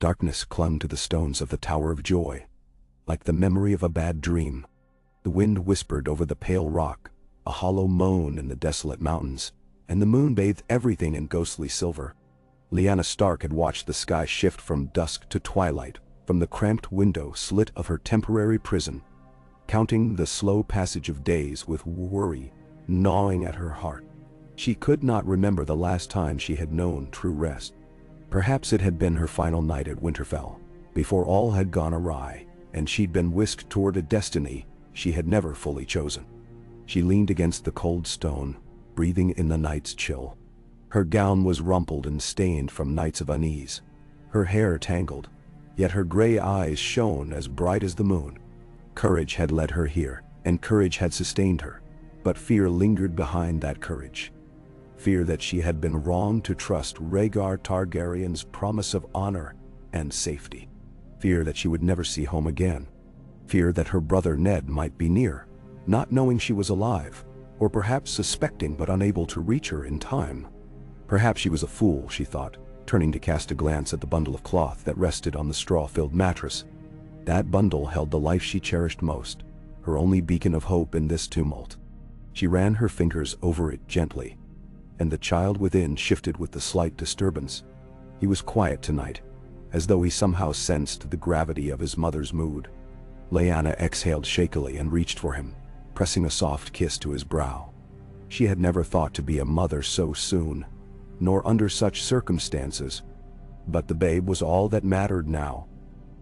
Darkness clung to the stones of the Tower of Joy, like the memory of a bad dream. The wind whispered over the pale rock, a hollow moan in the desolate mountains, and the moon bathed everything in ghostly silver. Lyanna Stark had watched the sky shift from dusk to twilight, from the cramped window slit of her temporary prison, counting the slow passage of days with worry gnawing at her heart. She could not remember the last time she had known true rest. Perhaps it had been her final night at Winterfell, before all had gone awry, and she'd been whisked toward a destiny she had never fully chosen. She leaned against the cold stone, breathing in the night's chill. Her gown was rumpled and stained from nights of unease, her hair tangled, yet her gray eyes shone as bright as the moon. Courage had led her here, and courage had sustained her, but fear lingered behind that courage. Fear that she had been wrong to trust Rhaegar Targaryen's promise of honor and safety. Fear that she would never see home again. Fear that her brother Ned might be near, not knowing she was alive, or perhaps suspecting but unable to reach her in time. Perhaps she was a fool, she thought, turning to cast a glance at the bundle of cloth that rested on the straw-filled mattress. That bundle held the life she cherished most, her only beacon of hope in this tumult. She ran her fingers over it gently, and the child within shifted with the slight disturbance. He was quiet tonight, as though he somehow sensed the gravity of his mother's mood. Lyanna exhaled shakily and reached for him, pressing a soft kiss to his brow. She had never thought to be a mother so soon, nor under such circumstances, but the babe was all that mattered now.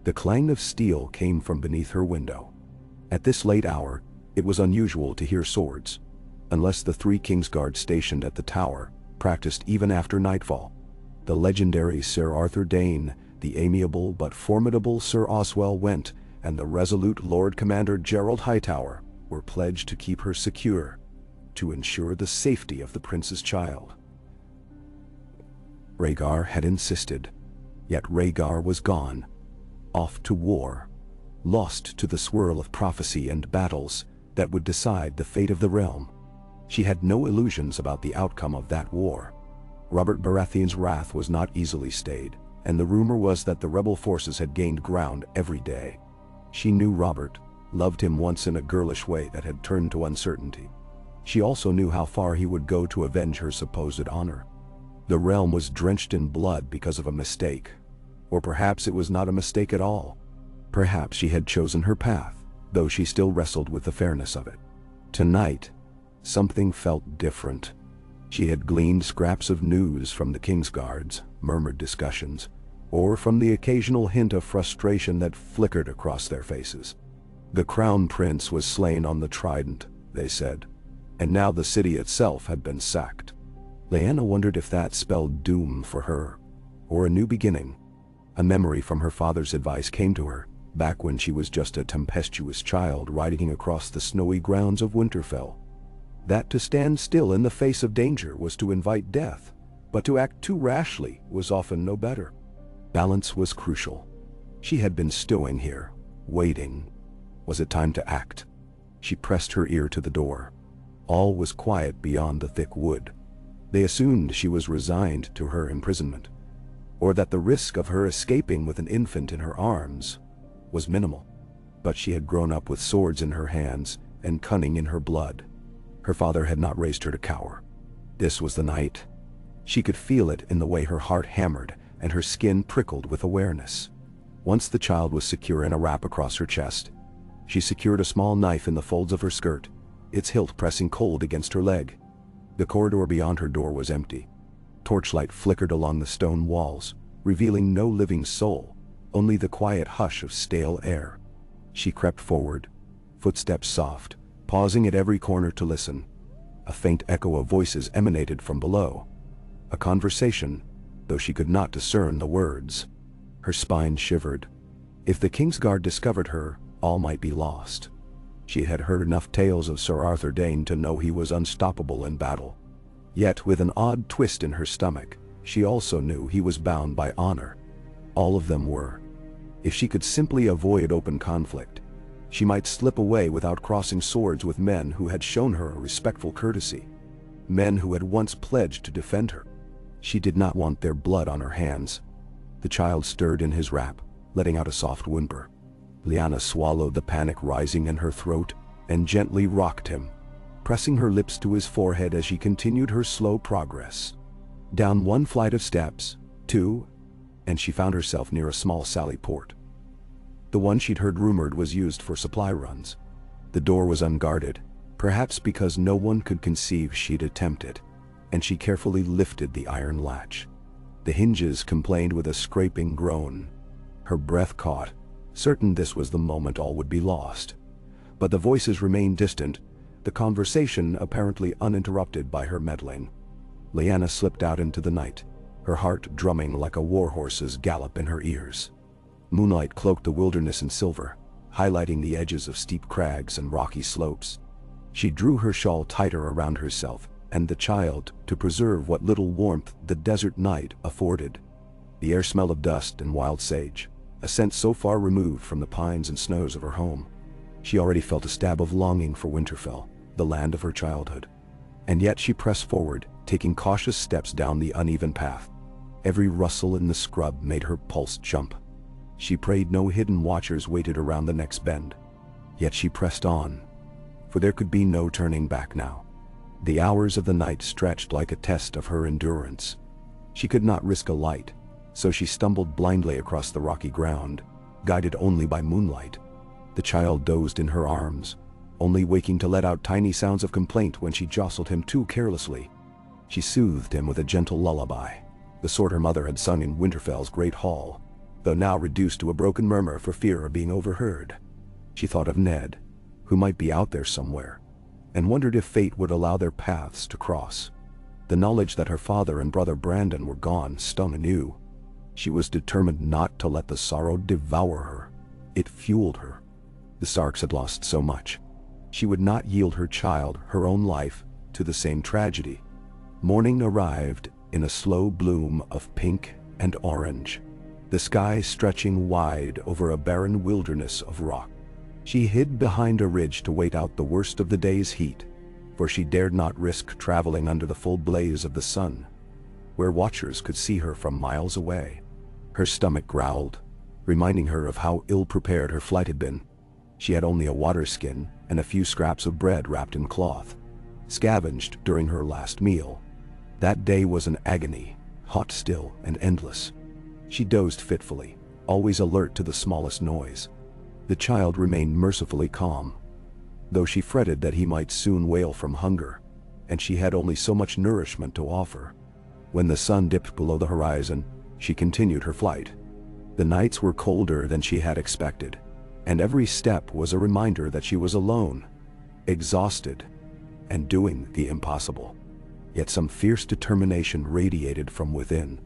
The clang of steel came from beneath her window. At this late hour, it was unusual to hear swords, unless the 3 Kingsguards stationed at the tower practiced even after nightfall. The legendary Sir Arthur Dayne, the amiable but formidable Sir Oswell Went, and the resolute Lord Commander Gerald Hightower were pledged to keep her secure, to ensure the safety of the prince's child. Rhaegar had insisted, yet Rhaegar was gone, off to war, lost to the swirl of prophecy and battles that would decide the fate of the realm. She had no illusions about the outcome of that war. Robert Baratheon's wrath was not easily stayed, and the rumor was that the rebel forces had gained ground every day. She knew Robert, loved him once in a girlish way that had turned to uncertainty. She also knew how far he would go to avenge her supposed honor. The realm was drenched in blood because of a mistake. Or perhaps it was not a mistake at all. Perhaps she had chosen her path, though she still wrestled with the fairness of it. Tonight, something felt different. She had gleaned scraps of news from the Kingsguards, murmured discussions, or from the occasional hint of frustration that flickered across their faces. The Crown Prince was slain on the Trident, they said, and now the city itself had been sacked. Lyanna wondered if that spelled doom for her, or a new beginning. A memory from her father's advice came to her, back when she was just a tempestuous child riding across the snowy grounds of Winterfell. That to stand still in the face of danger was to invite death, but to act too rashly was often no better. Balance was crucial. She had been stewing here, waiting. Was it time to act? She pressed her ear to the door. All was quiet beyond the thick wood. They assumed she was resigned to her imprisonment, or that the risk of her escaping with an infant in her arms was minimal. But she had grown up with swords in her hands and cunning in her blood. Her father had not raised her to cower. This was the night. She could feel it in the way her heart hammered and her skin prickled with awareness. Once the child was secure in a wrap across her chest, she secured a small knife in the folds of her skirt, its hilt pressing cold against her leg. The corridor beyond her door was empty. Torchlight flickered along the stone walls, revealing no living soul, only the quiet hush of stale air. She crept forward, footsteps soft, pausing at every corner to listen. A faint echo of voices emanated from below. A conversation, though she could not discern the words. Her spine shivered. If the Kingsguard discovered her, all might be lost. She had heard enough tales of Sir Arthur Dayne to know he was unstoppable in battle. Yet with an odd twist in her stomach, she also knew he was bound by honor. All of them were. If she could simply avoid open conflict, she might slip away without crossing swords with men who had shown her a respectful courtesy. Men who had once pledged to defend her. She did not want their blood on her hands. The child stirred in his wrap, letting out a soft whimper. Lyanna swallowed the panic rising in her throat and gently rocked him, pressing her lips to his forehead as she continued her slow progress. Down one flight of steps, two, and she found herself near a small sally port. The one she'd heard rumored was used for supply runs. The door was unguarded, perhaps because no one could conceive she'd attempt it, and she carefully lifted the iron latch. The hinges complained with a scraping groan. Her breath caught, certain this was the moment all would be lost. But the voices remained distant, the conversation apparently uninterrupted by her meddling. Lyanna slipped out into the night, her heart drumming like a warhorse's gallop in her ears. Moonlight cloaked the wilderness in silver, highlighting the edges of steep crags and rocky slopes. She drew her shawl tighter around herself and the child to preserve what little warmth the desert night afforded. The air smelled of dust and wild sage, a scent so far removed from the pines and snows of her home. She already felt a stab of longing for Winterfell, the land of her childhood. And yet she pressed forward, taking cautious steps down the uneven path. Every rustle in the scrub made her pulse jump. She prayed no hidden watchers waited around the next bend. Yet she pressed on, for there could be no turning back now. The hours of the night stretched like a test of her endurance. She could not risk a light, so she stumbled blindly across the rocky ground, guided only by moonlight. The child dozed in her arms, only waking to let out tiny sounds of complaint when she jostled him too carelessly. She soothed him with a gentle lullaby, the sort her mother had sung in Winterfell's great hall, though now reduced to a broken murmur for fear of being overheard. She thought of Ned, who might be out there somewhere, and wondered if fate would allow their paths to cross. The knowledge that her father and brother Brandon were gone stung anew. She was determined not to let the sorrow devour her. It fueled her. The Starks had lost so much. She would not yield her child, her own life, to the same tragedy. Morning arrived in a slow bloom of pink and orange, the sky stretching wide over a barren wilderness of rock. She hid behind a ridge to wait out the worst of the day's heat, for she dared not risk traveling under the full blaze of the sun, where watchers could see her from miles away. Her stomach growled, reminding her of how ill-prepared her flight had been. She had only a water skin and a few scraps of bread wrapped in cloth, scavenged during her last meal. That day was an agony, hot still and endless. She dozed fitfully, always alert to the smallest noise. The child remained mercifully calm, though she fretted that he might soon wail from hunger, and she had only so much nourishment to offer. When the sun dipped below the horizon, she continued her flight. The nights were colder than she had expected, and every step was a reminder that she was alone, exhausted, and doing the impossible. Yet some fierce determination radiated from within.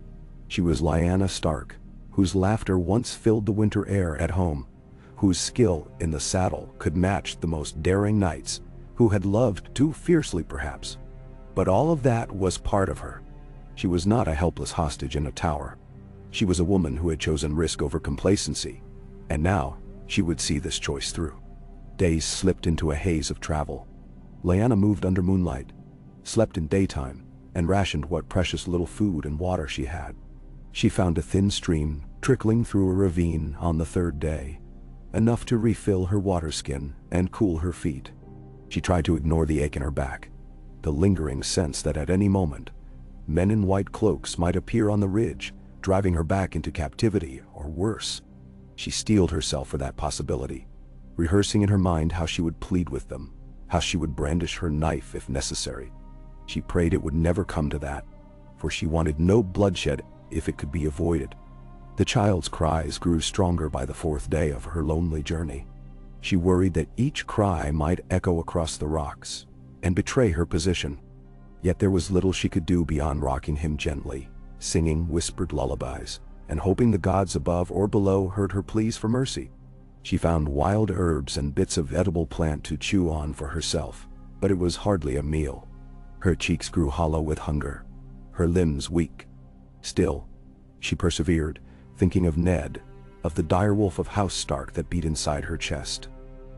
She was Lyanna Stark, whose laughter once filled the winter air at home, whose skill in the saddle could match the most daring knights, who had loved too fiercely perhaps. But all of that was part of her. She was not a helpless hostage in a tower. She was a woman who had chosen risk over complacency, and now she would see this choice through. Days slipped into a haze of travel. Lyanna moved under moonlight, slept in daytime, and rationed what precious little food and water she had. She found a thin stream trickling through a ravine on the third day, enough to refill her water skin and cool her feet. She tried to ignore the ache in her back, the lingering sense that at any moment, men in white cloaks might appear on the ridge, driving her back into captivity or worse. She steeled herself for that possibility, rehearsing in her mind how she would plead with them, how she would brandish her knife if necessary. She prayed it would never come to that, for she wanted no bloodshed if it could be avoided. The child's cries grew stronger by the fourth day of her lonely journey. She worried that each cry might echo across the rocks and betray her position. Yet there was little she could do beyond rocking him gently, singing whispered lullabies, and hoping the gods above or below heard her pleas for mercy. She found wild herbs and bits of edible plant to chew on for herself, but it was hardly a meal. Her cheeks grew hollow with hunger, her limbs weak. Still, she persevered, thinking of Ned, of the direwolf of House Stark that beat inside her chest.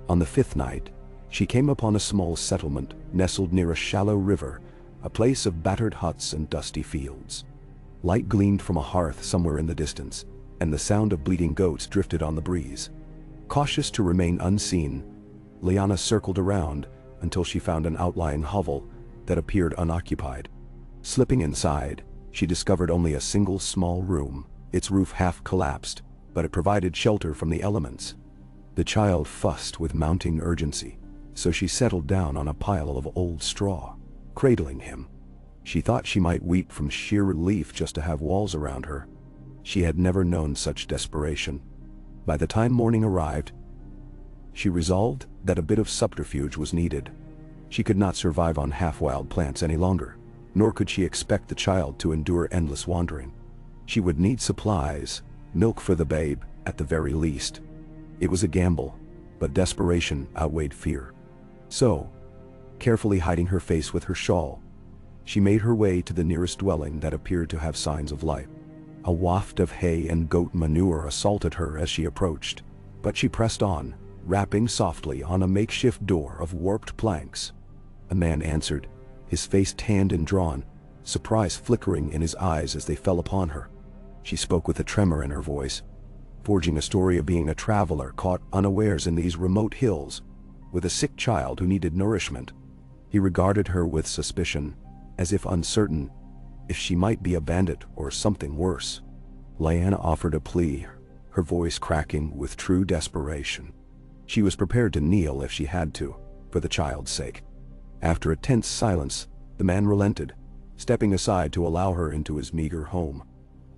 On the fifth night, she came upon a small settlement nestled near a shallow river, a place of battered huts and dusty fields. Light gleamed from a hearth somewhere in the distance, and the sound of bleating goats drifted on the breeze. Cautious to remain unseen, Lyanna circled around until she found an outlying hovel that appeared unoccupied. Slipping inside, she discovered only a single small room, its roof half collapsed, but it provided shelter from the elements. The child fussed with mounting urgency, so she settled down on a pile of old straw, cradling him. She thought she might weep from sheer relief just to have walls around her. She had never known such desperation. By the time morning arrived, she resolved that a bit of subterfuge was needed. She could not survive on half-wild plants any longer, nor could she expect the child to endure endless wandering. She would need supplies, milk for the babe, at the very least. It was a gamble, but desperation outweighed fear. So, carefully hiding her face with her shawl, she made her way to the nearest dwelling that appeared to have signs of life. A waft of hay and goat manure assaulted her as she approached, but she pressed on, rapping softly on a makeshift door of warped planks. A man answered, his face tanned and drawn, surprise flickering in his eyes as they fell upon her. She spoke with a tremor in her voice, forging a story of being a traveler caught unawares in these remote hills, with a sick child who needed nourishment. He regarded her with suspicion, as if uncertain if she might be a bandit or something worse. Lyanna offered a plea, her voice cracking with true desperation. She was prepared to kneel if she had to, for the child's sake. After a tense silence, the man relented, stepping aside to allow her into his meager home.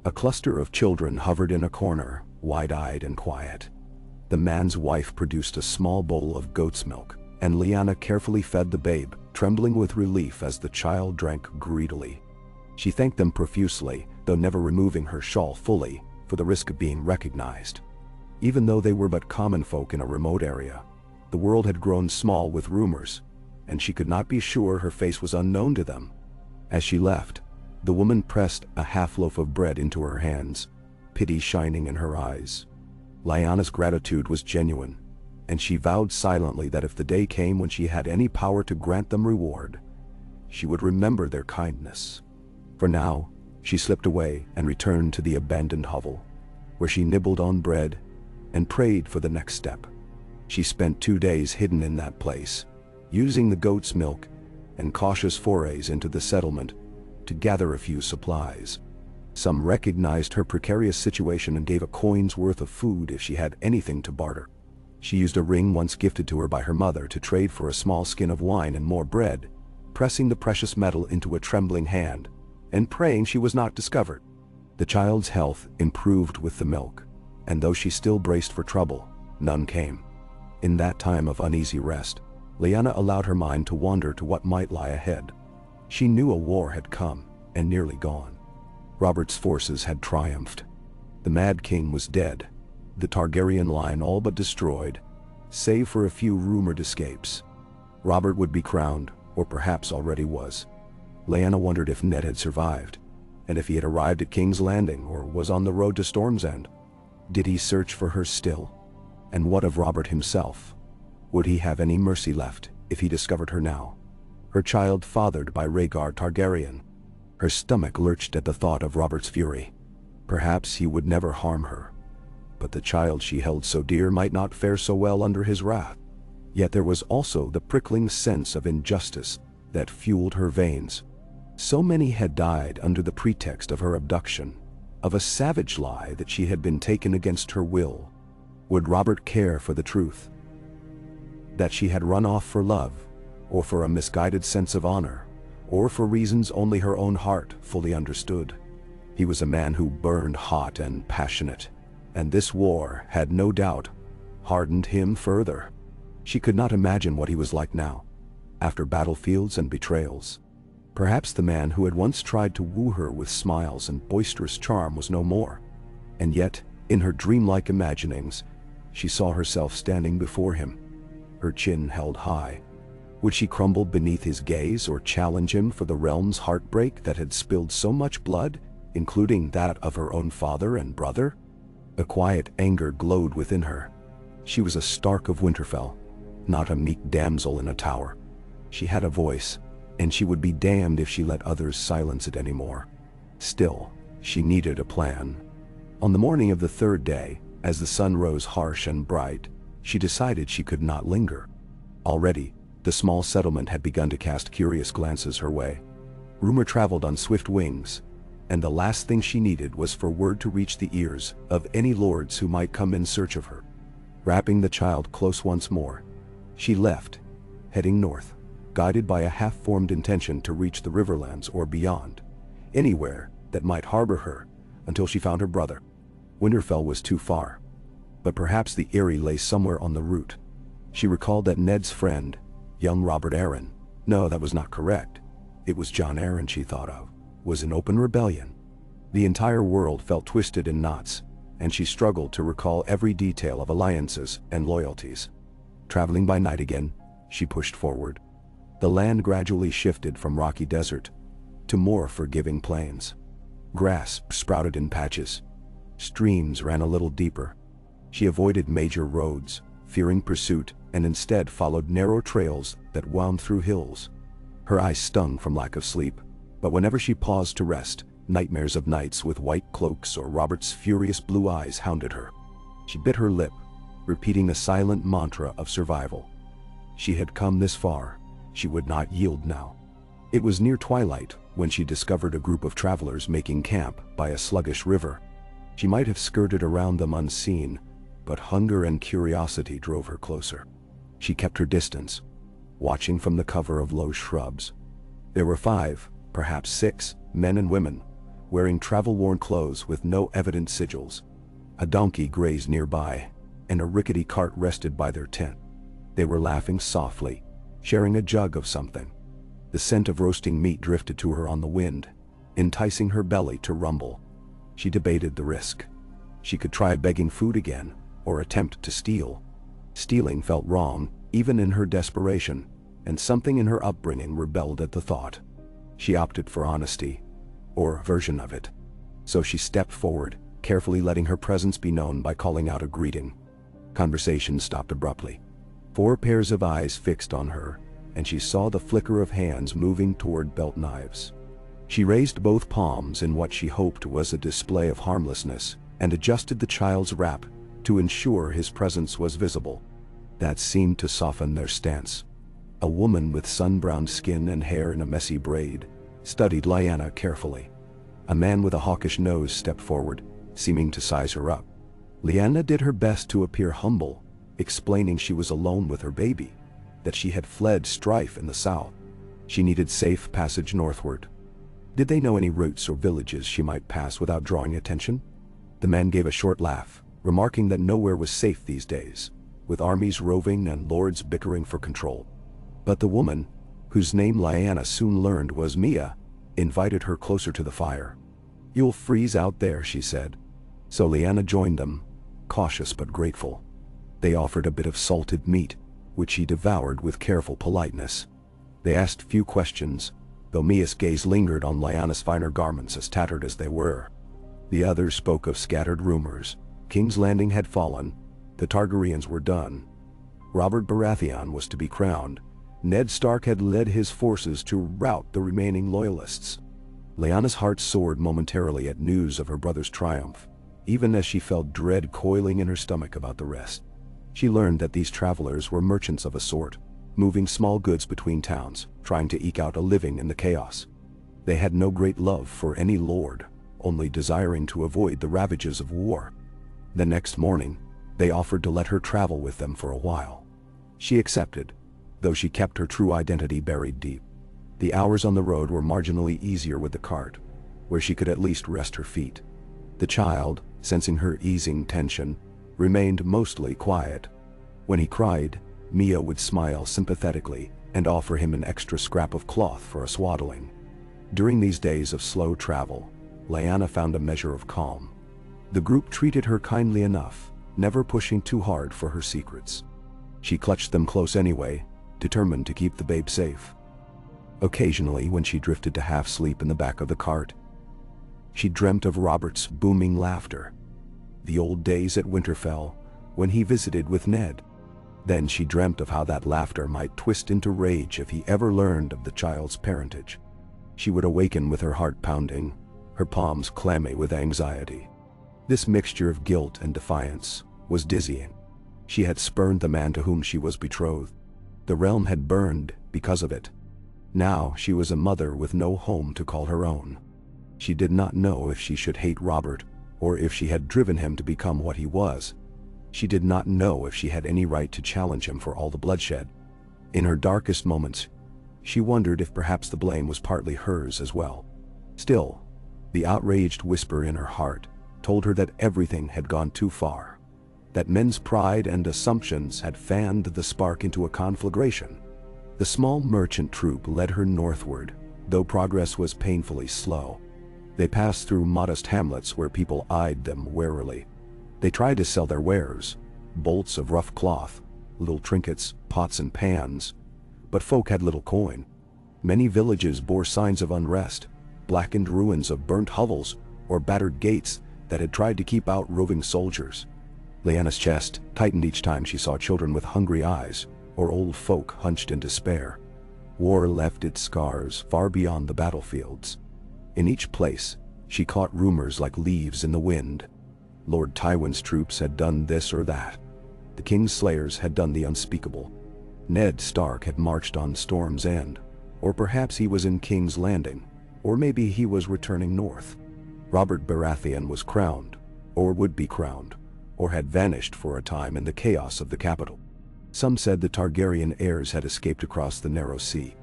A cluster of children hovered in a corner, wide-eyed and quiet. The man's wife produced a small bowl of goat's milk, and Lyanna carefully fed the babe, trembling with relief as the child drank greedily. She thanked them profusely, though never removing her shawl fully, for the risk of being recognized. Even though they were but common folk in a remote area, the world had grown small with rumors, and she could not be sure her face was unknown to them. As she left, the woman pressed a half-loaf of bread into her hands, pity shining in her eyes. Lyanna's gratitude was genuine, and she vowed silently that if the day came when she had any power to grant them reward, she would remember their kindness. For now, she slipped away and returned to the abandoned hovel, where she nibbled on bread and prayed for the next step. She spent 2 days hidden in that place, using the goat's milk and cautious forays into the settlement to gather a few supplies. Some recognized her precarious situation and gave a coin's worth of food if she had anything to barter. She used a ring once gifted to her by her mother to trade for a small skin of wine and more bread, pressing the precious metal into a trembling hand and praying she was not discovered. The child's health improved with the milk, and though she still braced for trouble, none came. In that time of uneasy rest, Lyanna allowed her mind to wander to what might lie ahead. She knew a war had come and nearly gone. Robert's forces had triumphed. The Mad King was dead, the Targaryen line all but destroyed, save for a few rumored escapes. Robert would be crowned, or perhaps already was. Lyanna wondered if Ned had survived, and if he had arrived at King's Landing or was on the road to Storm's End. Did he search for her still? And what of Robert himself? Would he have any mercy left if he discovered her now? Her child fathered by Rhaegar Targaryen. Her stomach lurched at the thought of Robert's fury. Perhaps he would never harm her, but the child she held so dear might not fare so well under his wrath. Yet there was also the prickling sense of injustice that fueled her veins. So many had died under the pretext of her abduction, of a savage lie that she had been taken against her will. Would Robert care for the truth? That she had run off for love, or for a misguided sense of honor, or for reasons only her own heart fully understood? He was a man who burned hot and passionate, and this war had no doubt hardened him further. She could not imagine what he was like now, after battlefields and betrayals. Perhaps the man who had once tried to woo her with smiles and boisterous charm was no more. And yet, in her dreamlike imaginings, she saw herself standing before him, her chin held high. Would she crumble beneath his gaze or challenge him for the realm's heartbreak that had spilled so much blood, including that of her own father and brother? A quiet anger glowed within her. She was a Stark of Winterfell, not a meek damsel in a tower. She had a voice, and she would be damned if she let others silence it anymore. Still, she needed a plan. On the morning of the third day, as the sun rose harsh and bright, she decided she could not linger. Already, the small settlement had begun to cast curious glances her way. Rumor traveled on swift wings, and the last thing she needed was for word to reach the ears of any lords who might come in search of her. Wrapping the child close once more, she left, heading north, guided by a half-formed intention to reach the Riverlands or beyond, anywhere that might harbor her, until she found her brother. Winterfell was too far, but perhaps the Eyrie lay somewhere on the route. She recalled that Ned's friend, young Robert Arryn, no, that was not correct, it was Jon Arryn she thought of, was in open rebellion. The entire world felt twisted in knots, and she struggled to recall every detail of alliances and loyalties. Traveling by night again, she pushed forward. The land gradually shifted from rocky desert to more forgiving plains. Grass sprouted in patches. Streams ran a little deeper. She avoided major roads, fearing pursuit, and instead followed narrow trails that wound through hills. Her eyes stung from lack of sleep, but whenever she paused to rest, nightmares of knights with white cloaks or Robert's furious blue eyes hounded her. She bit her lip, repeating a silent mantra of survival. She had come this far. She would not yield now. It was near twilight when she discovered a group of travelers making camp by a sluggish river. She might have skirted around them unseen, but hunger and curiosity drove her closer. She kept her distance, watching from the cover of low shrubs. There were 5, perhaps 6, men and women, wearing travel-worn clothes with no evident sigils. A donkey grazed nearby, and a rickety cart rested by their tent. They were laughing softly, sharing a jug of something. The scent of roasting meat drifted to her on the wind, enticing her belly to rumble. She debated the risk. She could try begging food again, or attempt to steal. Stealing felt wrong, even in her desperation, and something in her upbringing rebelled at the thought. She opted for honesty, or a version of it. So she stepped forward, carefully letting her presence be known by calling out a greeting. Conversation stopped abruptly. 4 pairs of eyes fixed on her, and she saw the flicker of hands moving toward belt knives. She raised both palms in what she hoped was a display of harmlessness, and adjusted the child's wrap to ensure his presence was visible. That seemed to soften their stance. A woman with sun-browned skin and hair in a messy braid studied Lyanna carefully. A man with a hawkish nose stepped forward, seeming to size her up. Lyanna did her best to appear humble, explaining she was alone with her baby, that she had fled strife in the south. She needed safe passage northward. Did they know any routes or villages she might pass without drawing attention? The man gave a short laugh, remarking that nowhere was safe these days, with armies roving and lords bickering for control. But the woman, whose name Lyanna soon learned was Mia, invited her closer to the fire. "You'll freeze out there," she said. So Lyanna joined them, cautious but grateful. They offered a bit of salted meat, which she devoured with careful politeness. They asked few questions, though Mia's gaze lingered on Lyanna's finer garments as tattered as they were. The others spoke of scattered rumors. King's Landing had fallen, the Targaryens were done. Robert Baratheon was to be crowned. Ned Stark had led his forces to rout the remaining loyalists. Lyanna's heart soared momentarily at news of her brother's triumph, even as she felt dread coiling in her stomach about the rest. She learned that these travelers were merchants of a sort, moving small goods between towns, trying to eke out a living in the chaos. They had no great love for any lord, only desiring to avoid the ravages of war. The next morning, they offered to let her travel with them for a while. She accepted, though she kept her true identity buried deep. The hours on the road were marginally easier with the cart, where she could at least rest her feet. The child, sensing her easing tension, remained mostly quiet. When he cried, Mia would smile sympathetically and offer him an extra scrap of cloth for a swaddling. During these days of slow travel, Lyanna found a measure of calm. The group treated her kindly enough, never pushing too hard for her secrets. She clutched them close anyway, determined to keep the babe safe. Occasionally, when she drifted to half-sleep in the back of the cart, she dreamt of Robert's booming laughter, the old days at Winterfell, when he visited with Ned. Then she dreamt of how that laughter might twist into rage if he ever learned of the child's parentage. She would awaken with her heart pounding, her palms clammy with anxiety. This mixture of guilt and defiance was dizzying. She had spurned the man to whom she was betrothed. The realm had burned because of it. Now she was a mother with no home to call her own. She did not know if she should hate Robert, or if she had driven him to become what he was. She did not know if she had any right to challenge him for all the bloodshed. In her darkest moments, she wondered if perhaps the blame was partly hers as well. Still, the outraged whisper in her heart told her that everything had gone too far, that men's pride and assumptions had fanned the spark into a conflagration. The small merchant troop led her northward, though progress was painfully slow. They passed through modest hamlets where people eyed them warily. They tried to sell their wares, bolts of rough cloth, little trinkets, pots and pans, but folk had little coin. Many villages bore signs of unrest, blackened ruins of burnt hovels or battered gates that had tried to keep out roving soldiers. Lyanna's chest tightened each time she saw children with hungry eyes or old folk hunched in despair. War left its scars far beyond the battlefields. In each place, she caught rumors like leaves in the wind. Lord Tywin's troops had done this or that. The King's slayers had done the unspeakable. Ned Stark had marched on Storm's End, or perhaps he was in King's Landing, or maybe he was returning north. Robert Baratheon was crowned, or would be crowned, or had vanished for a time in the chaos of the capital. Some said the Targaryen heirs had escaped across the narrow sea.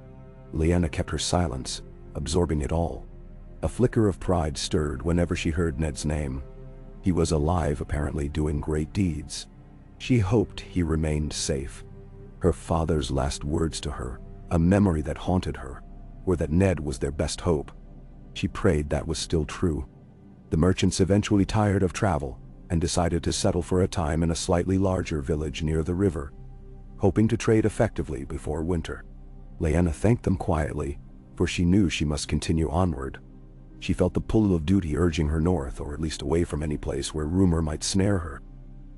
Lyanna kept her silence, absorbing it all. A flicker of pride stirred whenever she heard Ned's name. He was alive, apparently doing great deeds. She hoped he remained safe. Her father's last words to her, a memory that haunted her, were that Ned was their best hope. She prayed that was still true. The merchants eventually tired of travel and decided to settle for a time in a slightly larger village near the river, hoping to trade effectively before winter. Lyanna thanked them quietly, for she knew she must continue onward. She felt the pull of duty urging her north, or at least away from any place where rumor might snare her.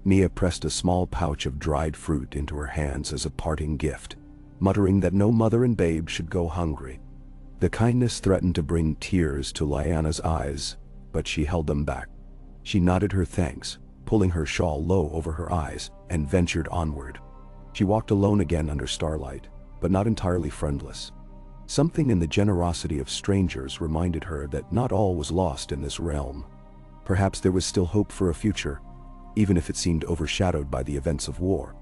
Mia pressed a small pouch of dried fruit into her hands as a parting gift, muttering that no mother and babe should go hungry. The kindness threatened to bring tears to Lyanna's eyes, but she held them back. She nodded her thanks, pulling her shawl low over her eyes, and ventured onward. She walked alone again under starlight, but not entirely friendless. Something in the generosity of strangers reminded her that not all was lost in this realm. Perhaps there was still hope for a future, even if it seemed overshadowed by the events of war.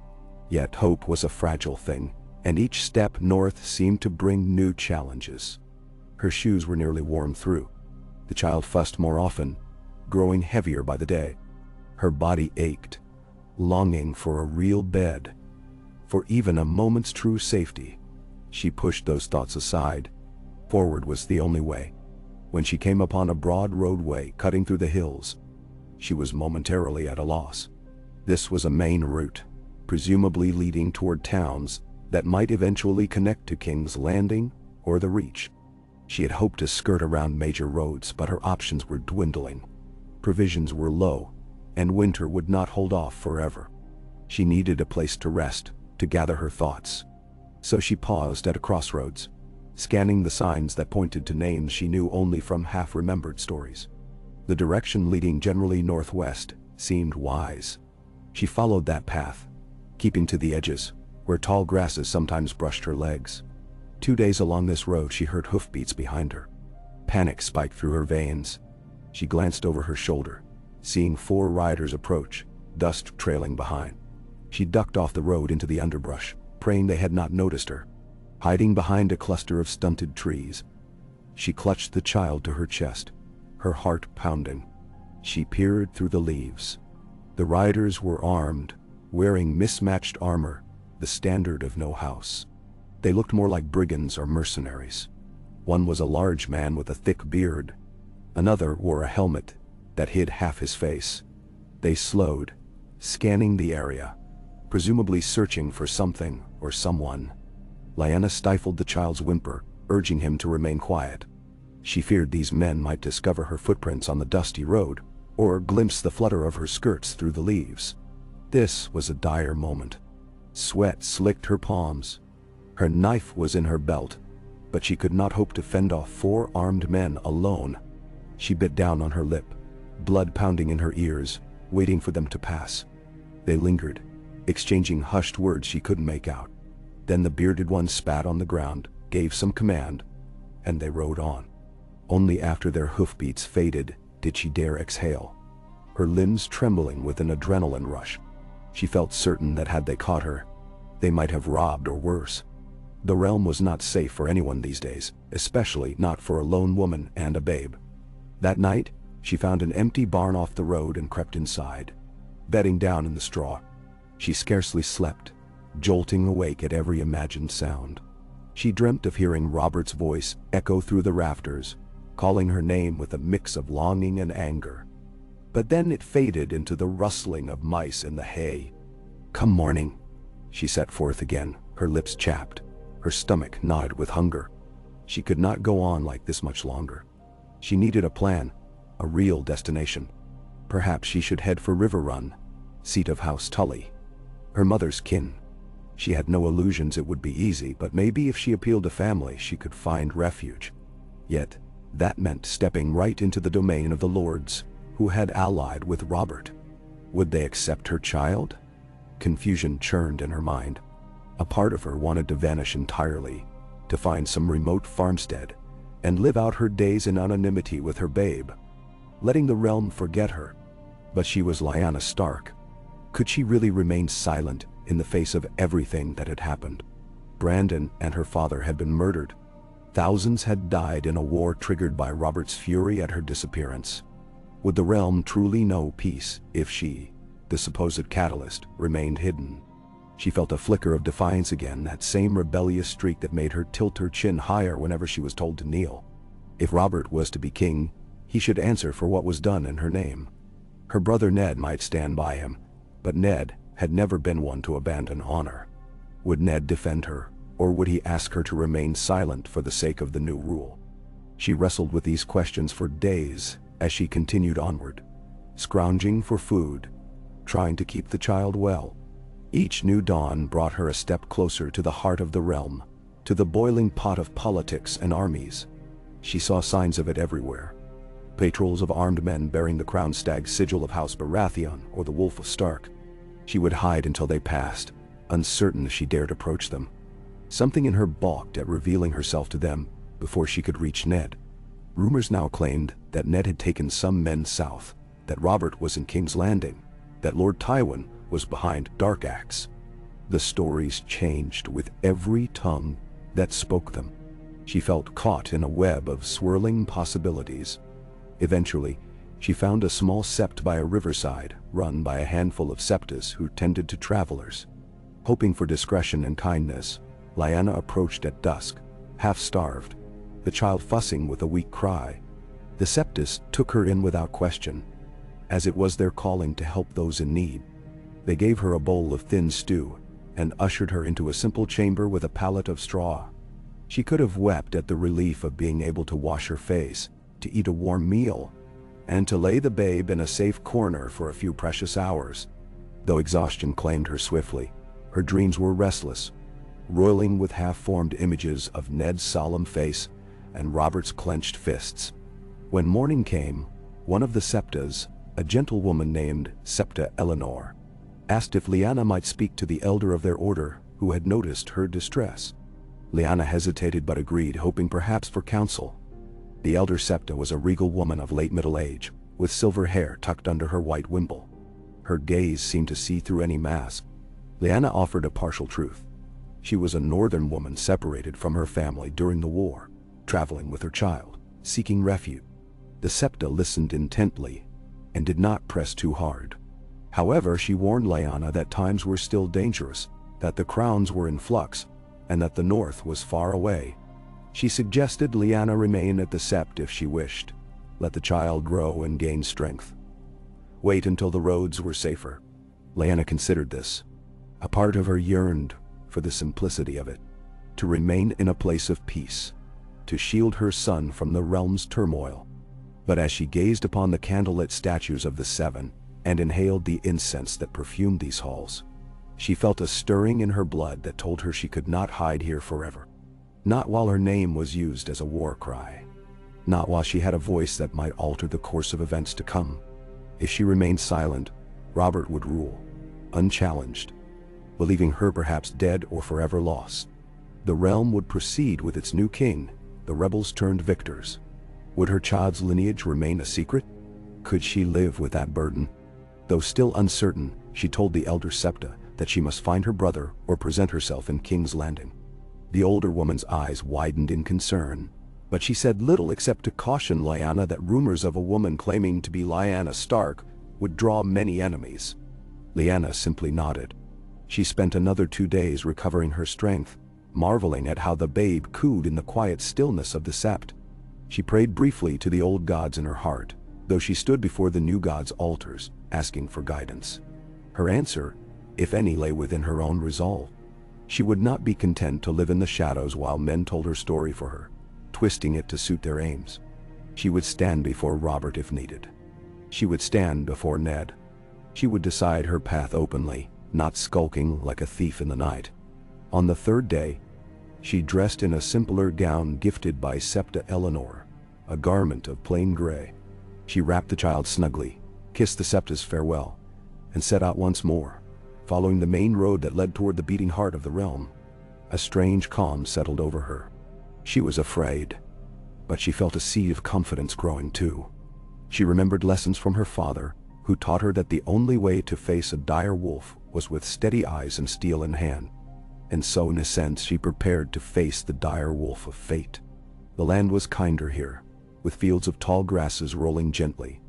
Yet hope was a fragile thing, and each step north seemed to bring new challenges. Her shoes were nearly worn through. The child fussed more often, growing heavier by the day. Her body ached, longing for a real bed, for even a moment's true safety. She pushed those thoughts aside. Forward was the only way. When she came upon a broad roadway cutting through the hills, she was momentarily at a loss. This was a main route, presumably leading toward towns that might eventually connect to King's Landing or the Reach. She had hoped to skirt around major roads, but her options were dwindling. Provisions were low, and winter would not hold off forever. She needed a place to rest, to gather her thoughts. So she paused at a crossroads, scanning the signs that pointed to names she knew only from half-remembered stories. The direction leading generally northwest seemed wise. She followed that path, keeping to the edges, where tall grasses sometimes brushed her legs. 2 days along this road she heard hoofbeats behind her. Panic spiked through her veins. She glanced over her shoulder, seeing 4 riders approach, dust trailing behind. She ducked off the road into the underbrush, praying they had not noticed her. Hiding behind a cluster of stunted trees, she clutched the child to her chest, her heart pounding. She peered through the leaves. The riders were armed, wearing mismatched armor, the standard of no house. They looked more like brigands or mercenaries. One was a large man with a thick beard. Another wore a helmet that hid half his face. They slowed, scanning the area, presumably searching for something or someone. Lyanna stifled the child's whimper, urging him to remain quiet. She feared these men might discover her footprints on the dusty road, or glimpse the flutter of her skirts through the leaves. This was a dire moment. Sweat slicked her palms. Her knife was in her belt, but she could not hope to fend off 4 armed men alone. She bit down on her lip, blood pounding in her ears, waiting for them to pass. They lingered, exchanging hushed words she couldn't make out. Then the bearded one spat on the ground, gave some command, and they rode on. Only after their hoofbeats faded did she dare exhale, her limbs trembling with an adrenaline rush. She felt certain that had they caught her, they might have robbed or worse. The realm was not safe for anyone these days, especially not for a lone woman and a babe. That night, she found an empty barn off the road and crept inside, bedding down in the straw. She scarcely slept, jolting awake at every imagined sound. She dreamt of hearing Robert's voice echo through the rafters, calling her name with a mix of longing and anger. But then it faded into the rustling of mice in the hay. "Come morning," she set forth again, her lips chapped, her stomach gnawed with hunger. She could not go on like this much longer. She needed a plan, a real destination. Perhaps she should head for River Run, seat of House Tully, her mother's kin. She had no illusions it would be easy, but maybe if she appealed to family she could find refuge. Yet, that meant stepping right into the domain of the lords, who had allied with Robert. Would they accept her child? Confusion churned in her mind. A part of her wanted to vanish entirely, to find some remote farmstead, and live out her days in anonymity with her babe, letting the realm forget her. But she was Lyanna Stark. Could she really remain silent in the face of everything that had happened? Brandon and her father had been murdered. Thousands had died in a war triggered by Robert's fury at her disappearance. Would the realm truly know peace if she, the supposed catalyst, remained hidden? She felt a flicker of defiance again, that same rebellious streak that made her tilt her chin higher whenever she was told to kneel. If Robert was to be king, he should answer for what was done in her name. Her brother Ned might stand by him, but Ned had never been one to abandon honor. Would Ned defend her, or would he ask her to remain silent for the sake of the new rule? She wrestled with these questions for days as she continued onward, scrounging for food, trying to keep the child well. Each new dawn brought her a step closer to the heart of the realm, to the boiling pot of politics and armies. She saw signs of it everywhere. Patrols of armed men bearing the crown stag sigil of House Baratheon or the Wolf of Stark. She would hide until they passed, uncertain if she dared approach them. Something in her balked at revealing herself to them before she could reach Ned. Rumors now claimed that Ned had taken some men south, that Robert was in King's Landing, that Lord Tywin was behind Dark Axe. The stories changed with every tongue that spoke them. She felt caught in a web of swirling possibilities. Eventually, she found a small sept by a riverside, run by a handful of septas who tended to travelers. Hoping for discretion and kindness, Lyanna approached at dusk, half-starved, the child fussing with a weak cry. The septas took her in without question, as it was their calling to help those in need. They gave her a bowl of thin stew, and ushered her into a simple chamber with a pallet of straw. She could have wept at the relief of being able to wash her face, to eat a warm meal, and to lay the babe in a safe corner for a few precious hours. Though exhaustion claimed her swiftly, her dreams were restless, roiling with half-formed images of Ned's solemn face and Robert's clenched fists. When morning came, one of the septas, a gentlewoman named Septa Eleanor, asked if Lyanna might speak to the elder of their order who had noticed her distress. Lyanna hesitated but agreed, hoping perhaps for counsel. The elder septa was a regal woman of late middle age, with silver hair tucked under her white wimple. Her gaze seemed to see through any mask. Lyanna offered a partial truth. She was a northern woman separated from her family during the war, traveling with her child, seeking refuge. The septa listened intently and did not press too hard. However, she warned Lyanna that times were still dangerous, that the crowns were in flux, and that the north was far away. She suggested Lyanna remain at the sept if she wished, let the child grow and gain strength. Wait until the roads were safer. Lyanna considered this. A part of her yearned for the simplicity of it, to remain in a place of peace, to shield her son from the realm's turmoil. But as she gazed upon the candlelit statues of the seven, and inhaled the incense that perfumed these halls, she felt a stirring in her blood that told her she could not hide here forever. Not while her name was used as a war cry. not while she had a voice that might alter the course of events to come. If she remained silent, Robert would rule, unchallenged, believing her perhaps dead or forever lost. The realm would proceed with its new king, the rebels turned victors. Would her child's lineage remain a secret? Could she live with that burden? Though still uncertain, she told the elder Septa that she must find her brother or present herself in King's Landing. The older woman's eyes widened in concern, but she said little except to caution Lyanna that rumors of a woman claiming to be Lyanna Stark would draw many enemies. Lyanna simply nodded. She spent another 2 days recovering her strength, marveling at how the babe cooed in the quiet stillness of the sept. She prayed briefly to the old gods in her heart, though she stood before the new gods' altars, asking for guidance. Her answer, if any, lay within her own resolve. She would not be content to live in the shadows while men told her story for her, twisting it to suit their aims. She would stand before Robert if needed. She would stand before Ned. She would decide her path openly, not skulking like a thief in the night. On the 3rd day, she dressed in a simpler gown gifted by Septa Eleanor, a garment of plain gray. She wrapped the child snugly, kissed the Septa's farewell, and set out once more, following the main road that led toward the beating heart of the realm. A strange calm settled over her. She was afraid, but she felt a seed of confidence growing too. She remembered lessons from her father, who taught her that the only way to face a dire wolf was with steady eyes and steel in hand. And so, in a sense, she prepared to face the dire wolf of fate. The land was kinder here, with fields of tall grasses rolling gently,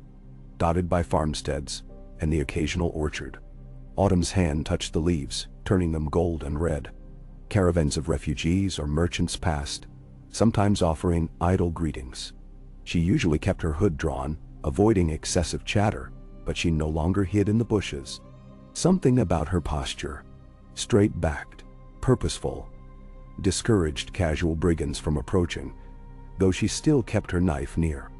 dotted by farmsteads and the occasional orchard. Autumn's hand touched the leaves, turning them gold and red. Caravans of refugees or merchants passed, sometimes offering idle greetings. She usually kept her hood drawn, avoiding excessive chatter, but she no longer hid in the bushes. Something about her posture, straight-backed, purposeful, discouraged casual brigands from approaching, though she still kept her knife near.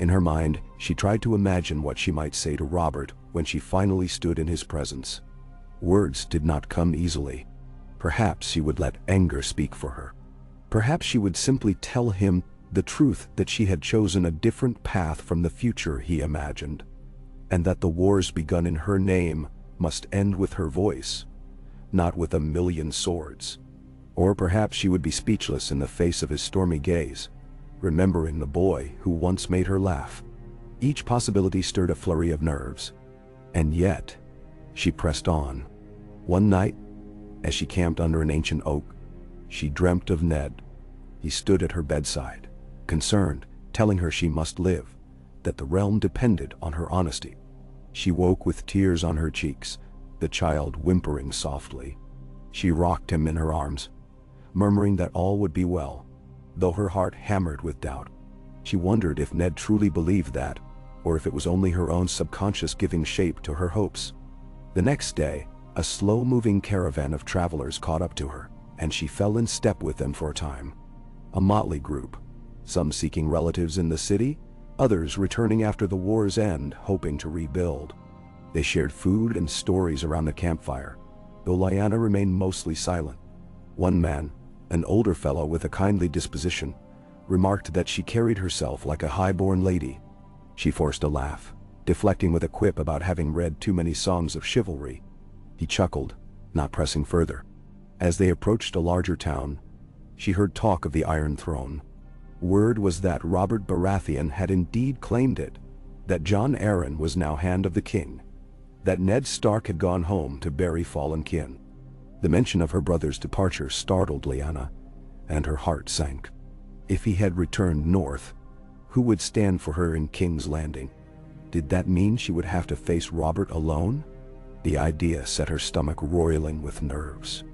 In her mind, she tried to imagine what she might say to Robert when she finally stood in his presence. Words did not come easily. Perhaps she would let anger speak for her. Perhaps she would simply tell him the truth that she had chosen a different path from the future he imagined, and that the wars begun in her name must end with her voice, not with 1,000,000 swords. Or perhaps she would be speechless in the face of his stormy gaze, remembering the boy who once made her laugh. Each possibility stirred a flurry of nerves. And yet, she pressed on. One night, as she camped under an ancient oak, she dreamt of Ned. He stood at her bedside, concerned, telling her she must live, that the realm depended on her honesty. She woke with tears on her cheeks, the child whimpering softly. She rocked him in her arms, murmuring that all would be well, though her heart hammered with doubt. She wondered if Ned truly believed that, or if it was only her own subconscious giving shape to her hopes. The next day, a slow-moving caravan of travelers caught up to her, and she fell in step with them for a time. A motley group, some seeking relatives in the city, others returning after the war's end, hoping to rebuild. They shared food and stories around the campfire, though Lyanna remained mostly silent. One man, an older fellow with a kindly disposition, remarked that she carried herself like a high-born lady. She forced a laugh, deflecting with a quip about having read too many songs of chivalry. He chuckled, not pressing further. As they approached a larger town, she heard talk of the Iron Throne. Word was that Robert Baratheon had indeed claimed it, that Jon Arryn was now Hand of the King, that Ned Stark had gone home to bury fallen kin. The mention of her brother's departure startled Lyanna, and her heart sank. If he had returned north, who would stand for her in King's Landing? Did that mean she would have to face Robert alone? The idea set her stomach roiling with nerves.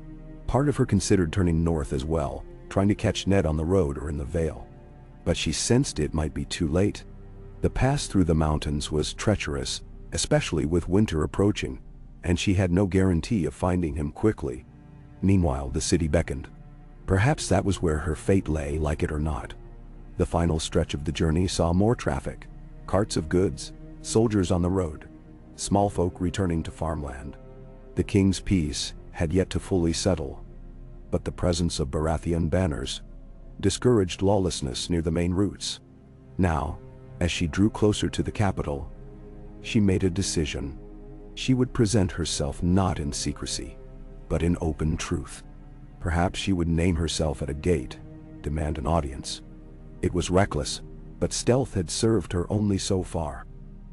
Part of her considered turning north as well, trying to catch Ned on the road or in the Vale. But she sensed it might be too late. The pass through the mountains was treacherous, especially with winter approaching, and she had no guarantee of finding him quickly. Meanwhile, the city beckoned. Perhaps that was where her fate lay, like it or not. The final stretch of the journey saw more traffic, carts of goods, soldiers on the road, small folk returning to farmland. The king's peace had yet to fully settle, but the presence of Baratheon banners discouraged lawlessness near the main routes. Now, as she drew closer to the capital, she made a decision. She would present herself not in secrecy, but in open truth. Perhaps she would name herself at a gate, demand an audience. It was reckless, but stealth had served her only so far.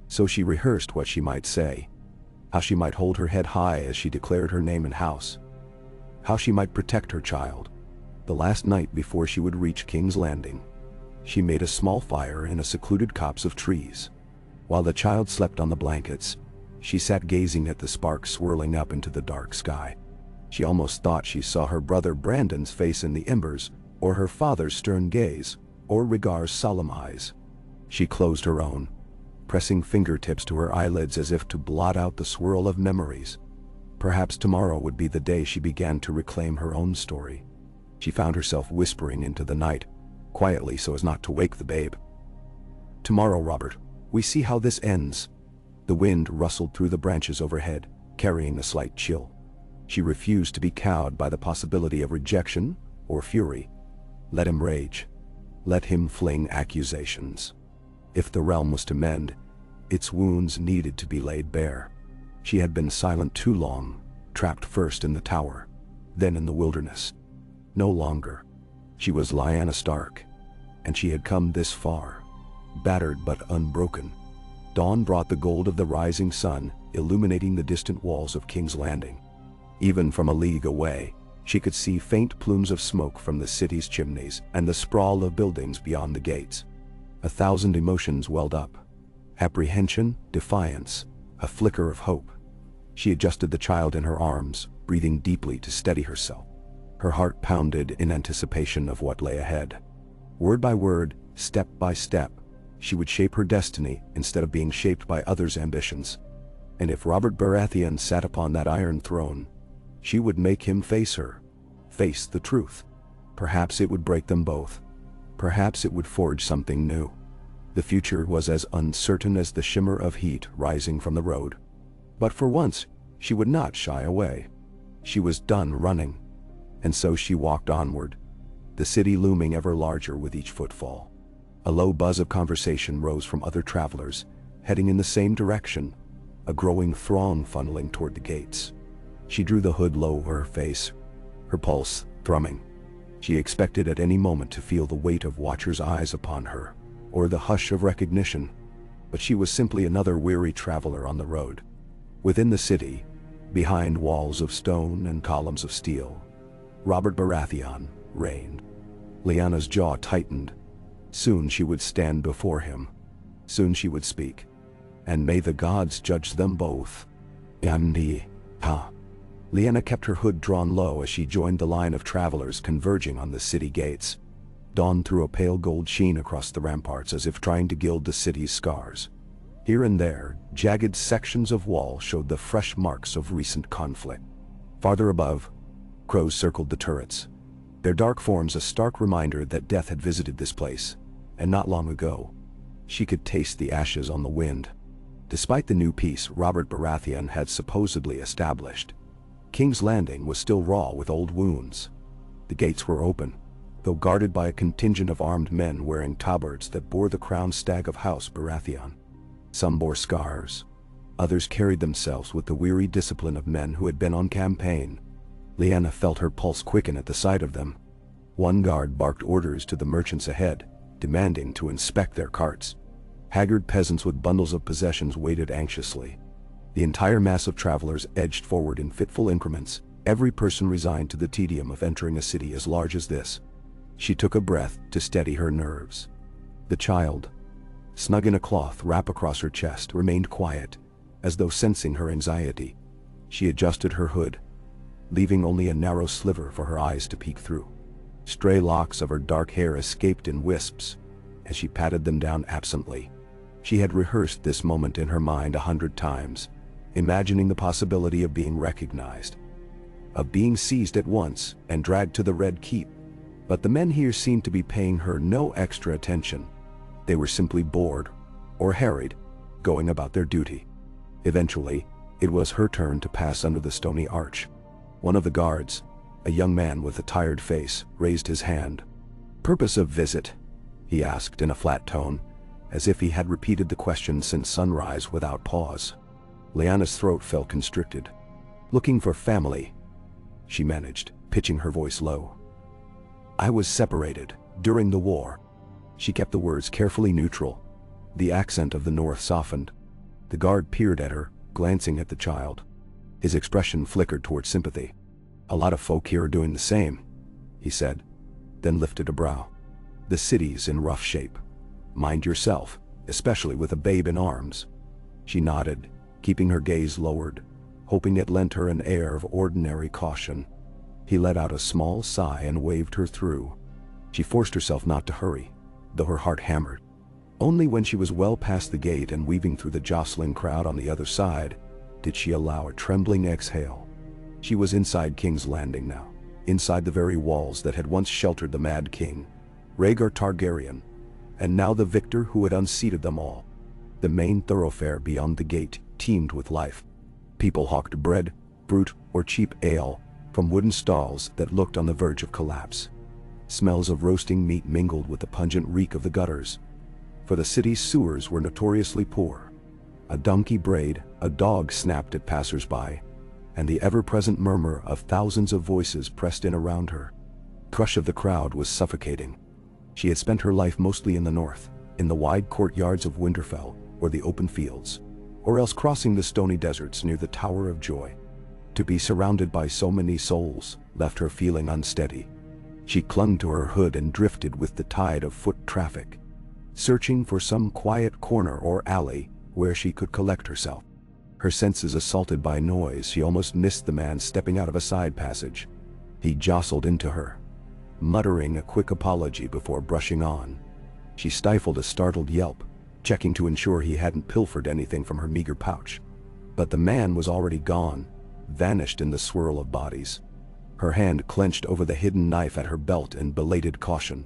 So she rehearsed what she might say, how she might hold her head high as she declared her name and house, how she might protect her child. The last night before she would reach King's Landing, she made a small fire in a secluded copse of trees. While the child slept on the blankets, she sat gazing at the sparks swirling up into the dark sky. She almost thought she saw her brother Brandon's face in the embers, or her father's stern gaze, or Rhaegar's solemn eyes. She closed her own, pressing fingertips to her eyelids as if to blot out the swirl of memories. Perhaps tomorrow would be the day she began to reclaim her own story. She found herself whispering into the night, quietly so as not to wake the babe. "Tomorrow, Robert, we see how this ends." The wind rustled through the branches overhead, carrying a slight chill. She refused to be cowed by the possibility of rejection or fury. Let him rage. Let him fling accusations. If the realm was to mend, its wounds needed to be laid bare. She had been silent too long, trapped first in the tower, then in the wilderness. No longer. She was Lyanna Stark, and she had come this far, battered but unbroken. Dawn brought the gold of the rising sun, illuminating the distant walls of King's Landing. Even from a league away, she could see faint plumes of smoke from the city's chimneys and the sprawl of buildings beyond the gates. 1,000 emotions welled up. Apprehension, defiance, a flicker of hope. She adjusted the child in her arms, breathing deeply to steady herself. Her heart pounded in anticipation of what lay ahead. Word by word, step by step, she would shape her destiny instead of being shaped by others' ambitions. And if Robert Baratheon sat upon that iron throne, she would make him face her, face the truth. Perhaps it would break them both. Perhaps it would forge something new. The future was as uncertain as the shimmer of heat rising from the road. But for once, she would not shy away. She was done running. And so she walked onward, the city looming ever larger with each footfall. A low buzz of conversation rose from other travelers, heading in the same direction, a growing throng funneling toward the gates. She drew the hood low over her face, her pulse thrumming. She expected at any moment to feel the weight of watchers' eyes upon her, or the hush of recognition, but she was simply another weary traveler on the road. Within the city, behind walls of stone and columns of steel, Robert Baratheon reigned. Lyanna's jaw tightened. Soon she would stand before him. Soon she would speak. And may the gods judge them both. Lyanna kept her hood drawn low as she joined the line of travelers converging on the city gates. Dawn threw a pale gold sheen across the ramparts as if trying to gild the city's scars. Here and there, jagged sections of wall showed the fresh marks of recent conflict. Farther above, crows circled the turrets, their dark forms a stark reminder that death had visited this place, and not long ago. She could taste the ashes on the wind. Despite the new peace Robert Baratheon had supposedly established, King's Landing was still raw with old wounds. The gates were open, though guarded by a contingent of armed men wearing tabards that bore the crowned stag of House Baratheon. Some bore scars. Others carried themselves with the weary discipline of men who had been on campaign. Lyanna felt her pulse quicken at the sight of them. One guard barked orders to the merchants ahead, demanding to inspect their carts. Haggard peasants with bundles of possessions waited anxiously. The entire mass of travelers edged forward in fitful increments, every person resigned to the tedium of entering a city as large as this. She took a breath to steady her nerves. The child, snug in a cloth wrap across her chest, remained quiet, as though sensing her anxiety. She adjusted her hood, leaving only a narrow sliver for her eyes to peek through. Stray locks of her dark hair escaped in wisps as she patted them down absently. She had rehearsed this moment in her mind 100 times, imagining the possibility of being recognized, of being seized at once and dragged to the Red Keep. But the men here seemed to be paying her no extra attention. They were simply bored or harried, going about their duty. Eventually, it was her turn to pass under the stony arch. One of the guards, a young man with a tired face, raised his hand. "Purpose of visit?" he asked in a flat tone, as if he had repeated the question since sunrise without pause. Lyanna's throat felt constricted. "Looking for family," she managed, pitching her voice low. "I was separated during the war." She kept the words carefully neutral. The accent of the North softened. The guard peered at her, glancing at the child. His expression flickered toward sympathy. "A lot of folk here are doing the same," he said, then lifted a brow. "The city's in rough shape. Mind yourself, especially with a babe in arms." She nodded, keeping her gaze lowered, hoping it lent her an air of ordinary caution. He let out a small sigh and waved her through. She forced herself not to hurry, though her heart hammered. Only when she was well past the gate and weaving through the jostling crowd on the other side did she allow a trembling exhale. She was inside King's Landing now, inside the very walls that had once sheltered the Mad King, Rhaegar Targaryen, and now the victor who had unseated them all. The main thoroughfare beyond the gate teemed with life. People hawked bread, fruit, or cheap ale from wooden stalls that looked on the verge of collapse. Smells of roasting meat mingled with the pungent reek of the gutters, for the city's sewers were notoriously poor. A donkey brayed, a dog snapped at passers-by, and the ever-present murmur of thousands of voices pressed in around her. The crush of the crowd was suffocating. She had spent her life mostly in the north, in the wide courtyards of Winterfell or the open fields, or else crossing the stony deserts near the Tower of Joy. To be surrounded by so many souls left her feeling unsteady. She clung to her hood and drifted with the tide of foot traffic, searching for some quiet corner or alley where she could collect herself. Her senses assaulted by noise, she almost missed the man stepping out of a side passage. He jostled into her, muttering a quick apology before brushing on. She stifled a startled yelp, checking to ensure he hadn't pilfered anything from her meager pouch. But the man was already gone, vanished in the swirl of bodies. Her hand clenched over the hidden knife at her belt in belated caution.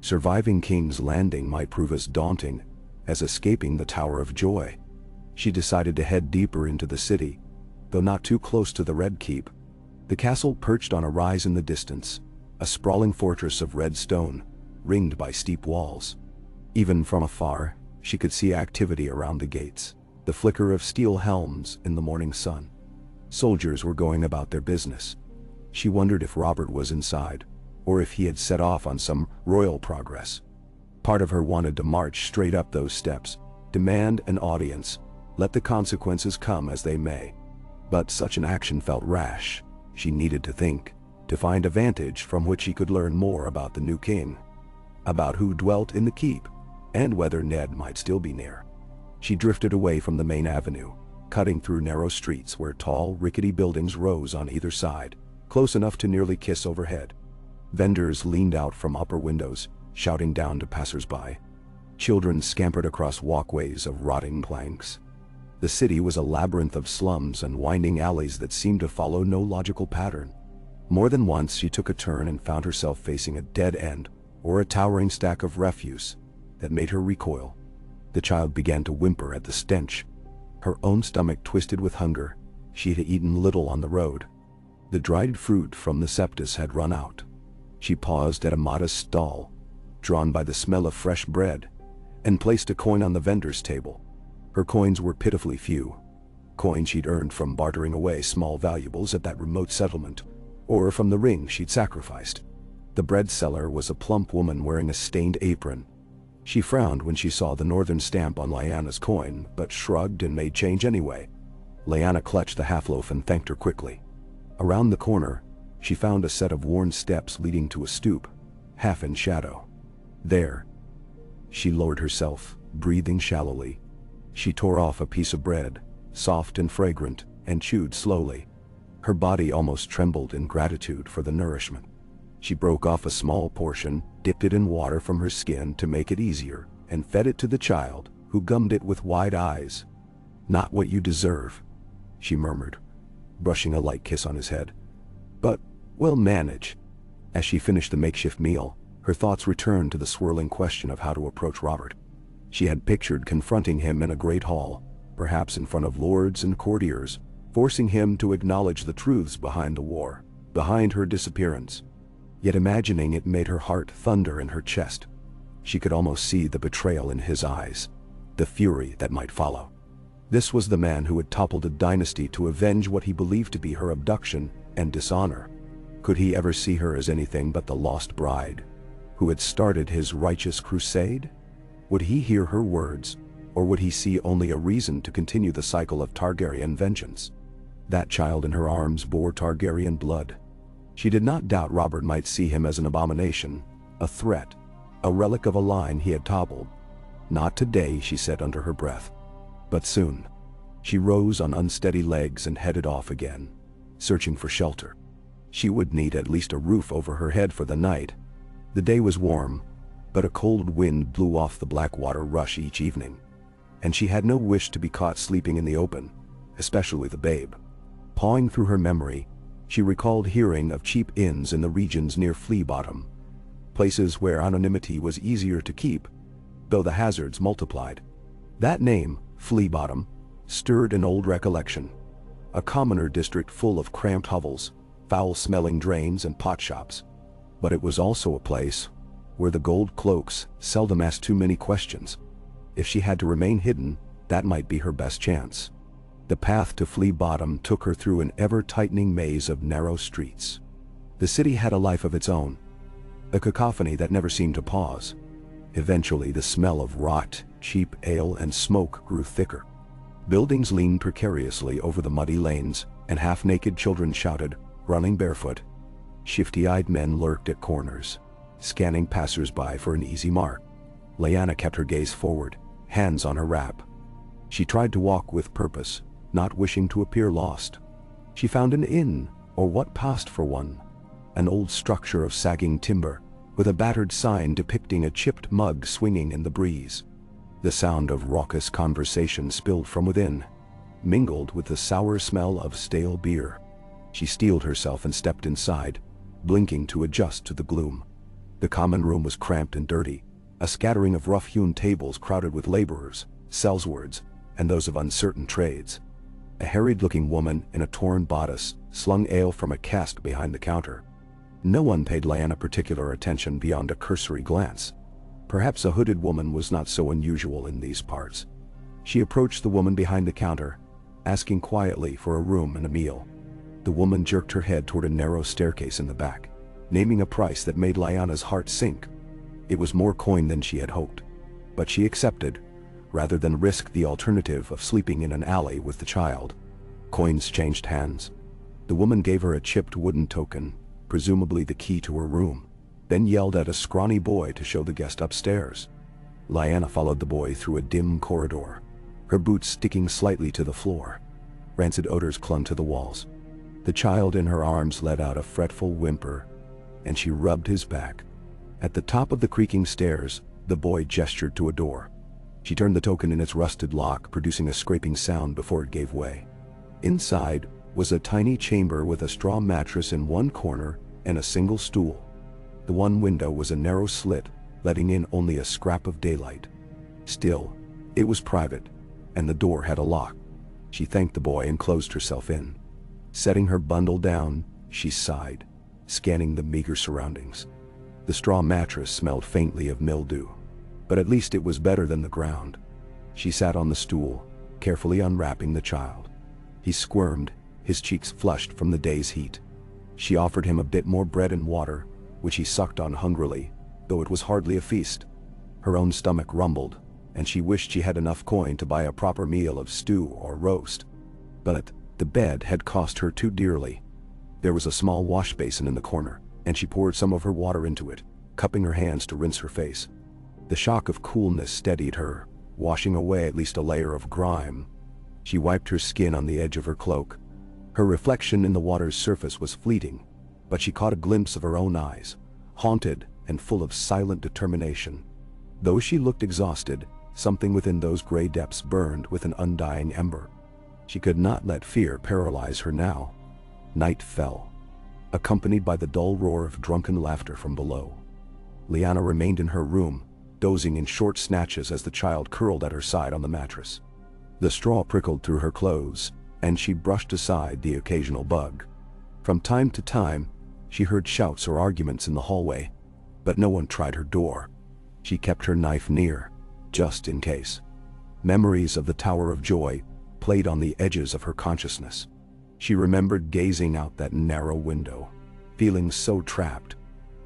Surviving King's Landing might prove as daunting as escaping the Tower of Joy. She decided to head deeper into the city, though not too close to the Red Keep. The castle perched on a rise in the distance, a sprawling fortress of red stone, ringed by steep walls. Even from afar, she could see activity around the gates, the flicker of steel helms in the morning sun. Soldiers were going about their business. She wondered if Robert was inside, or if he had set off on some royal progress. Part of her wanted to march straight up those steps, demand an audience, let the consequences come as they may. But such an action felt rash. She needed to think, to find a vantage from which she could learn more about the new king, about who dwelt in the keep, and whether Ned might still be near. She drifted away from the main avenue, cutting through narrow streets where tall, rickety buildings rose on either side, close enough to nearly kiss overhead. Vendors leaned out from upper windows, shouting down to passers-by. Children scampered across walkways of rotting planks. The city was a labyrinth of slums and winding alleys that seemed to follow no logical pattern. More than once she took a turn and found herself facing a dead end or a towering stack of refuse that made her recoil. The child began to whimper at the stench. Her own stomach twisted with hunger. She had eaten little on the road. The dried fruit from the septus had run out. She paused at a modest stall, drawn by the smell of fresh bread, and placed a coin on the vendor's table. Her coins were pitifully few, coins she'd earned from bartering away small valuables at that remote settlement, or from the ring she'd sacrificed. The bread seller was a plump woman wearing a stained apron. She frowned when she saw the northern stamp on Lyanna's coin, but shrugged and made change anyway. Lyanna clutched the half-loaf and thanked her quickly. Around the corner, she found a set of worn steps leading to a stoop, half in shadow. There, she lowered herself, breathing shallowly. She tore off a piece of bread, soft and fragrant, and chewed slowly. Her body almost trembled in gratitude for the nourishment. She broke off a small portion, dipped it in water from her skin to make it easier, and fed it to the child, who gummed it with wide eyes. "Not what you deserve," she murmured, brushing a light kiss on his head. "But we'll manage." As she finished the makeshift meal, her thoughts returned to the swirling question of how to approach Robert. She had pictured confronting him in a great hall, perhaps in front of lords and courtiers, forcing him to acknowledge the truths behind the war, behind her disappearance. Yet imagining it made her heart thunder in her chest. She could almost see the betrayal in his eyes, the fury that might follow. This was the man who had toppled a dynasty to avenge what he believed to be her abduction and dishonor. Could he ever see her as anything but the lost bride, who had started his righteous crusade? Would he hear her words, or would he see only a reason to continue the cycle of Targaryen vengeance? That child in her arms bore Targaryen blood. She did not doubt Robert might see him as an abomination, a threat, a relic of a line he had toppled. Not today, she said under her breath. But soon. She rose on unsteady legs and headed off again, searching for shelter. She would need at least a roof over her head for the night. The day was warm, but a cold wind blew off the Blackwater rush each evening, and she had no wish to be caught sleeping in the open, especially the babe. Pawing through her memory, she recalled hearing of cheap inns in the regions near Flea, places where anonymity was easier to keep, though the hazards multiplied. That name, Flea, stirred an old recollection. A commoner district full of cramped hovels, foul-smelling drains and potshops. But it was also a place where the gold cloaks seldom asked too many questions. If she had to remain hidden, that might be her best chance. The path to Flea took her through an ever-tightening maze of narrow streets. The city had a life of its own, a cacophony that never seemed to pause. Eventually, the smell of rot, cheap ale, and smoke grew thicker. Buildings leaned precariously over the muddy lanes, and half-naked children shouted, running barefoot. Shifty-eyed men lurked at corners, scanning passers-by for an easy mark. Lyanna kept her gaze forward, hands on her wrap. She tried to walk with purpose, not wishing to appear lost. She found an inn, or what passed for one. An old structure of sagging timber, with a battered sign depicting a chipped mug swinging in the breeze. The sound of raucous conversation spilled from within, mingled with the sour smell of stale beer. She steeled herself and stepped inside, blinking to adjust to the gloom. The common room was cramped and dirty, a scattering of rough-hewn tables crowded with laborers, sellswards, and those of uncertain trades. A harried-looking woman in a torn bodice slung ale from a cask behind the counter. No one paid Lyanna particular attention beyond a cursory glance. Perhaps a hooded woman was not so unusual in these parts. She approached the woman behind the counter, asking quietly for a room and a meal. The woman jerked her head toward a narrow staircase in the back, naming a price that made Lyanna's heart sink. It was more coin than she had hoped, but she accepted, rather than risk the alternative of sleeping in an alley with the child. Coins changed hands. The woman gave her a chipped wooden token, presumably the key to her room, then yelled at a scrawny boy to show the guest upstairs. Lyanna followed the boy through a dim corridor, her boots sticking slightly to the floor. Rancid odors clung to the walls. The child in her arms let out a fretful whimper, and she rubbed his back. At the top of the creaking stairs, the boy gestured to a door. She turned the token in its rusted lock, producing a scraping sound before it gave way. Inside was a tiny chamber with a straw mattress in one corner and a single stool. The one window was a narrow slit, letting in only a scrap of daylight. Still, it was private, and the door had a lock. She thanked the boy and closed herself in. Setting her bundle down, she sighed, scanning the meager surroundings. The straw mattress smelled faintly of mildew, but at least it was better than the ground. She sat on the stool, carefully unwrapping the child. He squirmed, his cheeks flushed from the day's heat. She offered him a bit more bread and water, which he sucked on hungrily, though it was hardly a feast. Her own stomach rumbled, and she wished she had enough coin to buy a proper meal of stew or roast. But the bed had cost her too dearly. There was a small wash basin in the corner, and she poured some of her water into it, cupping her hands to rinse her face. The shock of coolness steadied her, washing away at least a layer of grime. She wiped her skin on the edge of her cloak. Her reflection in the water's surface was fleeting, but she caught a glimpse of her own eyes, haunted and full of silent determination. Though she looked exhausted, something within those gray depths burned with an undying ember. She could not let fear paralyze her now. Night fell, accompanied by the dull roar of drunken laughter from below. Lyanna remained in her room, dozing in short snatches as the child curled at her side on the mattress. The straw prickled through her clothes, and she brushed aside the occasional bug. From time to time, she heard shouts or arguments in the hallway, but no one tried her door. She kept her knife near, just in case. Memories of the Tower of Joy played on the edges of her consciousness. She remembered gazing out that narrow window, feeling so trapped.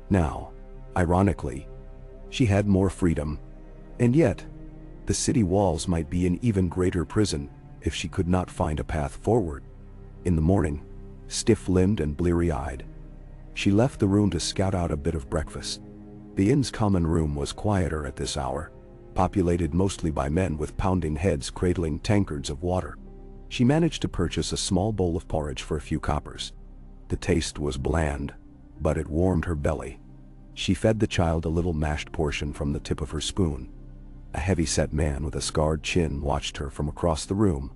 Now, ironically, she had more freedom. And yet, the city walls might be an even greater prison if she could not find a path forward. In the morning, stiff-limbed and bleary-eyed, she left the room to scout out a bit of breakfast. The inn's common room was quieter at this hour, populated mostly by men with pounding heads cradling tankards of water. She managed to purchase a small bowl of porridge for a few coppers. The taste was bland, but it warmed her belly. She fed the child a little mashed portion from the tip of her spoon. A heavy-set man with a scarred chin watched her from across the room,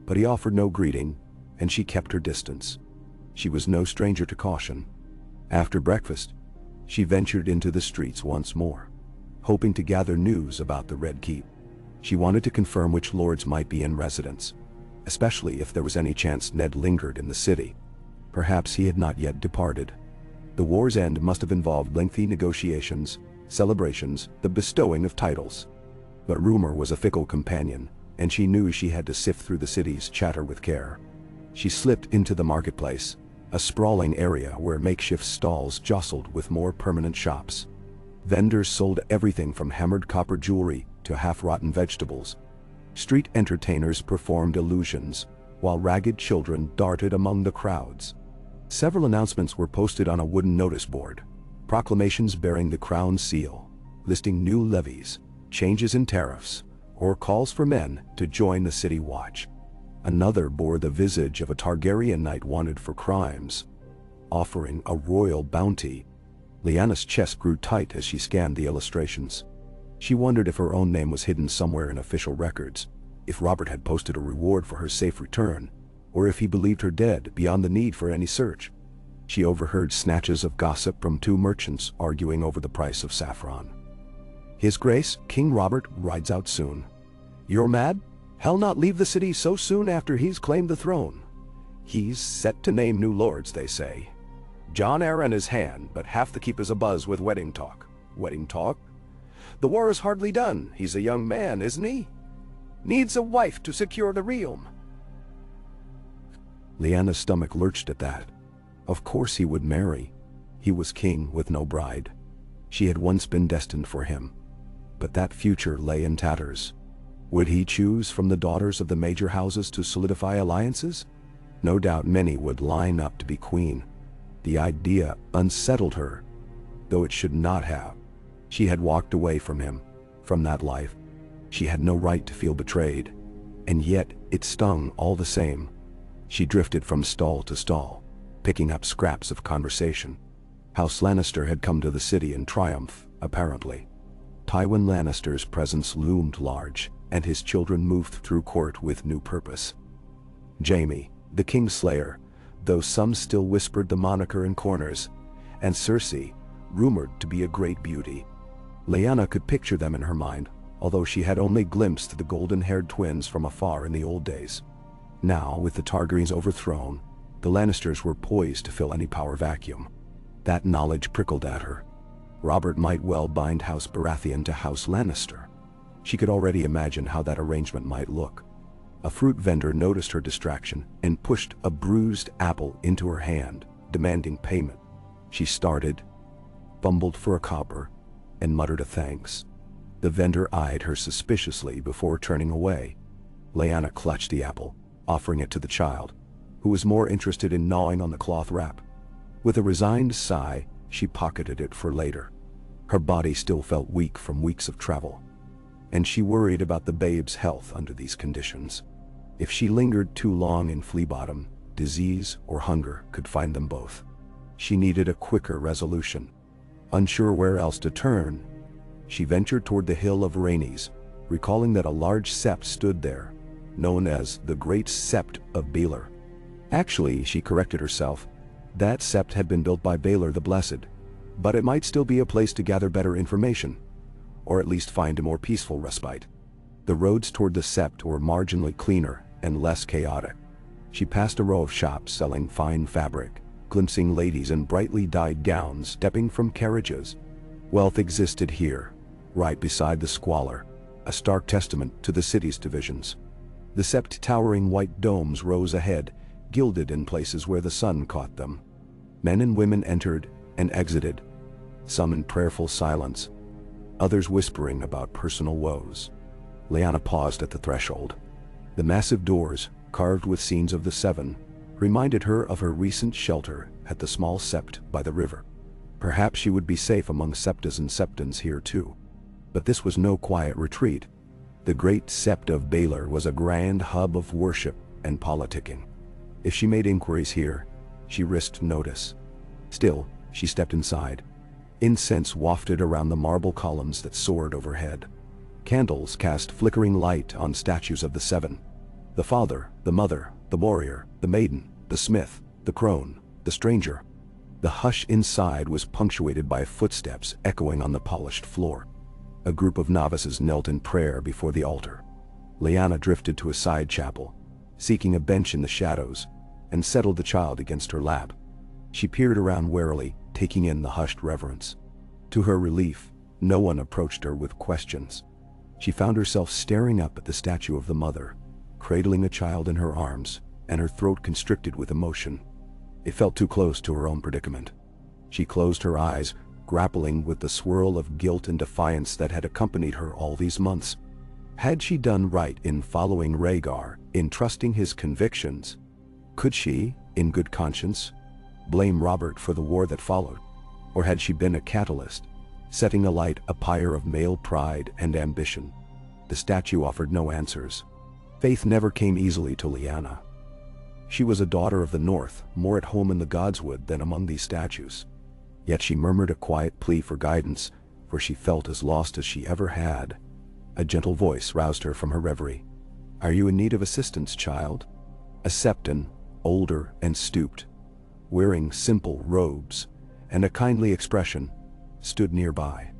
but he offered no greeting, and she kept her distance. She was no stranger to caution. After breakfast, she ventured into the streets once more, hoping to gather news about the Red Keep. She wanted to confirm which lords might be in residence, especially if there was any chance Ned lingered in the city. Perhaps he had not yet departed. The war's end must have involved lengthy negotiations, celebrations, the bestowing of titles. But rumor was a fickle companion, and she knew she had to sift through the city's chatter with care. She slipped into the marketplace, a sprawling area where makeshift stalls jostled with more permanent shops. Vendors sold everything from hammered copper jewelry to half-rotten vegetables. Street entertainers performed illusions, while ragged children darted among the crowds. Several announcements were posted on a wooden notice board, proclamations bearing the crown seal, listing new levies, changes in tariffs, or calls for men to join the city watch. Another bore the visage of a Targaryen knight wanted for crimes, offering a royal bounty. Lyanna's chest grew tight as she scanned the illustrations. She wondered if her own name was hidden somewhere in official records, if Robert had posted a reward for her safe return, or if he believed her dead beyond the need for any search. She overheard snatches of gossip from two merchants arguing over the price of saffron. "His Grace, King Robert, rides out soon." "You're mad? He'll not leave the city so soon after he's claimed the throne. He's set to name new lords, they say. John heir in his hand, but half the keep is abuzz with wedding talk." "Wedding talk? The war is hardly done. He's a young man, isn't he? Needs a wife to secure the realm." Lyanna's stomach lurched at that. Of course he would marry. He was king with no bride. She had once been destined for him. But that future lay in tatters. Would he choose from the daughters of the major houses to solidify alliances? No doubt many would line up to be queen. The idea unsettled her, though it should not have. She had walked away from him, from that life. She had no right to feel betrayed, and yet it stung all the same. She drifted from stall to stall, picking up scraps of conversation. House Lannister had come to the city in triumph, apparently. Tywin Lannister's presence loomed large, and his children moved through court with new purpose. Jaime, the Kingslayer, though some still whispered the moniker in corners, and Cersei, rumored to be a great beauty. Lyanna could picture them in her mind, although she had only glimpsed the golden-haired twins from afar in the old days. Now, with the Targaryens overthrown, the Lannisters were poised to fill any power vacuum. That knowledge prickled at her. Robert might well bind House Baratheon to House Lannister. She could already imagine how that arrangement might look. A fruit vendor noticed her distraction and pushed a bruised apple into her hand, demanding payment. She started, fumbled for a copper, and muttered a thanks. The vendor eyed her suspiciously before turning away. Lyanna clutched the apple, offering it to the child, who was more interested in gnawing on the cloth wrap. With a resigned sigh, she pocketed it for later. Her body still felt weak from weeks of travel, and she worried about the babe's health under these conditions. If she lingered too long in Flea Bottom, disease or hunger could find them both. She needed a quicker resolution. Unsure where else to turn, she ventured toward the Hill of Rhaenys, recalling that a large sept stood there, known as the Great Sept of Baelor. Actually, she corrected herself, that sept had been built by Baelor the Blessed, but it might still be a place to gather better information, or at least find a more peaceful respite. The roads toward the sept were marginally cleaner and less chaotic. She passed a row of shops selling fine fabric, glimpsing ladies in brightly dyed gowns stepping from carriages. Wealth existed here, right beside the squalor, a stark testament to the city's divisions. The sept towering white domes rose ahead, gilded in places where the sun caught them. Men and women entered and exited, some in prayerful silence, others whispering about personal woes. Lyanna paused at the threshold. The massive doors, carved with scenes of the seven, reminded her of her recent shelter at the small sept by the river. Perhaps she would be safe among septas and septons here too. But this was no quiet retreat. The great sept of Baylor was a grand hub of worship and politicking. If she made inquiries here, she risked notice. Still, she stepped inside. Incense wafted around the marble columns that soared overhead. Candles cast flickering light on statues of the seven. The father, the mother, the warrior, the maiden, the smith, the crone, the stranger. The hush inside was punctuated by footsteps echoing on the polished floor. A group of novices knelt in prayer before the altar. Lyanna drifted to a side chapel, seeking a bench in the shadows, and settled the child against her lap. She peered around warily, taking in the hushed reverence. To her relief, no one approached her with questions. She found herself staring up at the statue of the mother, cradling a child in her arms, and her throat constricted with emotion. It felt too close to her own predicament. She closed her eyes, grappling with the swirl of guilt and defiance that had accompanied her all these months. Had she done right in following Rhaegar, in trusting his convictions? Could she, in good conscience, blame Robert for the war that followed? Or had she been a catalyst, setting alight a pyre of male pride and ambition? The statue offered no answers. Faith never came easily to Lyanna. She was a daughter of the North, more at home in the Godswood than among these statues. Yet she murmured a quiet plea for guidance, for she felt as lost as she ever had. A gentle voice roused her from her reverie. "Are you in need of assistance, child?" A septon, older and stooped, wearing simple robes and a kindly expression, stood nearby.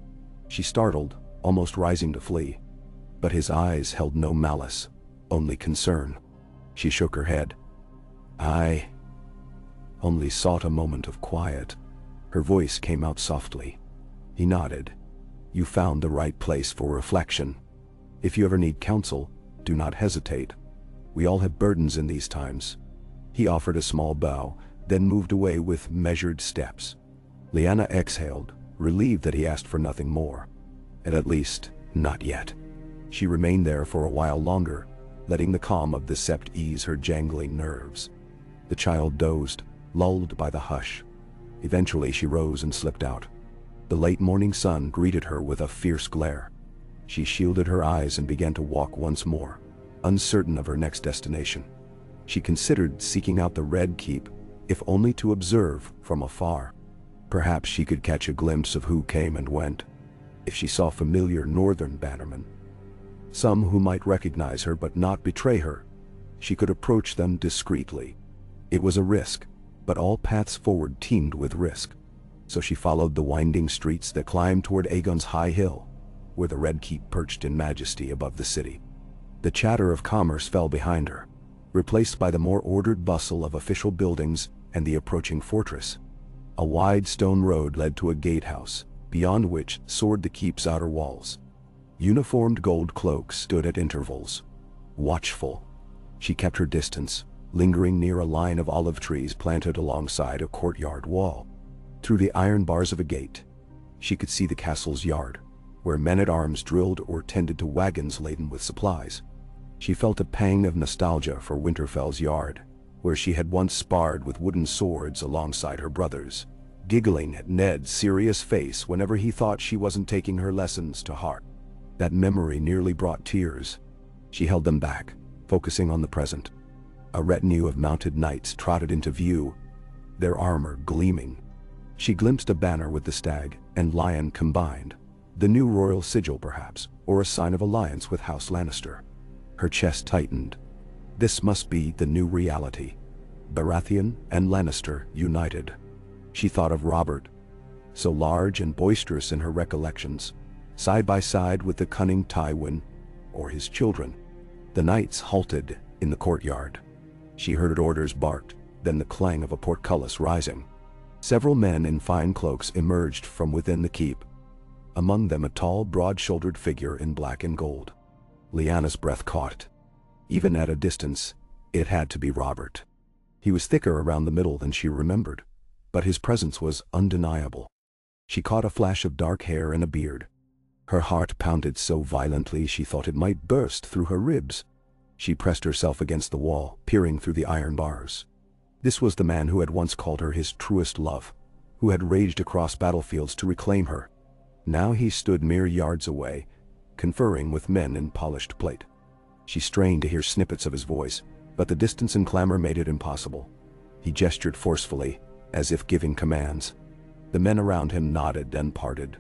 She startled, almost rising to flee. But his eyes held no malice, only concern. She shook her head. "I only sought a moment of quiet." Her voice came out softly. He nodded. "You found the right place for reflection. If you ever need counsel, do not hesitate. We all have burdens in these times." He offered a small bow, then moved away with measured steps. Lyanna exhaled, relieved that he asked for nothing more. And at least, not yet. She remained there for a while longer, letting the calm of the sept ease her jangling nerves. The child dozed, lulled by the hush. Eventually she rose and slipped out. The late morning sun greeted her with a fierce glare. She shielded her eyes and began to walk once more, uncertain of her next destination. She considered seeking out the Red Keep, if only to observe from afar. Perhaps she could catch a glimpse of who came and went. If she saw familiar northern bannermen, some who might recognize her but not betray her, she could approach them discreetly. It was a risk, but all paths forward teemed with risk. So she followed the winding streets that climbed toward Aegon's high hill, where the Red Keep perched in majesty above the city. The chatter of commerce fell behind her, replaced by the more ordered bustle of official buildings and the approaching fortress. A wide stone road led to a gatehouse, beyond which soared the keep's outer walls. Uniformed gold cloaks stood at intervals, watchful. She kept her distance, lingering near a line of olive trees planted alongside a courtyard wall. Through the iron bars of a gate, she could see the castle's yard, where men-at-arms drilled or tended to wagons laden with supplies. She felt a pang of nostalgia for Winterfell's yard, where she had once sparred with wooden swords alongside her brothers, giggling at Ned's serious face whenever he thought she wasn't taking her lessons to heart. That memory nearly brought tears. She held them back, focusing on the present. A retinue of mounted knights trotted into view, their armor gleaming. She glimpsed a banner with the stag and lion combined, the new royal sigil perhaps, or a sign of alliance with House Lannister. Her chest tightened. This must be the new reality. Baratheon and Lannister united. She thought of Robert, so large and boisterous in her recollections, side by side with the cunning Tywin, or his children. The knights halted in the courtyard. She heard orders barked, then the clang of a portcullis rising. Several men in fine cloaks emerged from within the keep. among them a tall, broad-shouldered figure in black and gold. Lyanna's breath caught. Even at a distance, it had to be Robert. He was thicker around the middle than she remembered, but his presence was undeniable. She caught a flash of dark hair and a beard. Her heart pounded so violently she thought it might burst through her ribs. She pressed herself against the wall, peering through the iron bars. This was the man who had once called her his truest love, who had raged across battlefields to reclaim her. Now he stood mere yards away, conferring with men in polished plate. She strained to hear snippets of his voice, but the distance and clamor made it impossible. He gestured forcefully, as if giving commands. The men around him nodded and parted.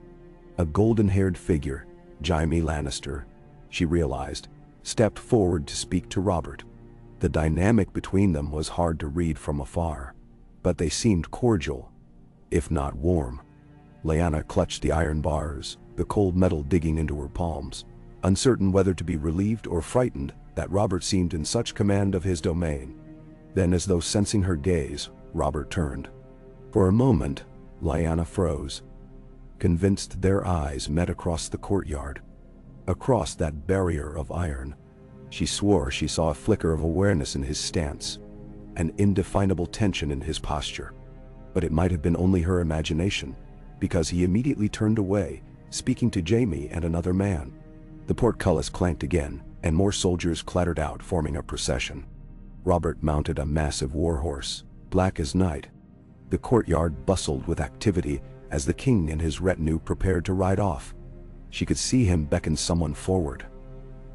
A golden-haired figure, Jaime Lannister, she realized, stepped forward to speak to Robert. The dynamic between them was hard to read from afar, but they seemed cordial, if not warm. Lyanna clutched the iron bars, the cold metal digging into her palms, uncertain whether to be relieved or frightened that Robert seemed in such command of his domain. Then, as though sensing her gaze, Robert turned. For a moment, Lyanna froze, convinced their eyes met across the courtyard. Across that barrier of iron, she swore she saw a flicker of awareness in his stance, an indefinable tension in his posture. But it might have been only her imagination, because he immediately turned away, speaking to Jaime and another man. The portcullis clanked again, and more soldiers clattered out, forming a procession. Robert mounted a massive warhorse, black as night. The courtyard bustled with activity as the king and his retinue prepared to ride off. She could see him beckon someone forward.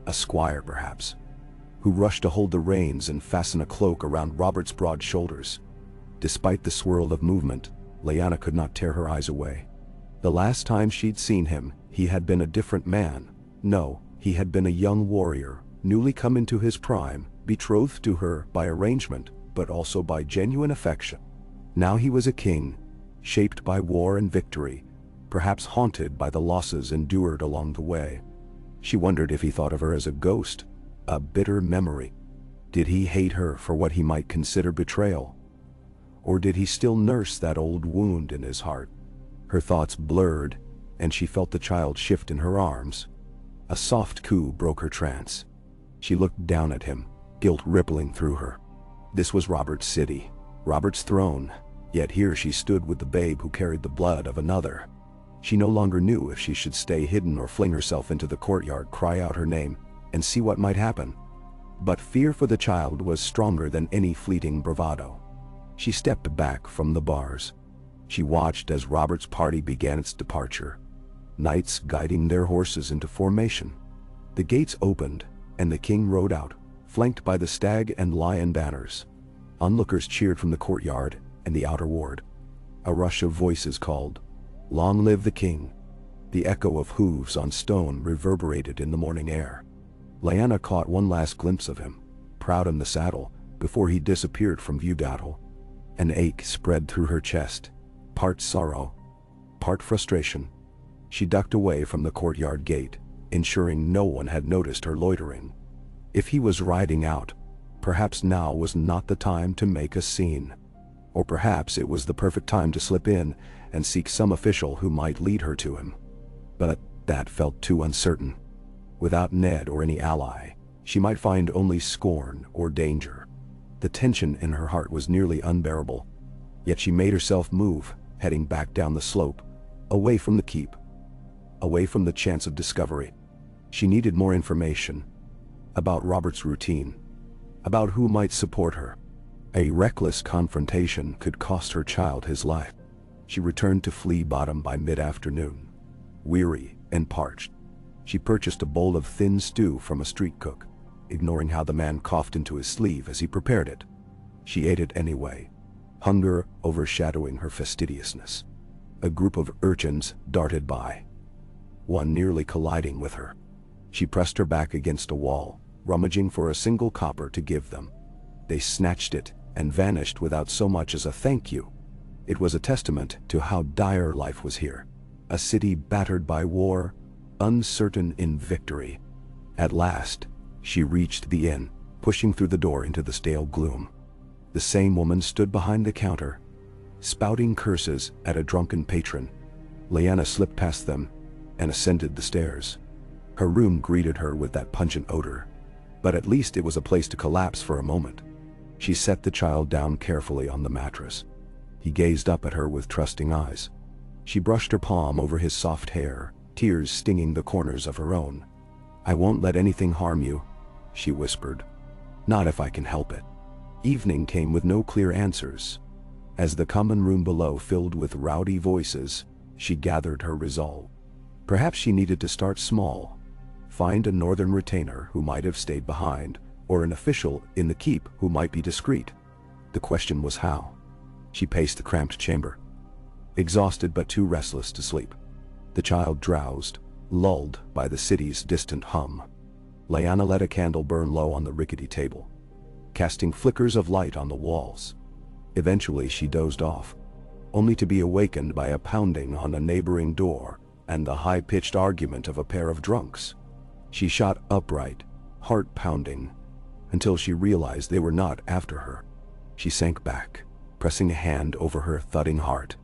A squire, perhaps, who rushed to hold the reins and fasten a cloak around Robert's broad shoulders. Despite the swirl of movement, Lyanna could not tear her eyes away. The last time she'd seen him, he had been a different man. No, he had been a young warrior, newly come into his prime, betrothed to her by arrangement, but also by genuine affection. Now he was a king, shaped by war and victory, perhaps haunted by the losses endured along the way. She wondered if he thought of her as a ghost, a bitter memory. Did he hate her for what he might consider betrayal? Or did he still nurse that old wound in his heart? Her thoughts blurred, and she felt the child shift in her arms. A soft coo broke her trance. She looked down at him, guilt rippling through her. This was Robert's city, Robert's throne, yet here she stood with the babe who carried the blood of another. She no longer knew if she should stay hidden or fling herself into the courtyard, cry out her name, and see what might happen. But fear for the child was stronger than any fleeting bravado. She stepped back from the bars. She watched as Robert's party began its departure, knights guiding their horses into formation. The gates opened, and the king rode out, flanked by the stag and lion banners. Onlookers cheered from the courtyard and the outer ward. A rush of voices called, "Long live the king!" The echo of hooves on stone reverberated in the morning air. Lyanna caught one last glimpse of him, proud in the saddle, before he disappeared from view. An ache spread through her chest, part sorrow, part frustration. She ducked away from the courtyard gate, ensuring no one had noticed her loitering. If he was riding out, perhaps now was not the time to make a scene. Or perhaps it was the perfect time to slip in and seek some official who might lead her to him. But that felt too uncertain. Without Ned or any ally, she might find only scorn or danger. The tension in her heart was nearly unbearable. Yet she made herself move, heading back down the slope, away from the keep, away from the chance of discovery. She needed more information about Robert's routine, about who might support her. A reckless confrontation could cost her child his life. She returned to Flea Bottom by mid-afternoon, weary and parched. She purchased a bowl of thin stew from a street cook, ignoring how the man coughed into his sleeve as he prepared it. She ate it anyway, hunger overshadowing her fastidiousness. A group of urchins darted by, one nearly colliding with her. She pressed her back against a wall, rummaging for a single copper to give them. They snatched it and vanished without so much as a thank you. It was a testament to how dire life was here. A city battered by war, uncertain in victory. At last, she reached the inn, pushing through the door into the stale gloom. The same woman stood behind the counter, spouting curses at a drunken patron. Lyanna slipped past them, and ascended the stairs. Her room greeted her with that pungent odor, but at least it was a place to collapse for a moment. She set the child down carefully on the mattress. He gazed up at her with trusting eyes. She brushed her palm over his soft hair, tears stinging the corners of her own. "I won't let anything harm you," she whispered. "Not if I can help it." Evening came with no clear answers. As the common room below filled with rowdy voices, she gathered her resolve. Perhaps she needed to start small. Find a northern retainer who might have stayed behind, or an official in the keep who might be discreet. The question was how. She paced the cramped chamber, exhausted but too restless to sleep. The child drowsed, lulled by the city's distant hum. Lyanna let a candle burn low on the rickety table, casting flickers of light on the walls. Eventually she dozed off, only to be awakened by a pounding on a neighboring door and the high-pitched argument of a pair of drunks. She shot upright, heart pounding, until she realized they were not after her. She sank back, pressing a hand over her thudding heart.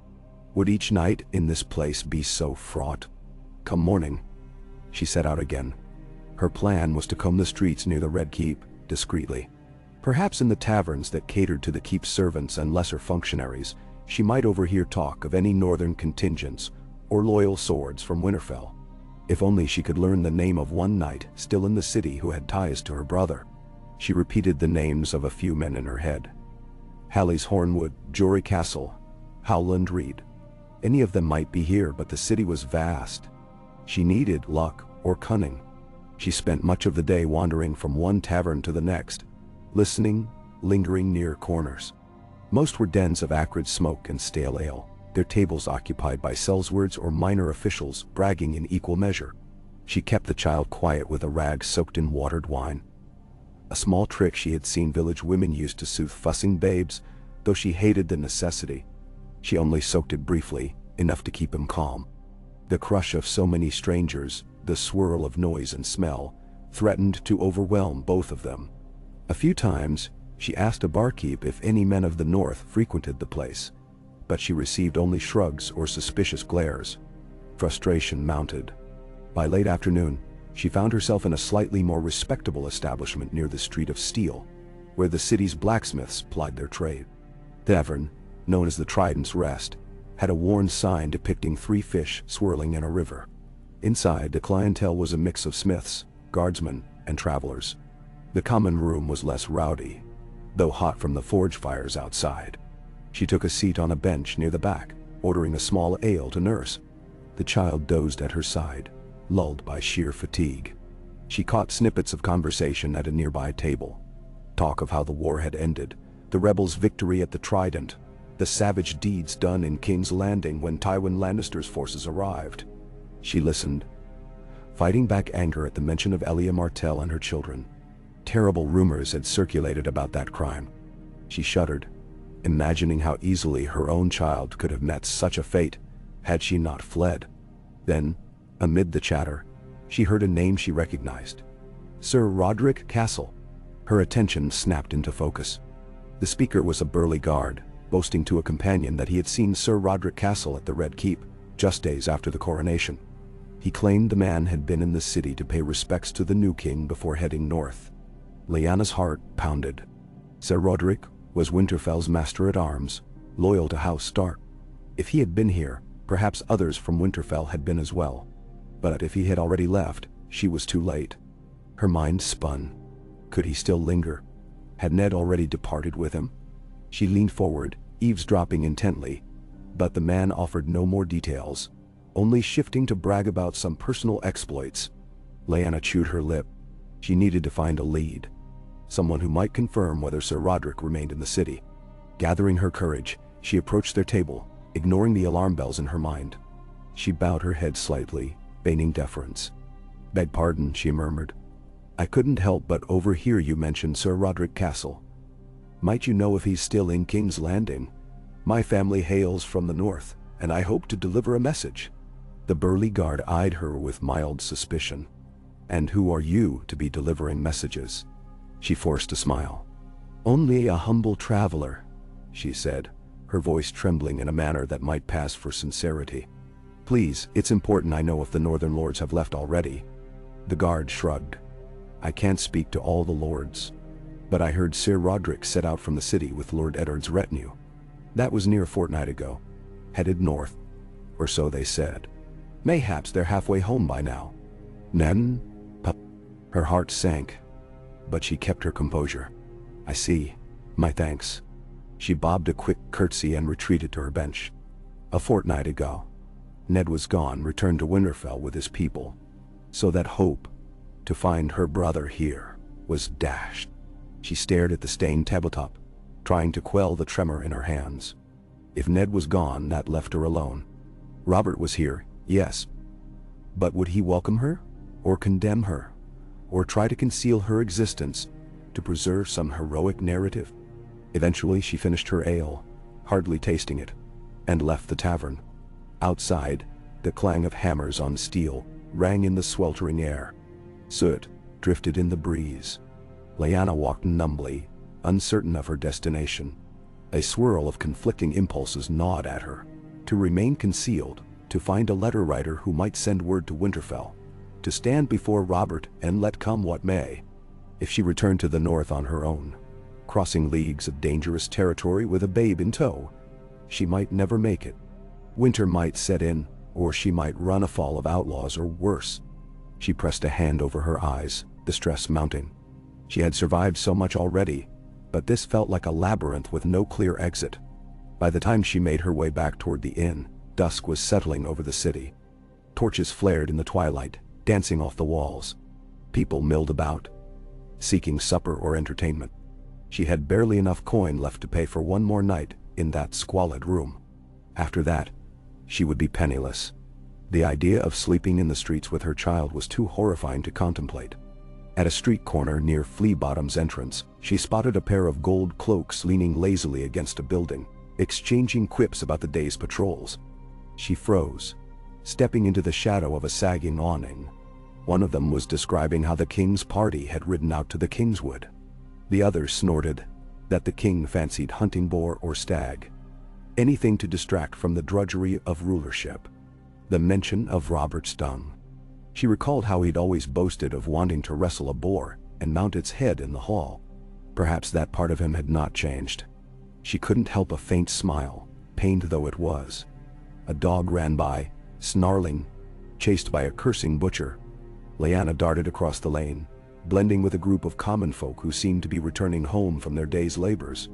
Would each night in this place be so fraught? Come morning, she set out again. Her plan was to comb the streets near the Red Keep, discreetly. Perhaps in the taverns that catered to the keep's servants and lesser functionaries, she might overhear talk of any northern contingents or loyal swords from Winterfell. If only she could learn the name of one knight still in the city who had ties to her brother. She repeated the names of a few men in her head. Halley's Hornwood, Jory Castle, Howland Reed. Any of them might be here, but the city was vast. She needed luck or cunning. She spent much of the day wandering from one tavern to the next, listening, lingering near corners. Most were dens of acrid smoke and stale ale, their tables occupied by sellswards or minor officials bragging in equal measure. She kept the child quiet with a rag soaked in watered wine. A small trick she had seen village women use to soothe fussing babes, though she hated the necessity. She only soaked it briefly, enough to keep him calm. The crush of so many strangers, the swirl of noise and smell, threatened to overwhelm both of them. A few times, she asked a barkeep if any men of the north frequented the place, but she received only shrugs or suspicious glares. Frustration mounted. By late afternoon, she found herself in a slightly more respectable establishment near the Street of Steel, where the city's blacksmiths plied their trade. The tavern, known as the Trident's Rest, had a worn sign depicting 3 fish swirling in a river. Inside, the clientele was a mix of smiths, guardsmen, and travelers. The common room was less rowdy, though hot from the forge fires outside. She took a seat on a bench near the back, ordering a small ale to nurse. The child dozed at her side, lulled by sheer fatigue. She caught snippets of conversation at a nearby table. Talk of how the war had ended, the rebels' victory at the Trident, the savage deeds done in King's Landing when Tywin Lannister's forces arrived. She listened, fighting back anger at the mention of Elia Martell and her children. Terrible rumors had circulated about that crime. She shuddered, imagining how easily her own child could have met such a fate had she not fled. Then, amid the chatter, she heard a name she recognized. Sir Roderick Castle. Her attention snapped into focus. The speaker was a burly guard, boasting to a companion that he had seen Sir Roderick Castle at the Red Keep, just days after the coronation. He claimed the man had been in the city to pay respects to the new king before heading north. Lyanna's heart pounded. Sir Roderick was Winterfell's master-at-arms, loyal to House Stark. If he had been here, perhaps others from Winterfell had been as well. But if he had already left, she was too late. Her mind spun. Could he still linger? Had Ned already departed with him? She leaned forward, eavesdropping intently, but the man offered no more details, only shifting to brag about some personal exploits. Lyanna chewed her lip. She needed to find a lead, someone who might confirm whether Sir Roderick remained in the city. Gathering her courage, she approached their table, ignoring the alarm bells in her mind. She bowed her head slightly, feigning deference. "Beg pardon," she murmured. "I couldn't help but overhear you mention Sir Roderick Castle. Might you know if he's still in King's Landing? My family hails from the north, and I hope to deliver a message." The burly guard eyed her with mild suspicion. "And who are you to be delivering messages?" She forced a smile. "Only a humble traveler," she said, her voice trembling in a manner that might pass for sincerity. Please, it's important I know if the Northern Lords have left already. The guard shrugged. I can't speak to all the lords. But I heard Sir Roderick set out from the city with Lord Eddard's retinue. That was near a fortnight ago. Headed north. Or so they said. Mayhaps they're halfway home by now. Nan? Her heart sank. But she kept her composure. I see. My thanks. She bobbed a quick curtsy and retreated to her bench. A fortnight ago. Ned was gone, returned to Winterfell with his people. So that hope, to find her brother here, was dashed. She stared at the stained tabletop, trying to quell the tremor in her hands. If Ned was gone, that left her alone. Robert was here, yes. But would he welcome her? Or condemn her? Or try to conceal her existence, to preserve some heroic narrative? Eventually she finished her ale, hardly tasting it, and left the tavern. Outside, the clang of hammers on steel rang in the sweltering air. Soot drifted in the breeze. Lyanna walked numbly, uncertain of her destination. A swirl of conflicting impulses gnawed at her. To remain concealed, to find a letter writer who might send word to Winterfell, to stand before Robert and let come what may. If she returned to the north on her own, crossing leagues of dangerous territory with a babe in tow, she might never make it. Winter might set in, or she might run afoul of outlaws or worse. She pressed a hand over her eyes, the stress mounting. She had survived so much already, but this felt like a labyrinth with no clear exit. By the time she made her way back toward the inn, dusk was settling over the city. Torches flared in the twilight, dancing off the walls. People milled about, seeking supper or entertainment. She had barely enough coin left to pay for one more night in that squalid room. After that, she would be penniless. The idea of sleeping in the streets with her child was too horrifying to contemplate. At a street corner near Flea Bottom's entrance, she spotted a pair of gold cloaks leaning lazily against a building, exchanging quips about the day's patrols. She froze, stepping into the shadow of a sagging awning. One of them was describing how the king's party had ridden out to the Kingswood. The other snorted that the king fancied hunting boar or stag. Anything to distract from the drudgery of rulership. The mention of Robert stung. She recalled how he'd always boasted of wanting to wrestle a boar and mount its head in the hall. Perhaps that part of him had not changed. She couldn't help a faint smile, pained though it was. A dog ran by, snarling, chased by a cursing butcher. Lyanna darted across the lane, blending with a group of common folk who seemed to be returning home from their day's labors.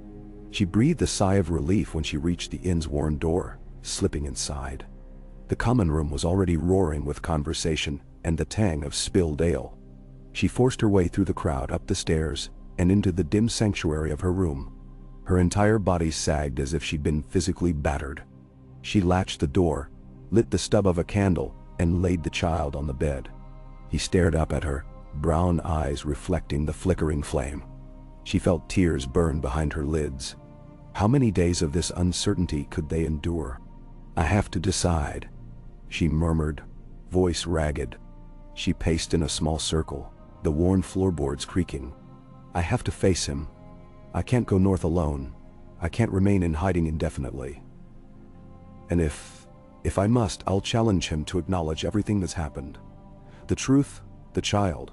She breathed a sigh of relief when she reached the inn's worn door, slipping inside. The common room was already roaring with conversation and the tang of spilled ale. She forced her way through the crowd up the stairs and into the dim sanctuary of her room. Her entire body sagged as if she'd been physically battered. She latched the door, lit the stub of a candle, and laid the child on the bed. He stared up at her, brown eyes reflecting the flickering flame. She felt tears burn behind her lids. How many days of this uncertainty could they endure? I have to decide, she murmured, voice ragged. She paced in a small circle, the worn floorboards creaking. I have to face him. I can't go north alone. I can't remain in hiding indefinitely. And if I must, I'll challenge him to acknowledge everything that's happened. The truth, the child.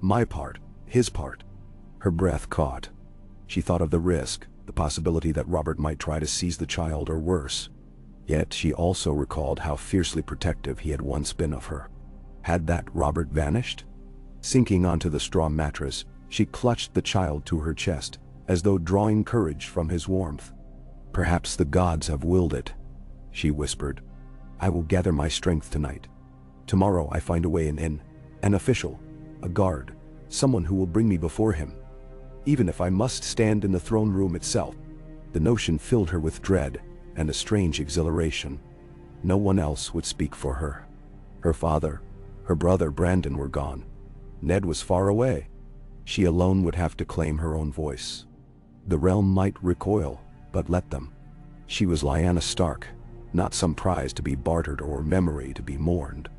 My part, his part. Her breath caught. She thought of the risk, the possibility that Robert might try to seize the child or worse. Yet she also recalled how fiercely protective he had once been of her. Had that Robert vanished? Sinking onto the straw mattress, she clutched the child to her chest, as though drawing courage from his warmth. Perhaps the gods have willed it, she whispered. I will gather my strength tonight. Tomorrow I find a way in, an official, a guard, someone who will bring me before him. Even if I must stand in the throne room itself. The notion filled her with dread and a strange exhilaration. No one else would speak for her. Her father, her brother Brandon were gone. Ned was far away. She alone would have to claim her own voice. The realm might recoil, but let them. She was Lyanna Stark, not some prize to be bartered or memory to be mourned.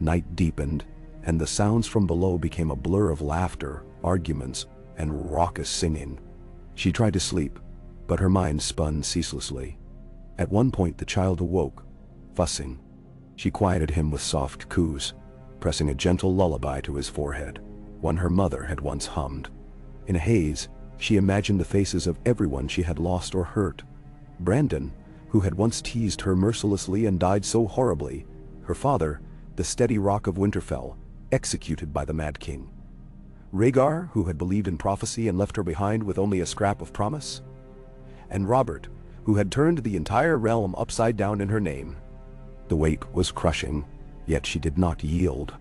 Night deepened, and the sounds from below became a blur of laughter, arguments, and raucous singing. She tried to sleep, but her mind spun ceaselessly. At one point the child awoke, fussing. She quieted him with soft coos, pressing a gentle lullaby to his forehead, one her mother had once hummed. In a haze, she imagined the faces of everyone she had lost or hurt. Brandon, who had once teased her mercilessly and died so horribly. Her father, the steady rock of Winterfell, executed by the Mad King. Rhaegar, who had believed in prophecy and left her behind with only a scrap of promise. And Robert, who had turned the entire realm upside down in her name. The weight was crushing, yet she did not yield.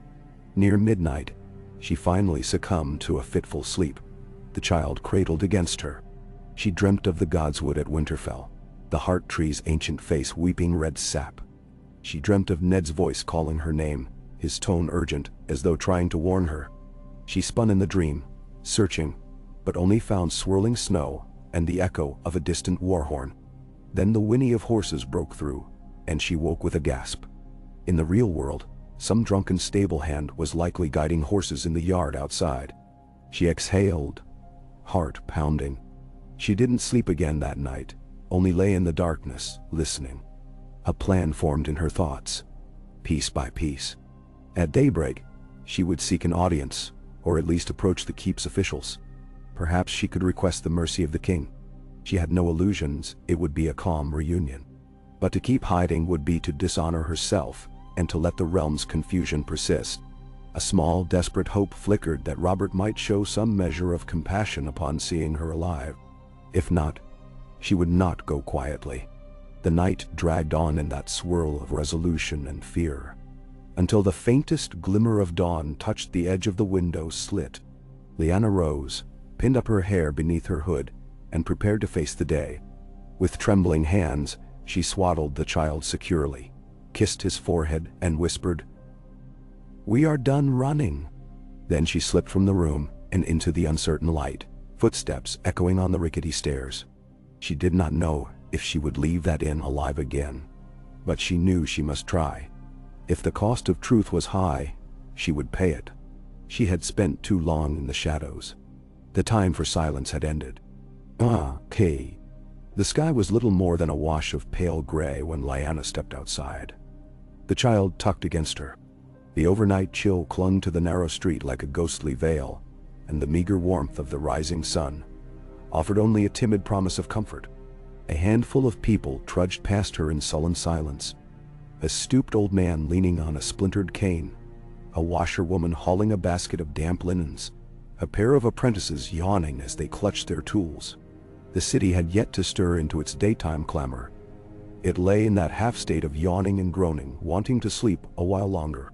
Near midnight, she finally succumbed to a fitful sleep, the child cradled against her. She dreamt of the godswood at Winterfell, the heart tree's ancient face weeping red sap. She dreamt of Ned's voice calling her name, his tone urgent, as though trying to warn her. She spun in the dream, searching, but only found swirling snow and the echo of a distant war horn. Then the whinny of horses broke through, and she woke with a gasp. In the real world, some drunken stable hand was likely guiding horses in the yard outside. She exhaled, heart pounding. She didn't sleep again that night, only lay in the darkness, listening. A plan formed in her thoughts, piece by piece. At daybreak, she would seek an audience, or at least approach the keep's officials. Perhaps she could request the mercy of the king. She had no illusions it would be a calm reunion. But to keep hiding would be to dishonor herself and to let the realm's confusion persist. A small, desperate hope flickered that Robert might show some measure of compassion upon seeing her alive. If not, she would not go quietly. The night dragged on in that swirl of resolution and fear, until the faintest glimmer of dawn touched the edge of the window slit. Lyanna rose, pinned up her hair beneath her hood, and prepared to face the day. With trembling hands, she swaddled the child securely, kissed his forehead, and whispered, "We are done running." Then she slipped from the room and into the uncertain light, footsteps echoing on the rickety stairs. She did not know if she would leave that inn alive again, but she knew she must try. If the cost of truth was high, she would pay it. She had spent too long in the shadows. The time for silence had ended. Okay. The sky was little more than a wash of pale gray when Lyanna stepped outside. The child tucked against her. The overnight chill clung to the narrow street like a ghostly veil, and the meager warmth of the rising sun offered only a timid promise of comfort. A handful of people trudged past her in sullen silence. A stooped old man leaning on a splintered cane, a washerwoman hauling a basket of damp linens, a pair of apprentices yawning as they clutched their tools. The city had yet to stir into its daytime clamor. It lay in that half-state of yawning and groaning, wanting to sleep a while longer.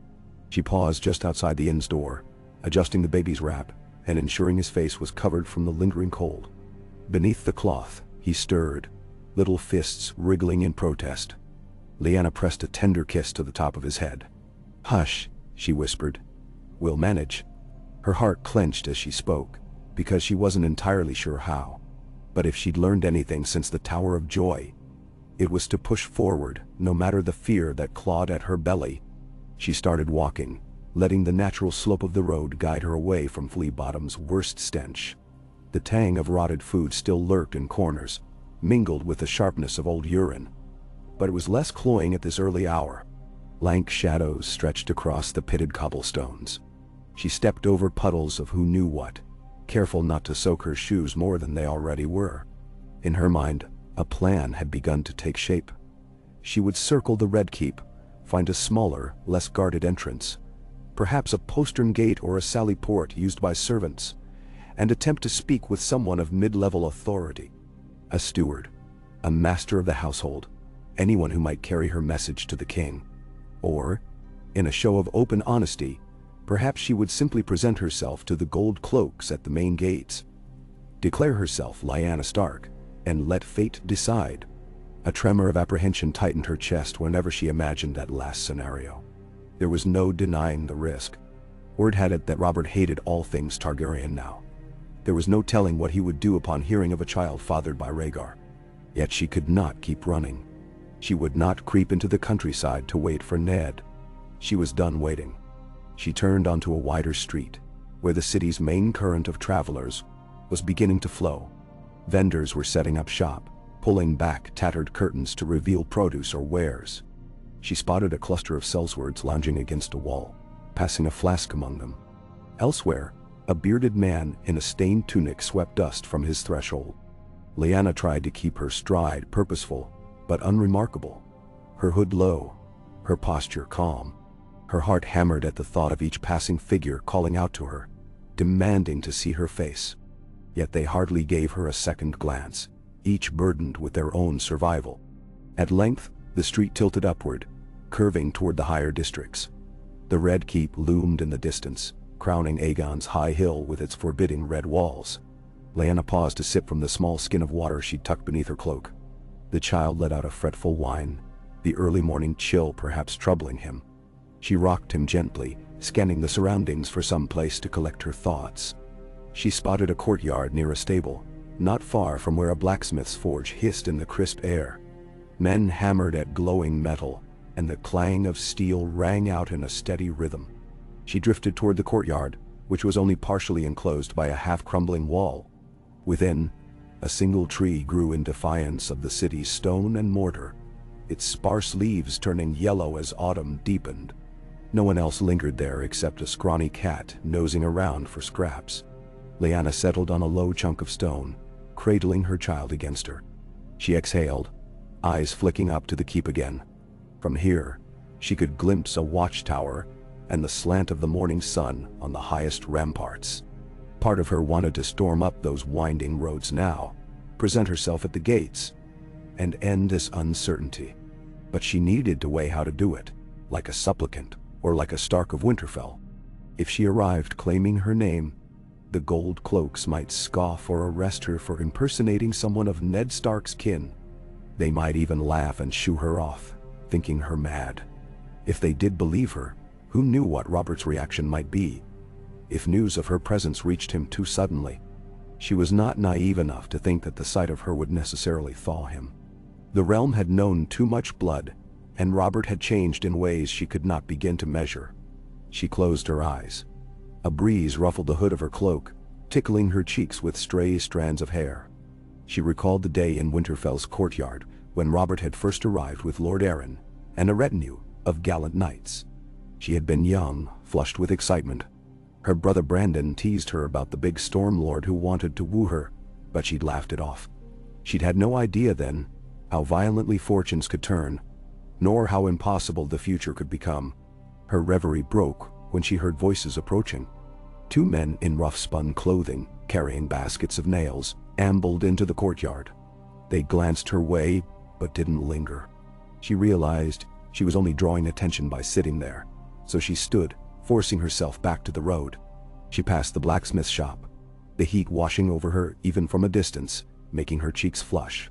She paused just outside the inn's door, adjusting the baby's wrap and ensuring his face was covered from the lingering cold. Beneath the cloth, he stirred, little fists wriggling in protest. Lyanna pressed a tender kiss to the top of his head. "Hush," she whispered. "We'll manage." Her heart clenched as she spoke, because she wasn't entirely sure how. But if she'd learned anything since the Tower of Joy, it was to push forward, no matter the fear that clawed at her belly. She started walking, letting the natural slope of the road guide her away from Flea Bottom's worst stench. The tang of rotted food still lurked in corners, mingled with the sharpness of old urine. But it was less cloying at this early hour. Lank shadows stretched across the pitted cobblestones. She stepped over puddles of who knew what, careful not to soak her shoes more than they already were. In her mind, a plan had begun to take shape. She would circle the Red Keep, find a smaller, less guarded entrance, perhaps a postern gate or a sally port used by servants, and attempt to speak with someone of mid-level authority. A steward, a master of the household, anyone who might carry her message to the king. Or, in a show of open honesty, perhaps she would simply present herself to the gold cloaks at the main gates. Declare herself Lyanna Stark, and let fate decide. A tremor of apprehension tightened her chest whenever she imagined that last scenario. There was no denying the risk. Word had it that Robert hated all things Targaryen now. There was no telling what he would do upon hearing of a child fathered by Rhaegar. Yet she could not keep running. She would not creep into the countryside to wait for Ned. She was done waiting. She turned onto a wider street, where the city's main current of travelers was beginning to flow. Vendors were setting up shop, pulling back tattered curtains to reveal produce or wares. She spotted a cluster of sellswords lounging against a wall, passing a flask among them. Elsewhere, a bearded man in a stained tunic swept dust from his threshold. Lyanna tried to keep her stride purposeful, but unremarkable. Her hood low, her posture calm. Her heart hammered at the thought of each passing figure calling out to her, demanding to see her face. Yet they hardly gave her a second glance, each burdened with their own survival. At length, the street tilted upward, curving toward the higher districts. The Red Keep loomed in the distance, crowning Aegon's high hill with its forbidding red walls. Lyanna paused to sip from the small skin of water she tucked beneath her cloak. The child let out a fretful whine, the early morning chill perhaps troubling him. She rocked him gently, scanning the surroundings for some place to collect her thoughts. She spotted a courtyard near a stable, not far from where a blacksmith's forge hissed in the crisp air. Men hammered at glowing metal, and the clang of steel rang out in a steady rhythm. She drifted toward the courtyard, which was only partially enclosed by a half-crumbling wall. Within, a single tree grew in defiance of the city's stone and mortar, its sparse leaves turning yellow as autumn deepened. No one else lingered there except a scrawny cat nosing around for scraps. Lyanna settled on a low chunk of stone, cradling her child against her. She exhaled, eyes flicking up to the keep again. From here, she could glimpse a watchtower and the slant of the morning sun on the highest ramparts. Part of her wanted to storm up those winding roads now, present herself at the gates, and end this uncertainty. But she needed to weigh how to do it, like a supplicant or like a Stark of Winterfell. If she arrived claiming her name, the gold cloaks might scoff or arrest her for impersonating someone of Ned Stark's kin. They might even laugh and shoo her off, thinking her mad. If they did believe her, who knew what Robert's reaction might be? If news of her presence reached him too suddenly, she was not naive enough to think that the sight of her would necessarily thaw him. The realm had known too much blood, and Robert had changed in ways she could not begin to measure. She closed her eyes. A breeze ruffled the hood of her cloak, tickling her cheeks with stray strands of hair. She recalled the day in Winterfell's courtyard when Robert had first arrived with Lord Arryn and a retinue of gallant knights. She had been young, flushed with excitement. Her brother Brandon teased her about the big storm lord who wanted to woo her, but she'd laughed it off. She'd had no idea then how violently fortunes could turn, nor how impossible the future could become. Her reverie broke when she heard voices approaching. Two men in rough-spun clothing, carrying baskets of nails, ambled into the courtyard. They glanced her way, but didn't linger. She realized she was only drawing attention by sitting there, so she stood, forcing herself back to the road. She passed the blacksmith's shop, the heat washing over her even from a distance, making her cheeks flush.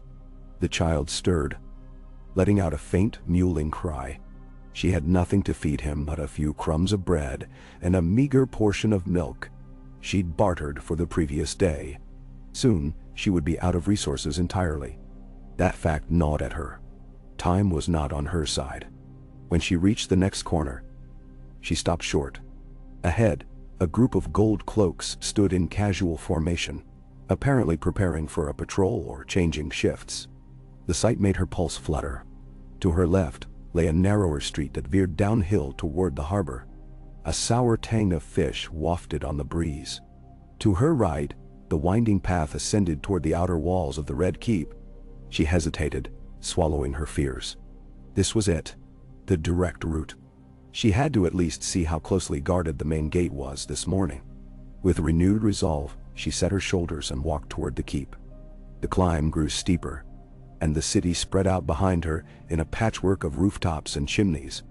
The child stirred, letting out a faint, mewling cry. She had nothing to feed him but a few crumbs of bread and a meager portion of milk she'd bartered for the previous day. Soon, she would be out of resources entirely. That fact gnawed at her. Time was not on her side. When she reached the next corner, she stopped short. Ahead, a group of gold cloaks stood in casual formation, apparently preparing for a patrol or changing shifts. The sight made her pulse flutter. To her left lay a narrower street that veered downhill toward the harbor. A sour tang of fish wafted on the breeze. To her right, the winding path ascended toward the outer walls of the Red Keep. She hesitated, swallowing her fears. This was it, the direct route. She had to at least see how closely guarded the main gate was this morning. With renewed resolve, she set her shoulders and walked toward the keep. The climb grew steeper, and the city spread out behind her in a patchwork of rooftops and chimneys.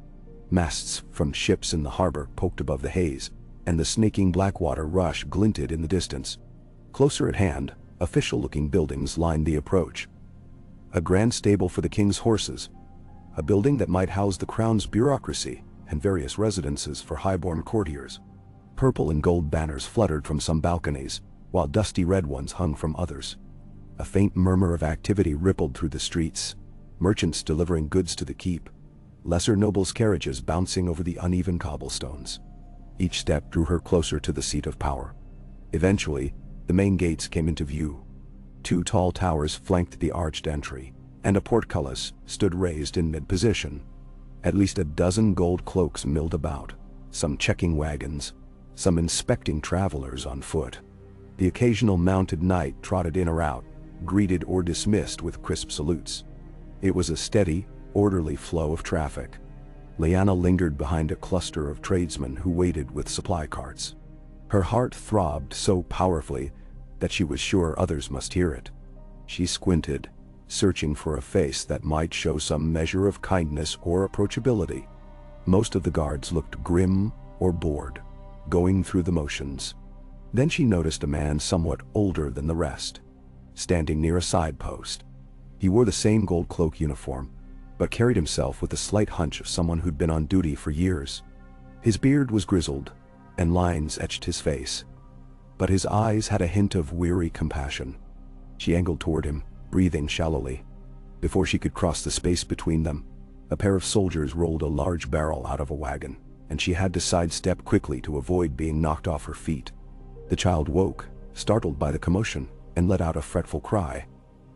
Masts from ships in the harbor poked above the haze, and the snaking blackwater rush glinted in the distance. Closer at hand, official-looking buildings lined the approach. A grand stable for the king's horses, a building that might house the crown's bureaucracy, and various residences for highborn courtiers. Purple and gold banners fluttered from some balconies, while dusty red ones hung from others. A faint murmur of activity rippled through the streets, merchants delivering goods to the keep, lesser nobles' carriages bouncing over the uneven cobblestones. Each step drew her closer to the seat of power. Eventually, the main gates came into view. Two tall towers flanked the arched entry, and a portcullis stood raised in mid-position. At least a dozen gold cloaks milled about, some checking wagons, some inspecting travelers on foot. The occasional mounted knight trotted in or out, greeted or dismissed with crisp salutes. It was a steady, orderly flow of traffic. Lyanna lingered behind a cluster of tradesmen who waited with supply carts. Her heart throbbed so powerfully that she was sure others must hear it. She squinted, searching for a face that might show some measure of kindness or approachability. Most of the guards looked grim or bored, going through the motions. Then she noticed a man somewhat older than the rest, standing near a side post. He wore the same gold cloak uniform, but carried himself with the slight hunch of someone who'd been on duty for years. His beard was grizzled, and lines etched his face, but his eyes had a hint of weary compassion. She angled toward him, breathing shallowly. Before she could cross the space between them, a pair of soldiers rolled a large barrel out of a wagon, and she had to sidestep quickly to avoid being knocked off her feet. The child woke, startled by the commotion, and let out a fretful cry.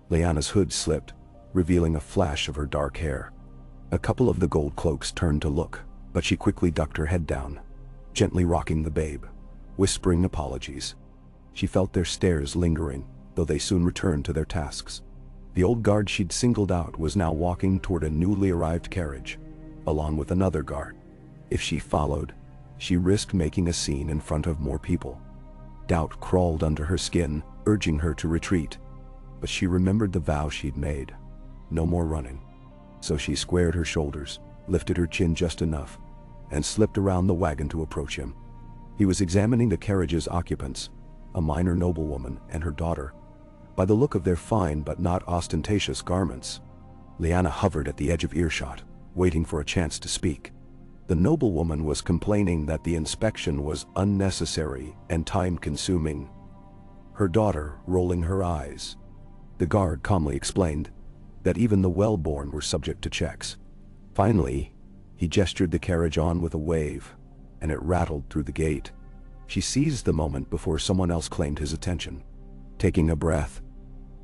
Lyanna's hood slipped, revealing a flash of her dark hair. A couple of the gold cloaks turned to look, but she quickly ducked her head down, gently rocking the babe, whispering apologies. She felt their stares lingering, though they soon returned to their tasks. The old guard she'd singled out was now walking toward a newly arrived carriage, along with another guard. If she followed, she risked making a scene in front of more people. Doubt crawled under her skin, urging her to retreat, but she remembered the vow she'd made. No more running. So she squared her shoulders, lifted her chin just enough, and slipped around the wagon to approach him. He was examining the carriage's occupants, a minor noblewoman and her daughter, by the look of their fine but not ostentatious garments. Lyanna hovered at the edge of earshot, waiting for a chance to speak. The noblewoman was complaining that the inspection was unnecessary and time-consuming, her daughter rolling her eyes. The guard calmly explained that even the well-born were subject to checks. Finally, he gestured the carriage on with a wave, and it rattled through the gate. She seized the moment before someone else claimed his attention. Taking a breath,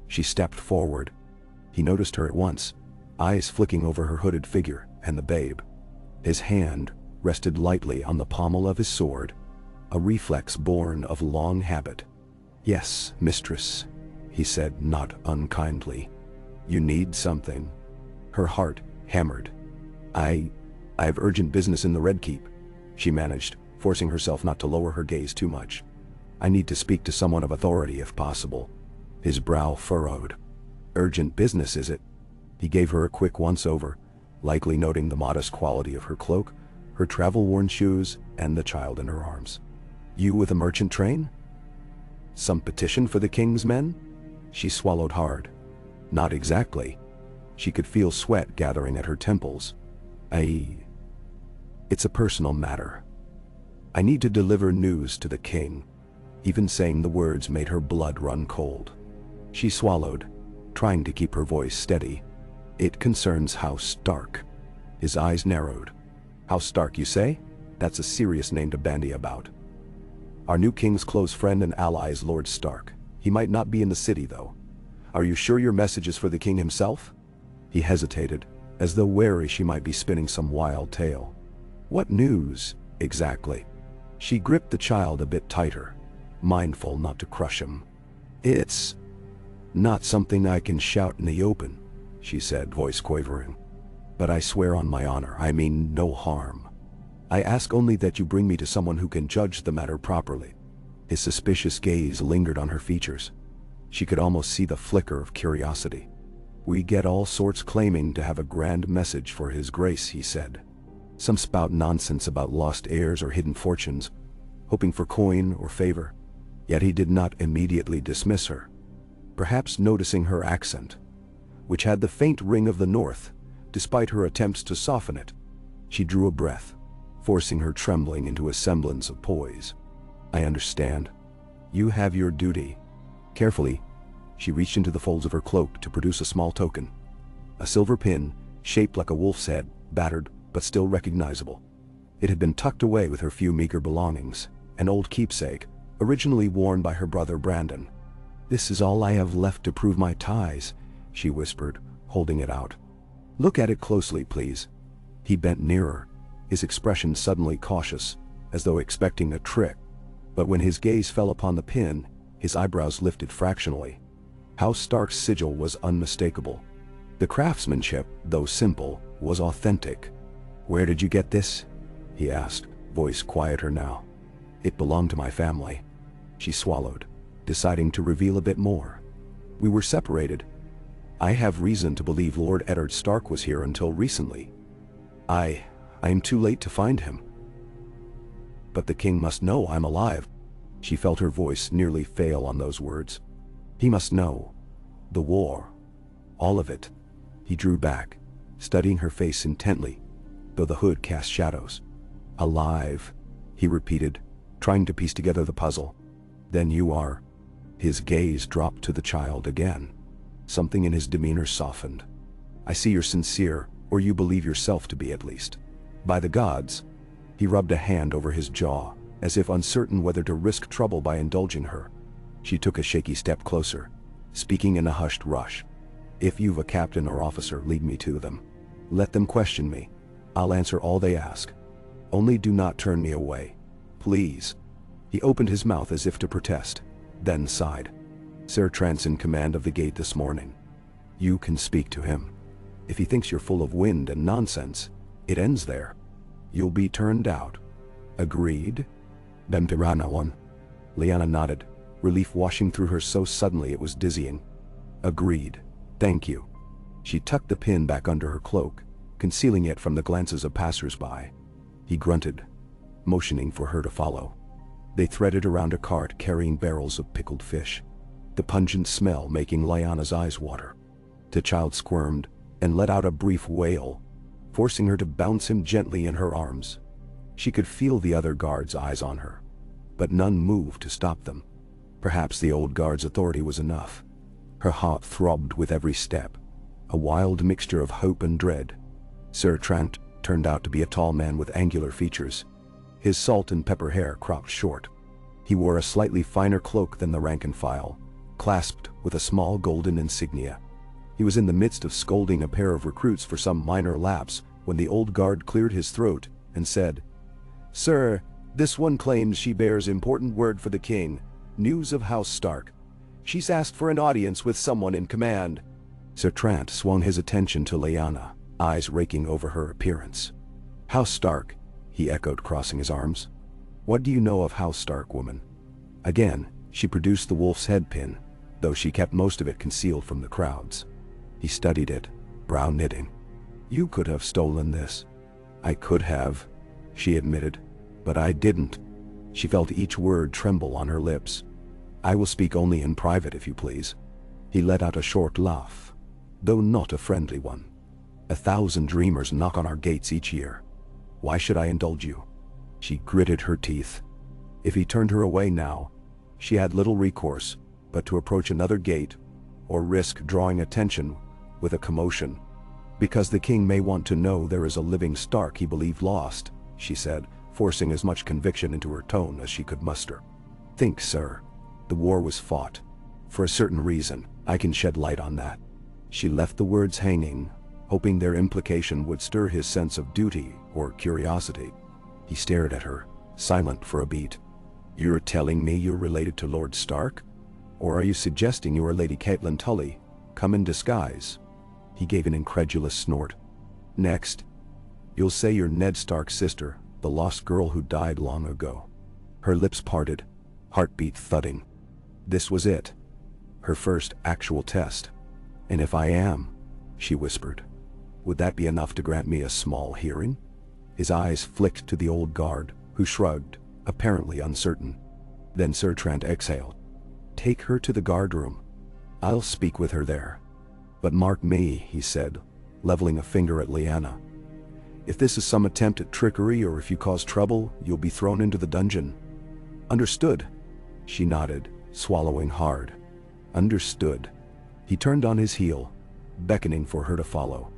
she stepped forward. He noticed her at once, eyes flicking over her hooded figure and the babe. His hand rested lightly on the pommel of his sword, a reflex born of long habit. "Yes, mistress," he said, not unkindly. "You need something." Her heart hammered. I have urgent business in the Red Keep," she managed, forcing herself not to lower her gaze too much. "I need to speak to someone of authority if possible." His brow furrowed. "Urgent business, is it?" He gave her a quick once-over, likely noting the modest quality of her cloak, her travel-worn shoes, and the child in her arms. "You with a merchant train? Some petition for the king's men?" She swallowed hard. "Not exactly." She could feel sweat gathering at her temples. It's a personal matter. I need to deliver news to the king." Even saying the words made her blood run cold. She swallowed, trying to keep her voice steady. "It concerns House Stark." His eyes narrowed. "House Stark, you say? That's a serious name to bandy about. Our new king's close friend and ally is Lord Stark. He might not be in the city, though. Are you sure your message is for the king himself?" He hesitated, as though wary she might be spinning some wild tale. "What news, exactly?" She gripped the child a bit tighter, mindful not to crush him. "It's not something I can shout in the open," she said, voice quavering. "But I swear on my honor, I mean no harm. I ask only that you bring me to someone who can judge the matter properly." His suspicious gaze lingered on her features. She could almost see the flicker of curiosity. "We get all sorts claiming to have a grand message for His Grace," he said. "Some spout nonsense about lost heirs or hidden fortunes, hoping for coin or favor." Yet he did not immediately dismiss her. Perhaps noticing her accent, which had the faint ring of the North, despite her attempts to soften it, she drew a breath, forcing her trembling into a semblance of poise. "I understand. You have your duty." Carefully, she reached into the folds of her cloak to produce a small token. A silver pin, shaped like a wolf's head, battered but still recognizable. It had been tucked away with her few meager belongings, an old keepsake, originally worn by her brother Brandon. "This is all I have left to prove my ties," she whispered, holding it out. "Look at it closely, please." He bent nearer, his expression suddenly cautious, as though expecting a trick. But when his gaze fell upon the pin, his eyebrows lifted fractionally. House Stark's sigil was unmistakable. The craftsmanship, though simple, was authentic. "Where did you get this?" he asked, voice quieter now. "It belonged to my family." She swallowed, deciding to reveal a bit more. "We were separated. I have reason to believe Lord Eddard Stark was here until recently. I am too late to find him. But the king must know I'm alive." She felt her voice nearly fail on those words. "He must know. The war. All of it." He drew back, studying her face intently, though the hood cast shadows. "Alive," he repeated, trying to piece together the puzzle. "Then you are." His gaze dropped to the child again. Something in his demeanor softened. "I see you're sincere, or you believe yourself to be at least. By the gods." He rubbed a hand over his jaw, as if uncertain whether to risk trouble by indulging her. She took a shaky step closer, speaking in a hushed rush. "If you've a captain or officer, lead me to them. Let them question me. I'll answer all they ask. Only do not turn me away. Please." He opened his mouth as if to protest, then sighed. "Sir Trant's in command of the gate this morning. You can speak to him. If he thinks you're full of wind and nonsense, it ends there. You'll be turned out. Agreed?" "Tirana one." Lyanna nodded, relief washing through her so suddenly it was dizzying. "Agreed. Thank you." She tucked the pin back under her cloak, concealing it from the glances of passers-by. He grunted, motioning for her to follow. They threaded around a cart carrying barrels of pickled fish, the pungent smell making Lyanna's eyes water. The child squirmed and let out a brief wail, forcing her to bounce him gently in her arms. She could feel the other guards' eyes on her, but none moved to stop them. Perhaps the old guard's authority was enough. Her heart throbbed with every step, a wild mixture of hope and dread. Sir Trant turned out to be a tall man with angular features, his salt and pepper hair cropped short. He wore a slightly finer cloak than the rank and file, clasped with a small golden insignia. He was in the midst of scolding a pair of recruits for some minor lapse when the old guard cleared his throat and said, "Sir, this one claims she bears important word for the king, news of House Stark. She's asked for an audience with someone in command." Sir Trant swung his attention to Lyanna, eyes raking over her appearance. "House Stark," he echoed, crossing his arms. "What do you know of House Stark, woman?" Again, she produced the wolf's head pin, though she kept most of it concealed from the crowds. He studied it, brow knitting. "You could have stolen this." "I could have," she admitted, "but I didn't." She felt each word tremble on her lips. "I will speak only in private, if you please." He let out a short laugh, though not a friendly one. 1,000 dreamers knock on our gates each year. Why should I indulge you? She gritted her teeth. If he turned her away now, she had little recourse but to approach another gate or risk drawing attention with a commotion. "Because the king may want to know there is a living Stark he believed lost," she said, forcing as much conviction into her tone as she could muster. "Think, sir. The war was fought. For a certain reason, I can shed light on that." She left the words hanging, hoping their implication would stir his sense of duty or curiosity. He stared at her, silent for a beat. "You're telling me you're related to Lord Stark? Or are you suggesting you are Lady Caitlin Tully, come in disguise?" He gave an incredulous snort. "Next, you'll say you're Ned Stark's sister, the lost girl who died long ago." Her lips parted, heartbeat thudding. This was it, her first actual test. "And if I am," she whispered, "would that be enough to grant me a small hearing?" His eyes flicked to the old guard, who shrugged, apparently uncertain. Then Sir Trant exhaled. "Take her to the guard room. I'll speak with her there. But mark me," he said, leveling a finger at Lyanna. "If this is some attempt at trickery or if you cause trouble, you'll be thrown into the dungeon." "Understood." She nodded, swallowing hard. "Understood." He turned on his heel, beckoning for her to follow.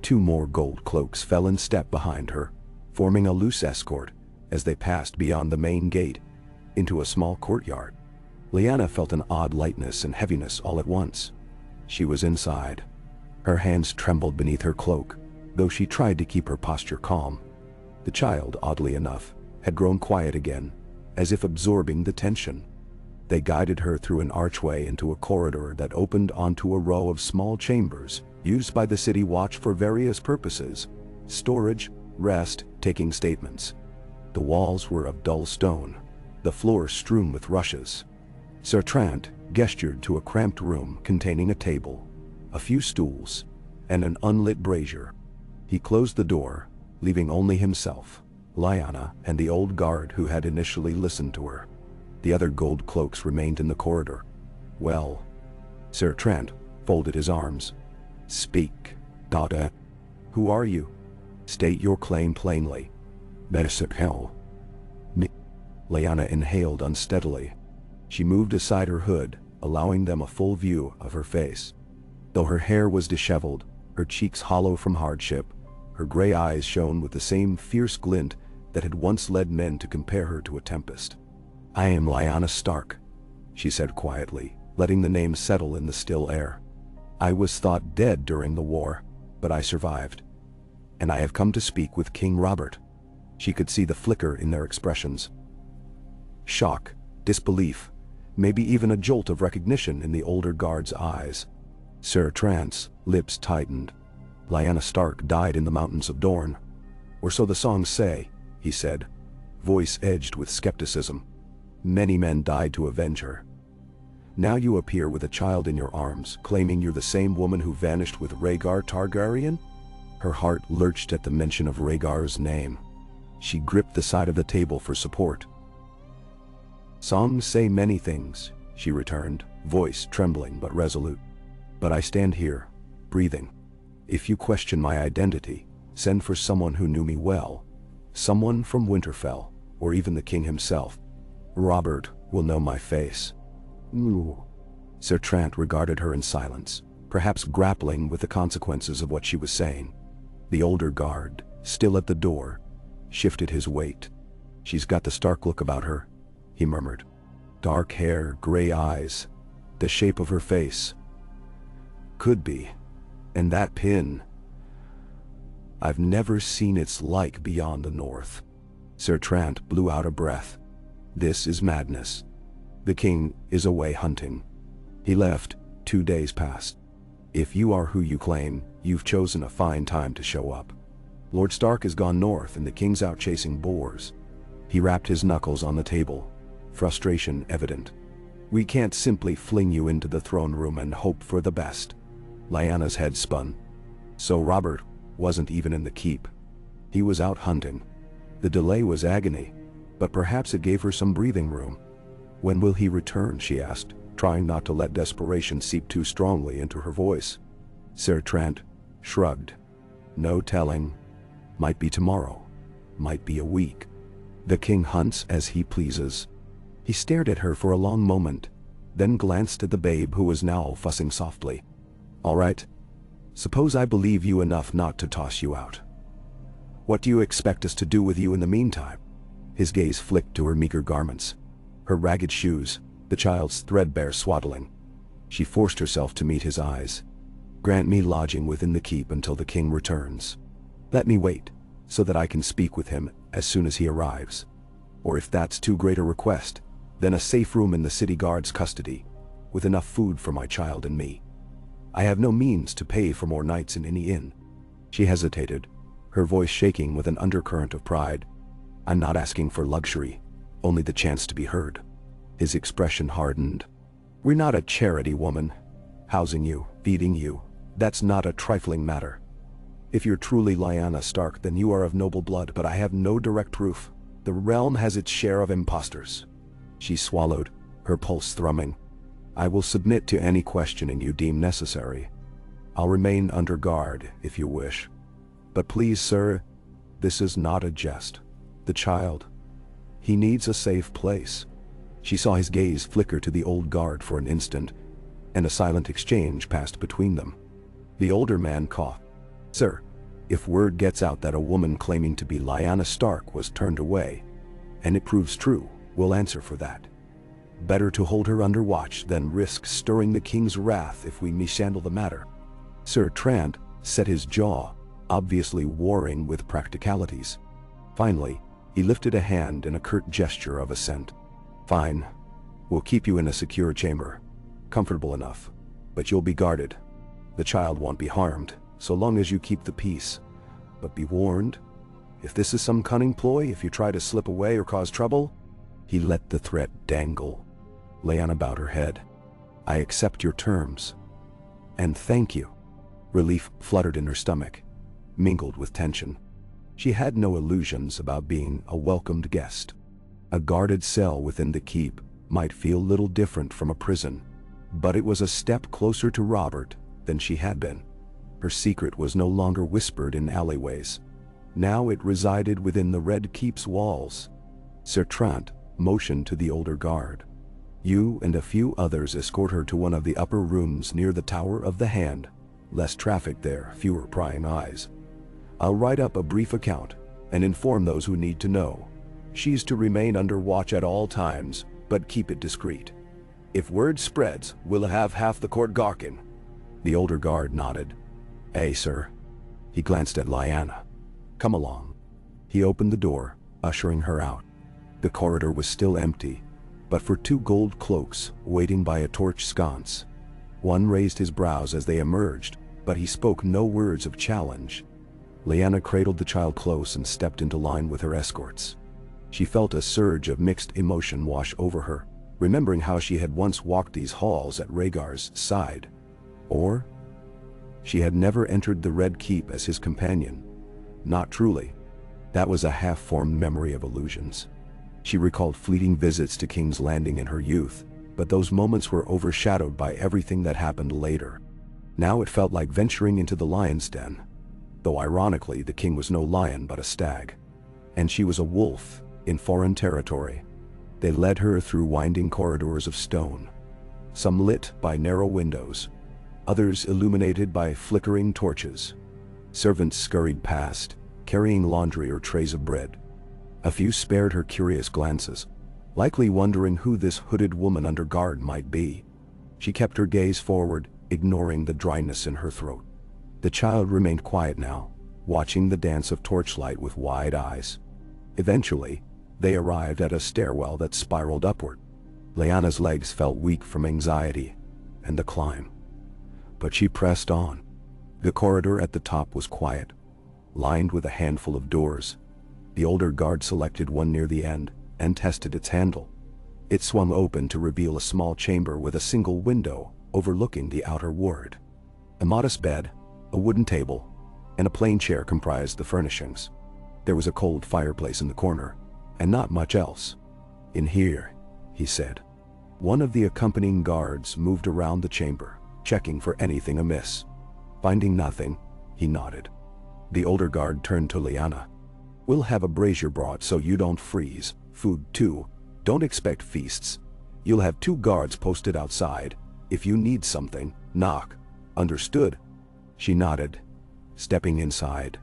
2 more gold cloaks fell in step behind her, forming a loose escort as they passed beyond the main gate into a small courtyard. Lyanna felt an odd lightness and heaviness all at once. She was inside. Her hands trembled beneath her cloak, though she tried to keep her posture calm. The child, oddly enough, had grown quiet again, as if absorbing the tension. They guided her through an archway into a corridor that opened onto a row of small chambers used by the city watch for various purposes: storage, rest, taking statements. The walls were of dull stone, the floor strewn with rushes. Sir Trant gestured to a cramped room containing a table, a few stools, and an unlit brazier. He closed the door, leaving only himself, Lyanna, and the old guard who had initially listened to her. The other gold cloaks remained in the corridor. "Well," Sir Trant folded his arms. "Speak, daughter. Who are you? State your claim plainly." "Hell." Lyanna inhaled unsteadily. She moved aside her hood, allowing them a full view of her face. Though her hair was disheveled, her cheeks hollow from hardship, her gray eyes shone with the same fierce glint that had once led men to compare her to a tempest. "I am Lyanna Stark," she said quietly, letting the name settle in the still air. "I was thought dead during the war, but I survived. And I have come to speak with King Robert." She could see the flicker in their expressions. Shock, disbelief, maybe even a jolt of recognition in the older guard's eyes. Sir Trant's lips tightened. "Lyanna Stark died in the mountains of Dorne. Or so the songs say," he said, voice edged with skepticism. "Many men died to avenge her. Now you appear with a child in your arms, claiming you're the same woman who vanished with Rhaegar Targaryen?" Her heart lurched at the mention of Rhaegar's name. She gripped the side of the table for support. "Songs say many things," she returned, voice trembling but resolute. "But I stand here, breathing. If you question my identity, send for someone who knew me well. Someone from Winterfell, or even the king himself. Robert will know my face." "Ooh." Sir Trant regarded her in silence, perhaps grappling with the consequences of what she was saying. The older guard, still at the door, shifted his weight. "She's got the Stark look about her," he murmured. "Dark hair, gray eyes, the shape of her face. Could be. And that pin. I've never seen its like beyond the north." Sir Trant blew out a breath. "This is madness. The king is away hunting. He left 2 days past. If you are who you claim, you've chosen a fine time to show up. Lord Stark has gone north and the king's out chasing boars." He rapped his knuckles on the table, frustration evident. "We can't simply fling you into the throne room and hope for the best." Lyanna's head spun. So Robert wasn't even in the keep. He was out hunting. The delay was agony, but perhaps it gave her some breathing room. "When will he return?" she asked, trying not to let desperation seep too strongly into her voice. Sir Trant shrugged. "No telling. Might be tomorrow. Might be a week. The king hunts as he pleases." He stared at her for a long moment, then glanced at the babe who was now fussing softly. "All right. Suppose I believe you enough not to toss you out. What do you expect us to do with you in the meantime?" His gaze flicked to her meager garments, her ragged shoes, the child's threadbare swaddling. She forced herself to meet his eyes. "Grant me lodging within the keep until the king returns. Let me wait, so that I can speak with him as soon as he arrives. Or if that's too great a request, then a safe room in the city guard's custody, with enough food for my child and me. I have no means to pay for more nights in any inn." She hesitated, her voice shaking with an undercurrent of pride. "I'm not asking for luxury, only the chance to be heard." His expression hardened. "We're not a charity, woman. Housing you, feeding you, that's not a trifling matter. If you're truly Lyanna Stark, then you are of noble blood, but I have no direct proof. The realm has its share of impostors." She swallowed, her pulse thrumming. "I will submit to any questioning you deem necessary. I'll remain under guard if you wish. But please, sir, this is not a jest. The child, he needs a safe place." She saw his gaze flicker to the old guard for an instant, and a silent exchange passed between them. The older man coughed. "Sir, if word gets out that a woman claiming to be Lyanna Stark was turned away, and it proves true, we'll answer for that. Better to hold her under watch than risk stirring the king's wrath if we mishandle the matter." Sir Trant set his jaw, obviously warring with practicalities. Finally, he lifted a hand in a curt gesture of assent. "Fine. We'll keep you in a secure chamber. Comfortable enough. But you'll be guarded. The child won't be harmed, so long as you keep the peace. But be warned, if this is some cunning ploy, if you try to slip away or cause trouble..." He let the threat dangle. Lyanna bowed her head. "I accept your terms. And thank you." Relief fluttered in her stomach, mingled with tension. She had no illusions about being a welcomed guest. A guarded cell within the keep might feel little different from a prison, but it was a step closer to Robert than she had been. Her secret was no longer whispered in alleyways. Now it resided within the Red Keep's walls. Sertrant motioned to the older guard. "You and a few others escort her to one of the upper rooms near the Tower of the Hand. Less traffic there, fewer prying eyes. I'll write up a brief account and inform those who need to know. She's to remain under watch at all times, but keep it discreet. If word spreads, we'll have half the court gawking." The older guard nodded. "Aye, sir." He glanced at Lyanna. "Come along." He opened the door, ushering her out. The corridor was still empty, but for two gold cloaks waiting by a torch sconce. One raised his brows as they emerged, but he spoke no words of challenge. Lyanna cradled the child close and stepped into line with her escorts. She felt a surge of mixed emotion wash over her, remembering how she had once walked these halls at Rhaegar's side. Or she had never entered the Red Keep as his companion. Not truly. That was a half-formed memory of illusions. She recalled fleeting visits to King's Landing in her youth, but those moments were overshadowed by everything that happened later. Now it felt like venturing into the lion's den. Though ironically, the king was no lion but a stag. And she was a wolf in foreign territory. They led her through winding corridors of stone, some lit by narrow windows, others illuminated by flickering torches. Servants scurried past, carrying laundry or trays of bread. A few spared her curious glances, likely wondering who this hooded woman under guard might be. She kept her gaze forward, ignoring the dryness in her throat. The child remained quiet now, watching the dance of torchlight with wide eyes. Eventually, they arrived at a stairwell that spiraled upward. Lyanna's legs felt weak from anxiety and the climb. But she pressed on. The corridor at the top was quiet, lined with a handful of doors. The older guard selected one near the end and tested its handle. It swung open to reveal a small chamber with a single window overlooking the outer ward. A modest bed, a wooden table, and a plain chair comprised the furnishings. There was a cold fireplace in the corner, and not much else. "In here," he said. One of the accompanying guards moved around the chamber, checking for anything amiss. Finding nothing, he nodded. The older guard turned to Lyanna. "We'll have a brazier brought so you don't freeze. Food too. Don't expect feasts. You'll have 2 guards posted outside. If you need something, knock. Understood?" She nodded, stepping inside.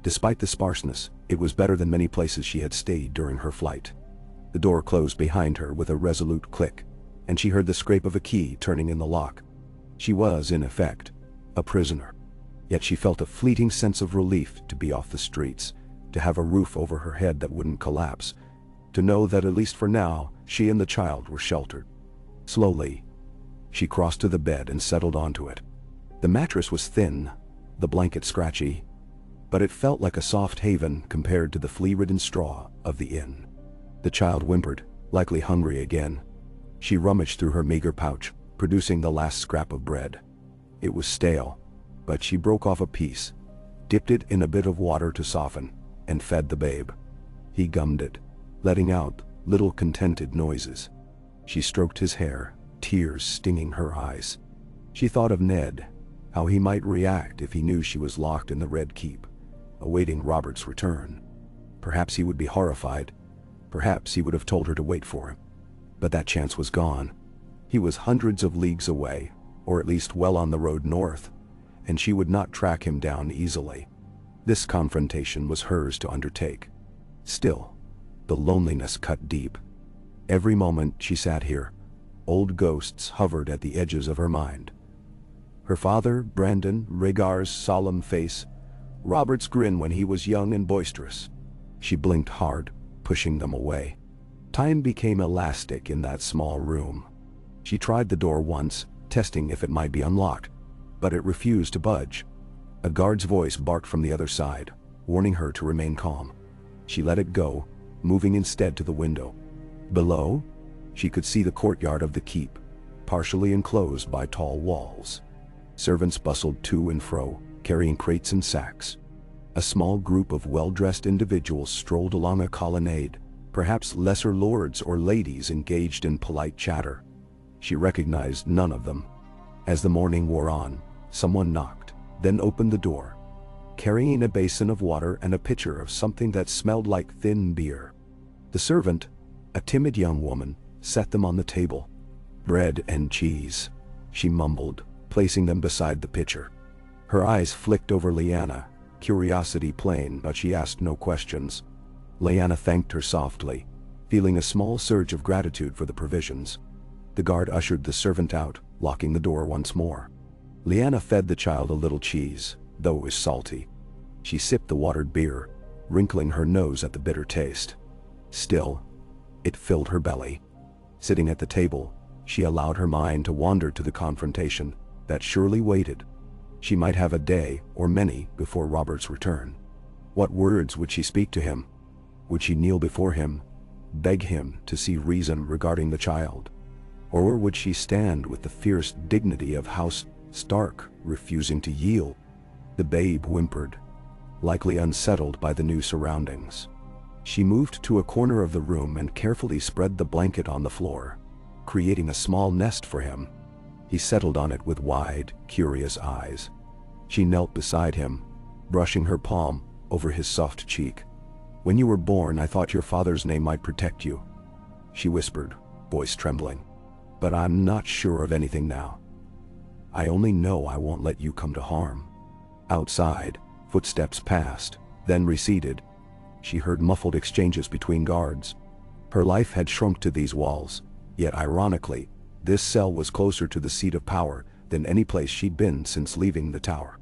Despite the sparseness, it was better than many places she had stayed during her flight. The door closed behind her with a resolute click, and she heard the scrape of a key turning in the lock. She was, in effect, a prisoner. Yet she felt a fleeting sense of relief to be off the streets, to have a roof over her head that wouldn't collapse, to know that at least for now, she and the child were sheltered. Slowly, she crossed to the bed and settled onto it. The mattress was thin, the blanket scratchy, but it felt like a soft haven compared to the flea-ridden straw of the inn. The child whimpered, likely hungry again. She rummaged through her meager pouch, producing the last scrap of bread. It was stale, but she broke off a piece, dipped it in a bit of water to soften, and fed the babe. He gummed it, letting out little contented noises. She stroked his hair, tears stinging her eyes. She thought of Ned, how he might react if he knew she was locked in the Red Keep, awaiting Robert's return. Perhaps he would be horrified. Perhaps he would have told her to wait for him. But that chance was gone. He was hundreds of leagues away, or at least well on the road north, and she would not track him down easily. This confrontation was hers to undertake. Still, the loneliness cut deep. Every moment she sat here, old ghosts hovered at the edges of her mind. Her father, Brandon, Rhaegar's solemn face, Robert's grin when he was young and boisterous. She blinked hard, pushing them away. Time became elastic in that small room. She tried the door once, testing if it might be unlocked, but it refused to budge. A guard's voice barked from the other side, warning her to remain calm. She let it go, moving instead to the window. Below, she could see the courtyard of the keep, partially enclosed by tall walls. Servants bustled to and fro, carrying crates and sacks. A small group of well-dressed individuals strolled along a colonnade, perhaps lesser lords or ladies engaged in polite chatter. She recognized none of them. As the morning wore on, someone knocked, then opened the door, carrying a basin of water and a pitcher of something that smelled like thin beer. The servant, a timid young woman, set them on the table. "Bread and cheese," she mumbled, placing them beside the pitcher. Her eyes flicked over Lyanna, curiosity plain, but she asked no questions. Lyanna thanked her softly, feeling a small surge of gratitude for the provisions. The guard ushered the servant out, locking the door once more. Lyanna fed the child a little cheese, though it was salty. She sipped the watered beer, wrinkling her nose at the bitter taste. Still, it filled her belly. Sitting at the table, she allowed her mind to wander to the confrontation that surely waited. She might have a day, or many, before Robert's return. What words would she speak to him? Would she kneel before him, beg him to see reason regarding the child? Or would she stand with the fierce dignity of House Stark, refusing to yield? The babe whimpered, likely unsettled by the new surroundings. She moved to a corner of the room and carefully spread the blanket on the floor, creating a small nest for him. He settled on it with wide, curious eyes. She knelt beside him, brushing her palm over his soft cheek. "When you were born, I thought your father's name might protect you," she whispered, voice trembling. "But I'm not sure of anything now. I only know I won't let you come to harm." Outside, footsteps passed, then receded. She heard muffled exchanges between guards. Her life had shrunk to these walls, yet ironically, this cell was closer to the seat of power than any place she'd been since leaving the tower.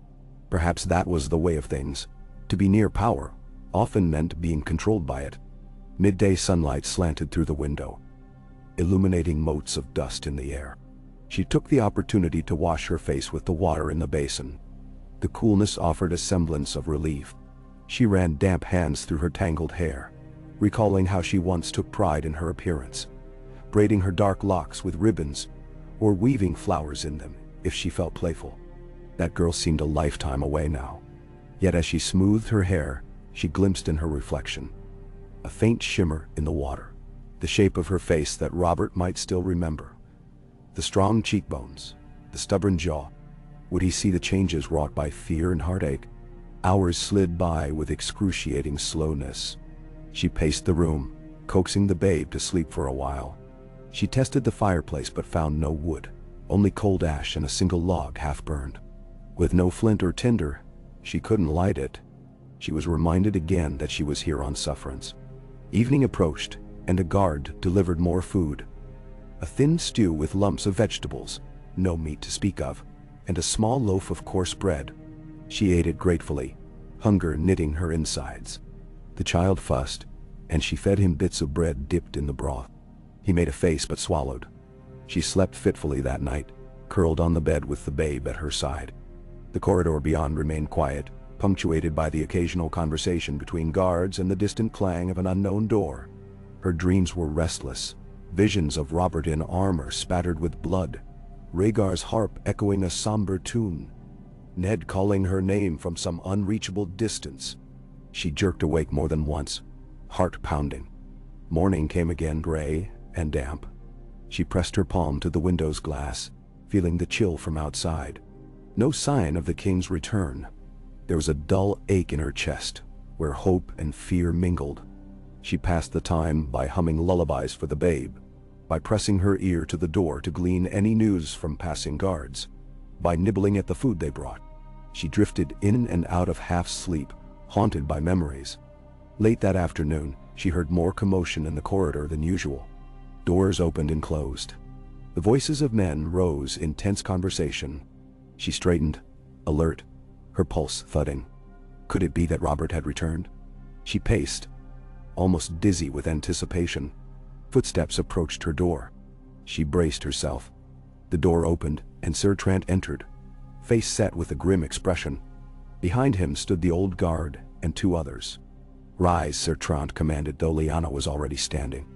Perhaps that was the way of things. To be near power often meant being controlled by it. Midday sunlight slanted through the window, illuminating motes of dust in the air. She took the opportunity to wash her face with the water in the basin. The coolness offered a semblance of relief. She ran damp hands through her tangled hair, recalling how she once took pride in her appearance, braiding her dark locks with ribbons, or weaving flowers in them if she felt playful. That girl seemed a lifetime away now. Yet as she smoothed her hair, she glimpsed in her reflection a faint shimmer in the water, the shape of her face that Robert might still remember. The strong cheekbones, the stubborn jaw. Would he see the changes wrought by fear and heartache? Hours slid by with excruciating slowness. She paced the room, coaxing the babe to sleep for a while. She tested the fireplace but found no wood, only cold ash and a single log half burned. With no flint or tinder, she couldn't light it. She was reminded again that she was here on sufferance. Evening approached, and a guard delivered more food. A thin stew with lumps of vegetables, no meat to speak of, and a small loaf of coarse bread. She ate it gratefully, hunger knitting her insides. The child fussed, and she fed him bits of bread dipped in the broth. He made a face but swallowed. She slept fitfully that night, curled on the bed with the babe at her side. The corridor beyond remained quiet, punctuated by the occasional conversation between guards and the distant clang of an unknown door. Her dreams were restless, visions of Robert in armor spattered with blood, Rhaegar's harp echoing a somber tune, Ned calling her name from some unreachable distance. She jerked awake more than once, heart pounding. Morning came again, gray and damp. She pressed her palm to the window's glass, feeling the chill from outside. No sign of the king's return. There was a dull ache in her chest, where hope and fear mingled. She passed the time by humming lullabies for the babe, by pressing her ear to the door to glean any news from passing guards, by nibbling at the food they brought. She drifted in and out of half-sleep, haunted by memories. Late that afternoon, she heard more commotion in the corridor than usual. Doors opened and closed. The voices of men rose in tense conversation. She straightened, alert, her pulse thudding. Could it be that Robert had returned? She paced, almost dizzy with anticipation. Footsteps approached her door. She braced herself. The door opened, and Sir Trant entered, face set with a grim expression. Behind him stood the old guard and two others. "Rise," Sir Trant commanded, though Lyanna was already standing.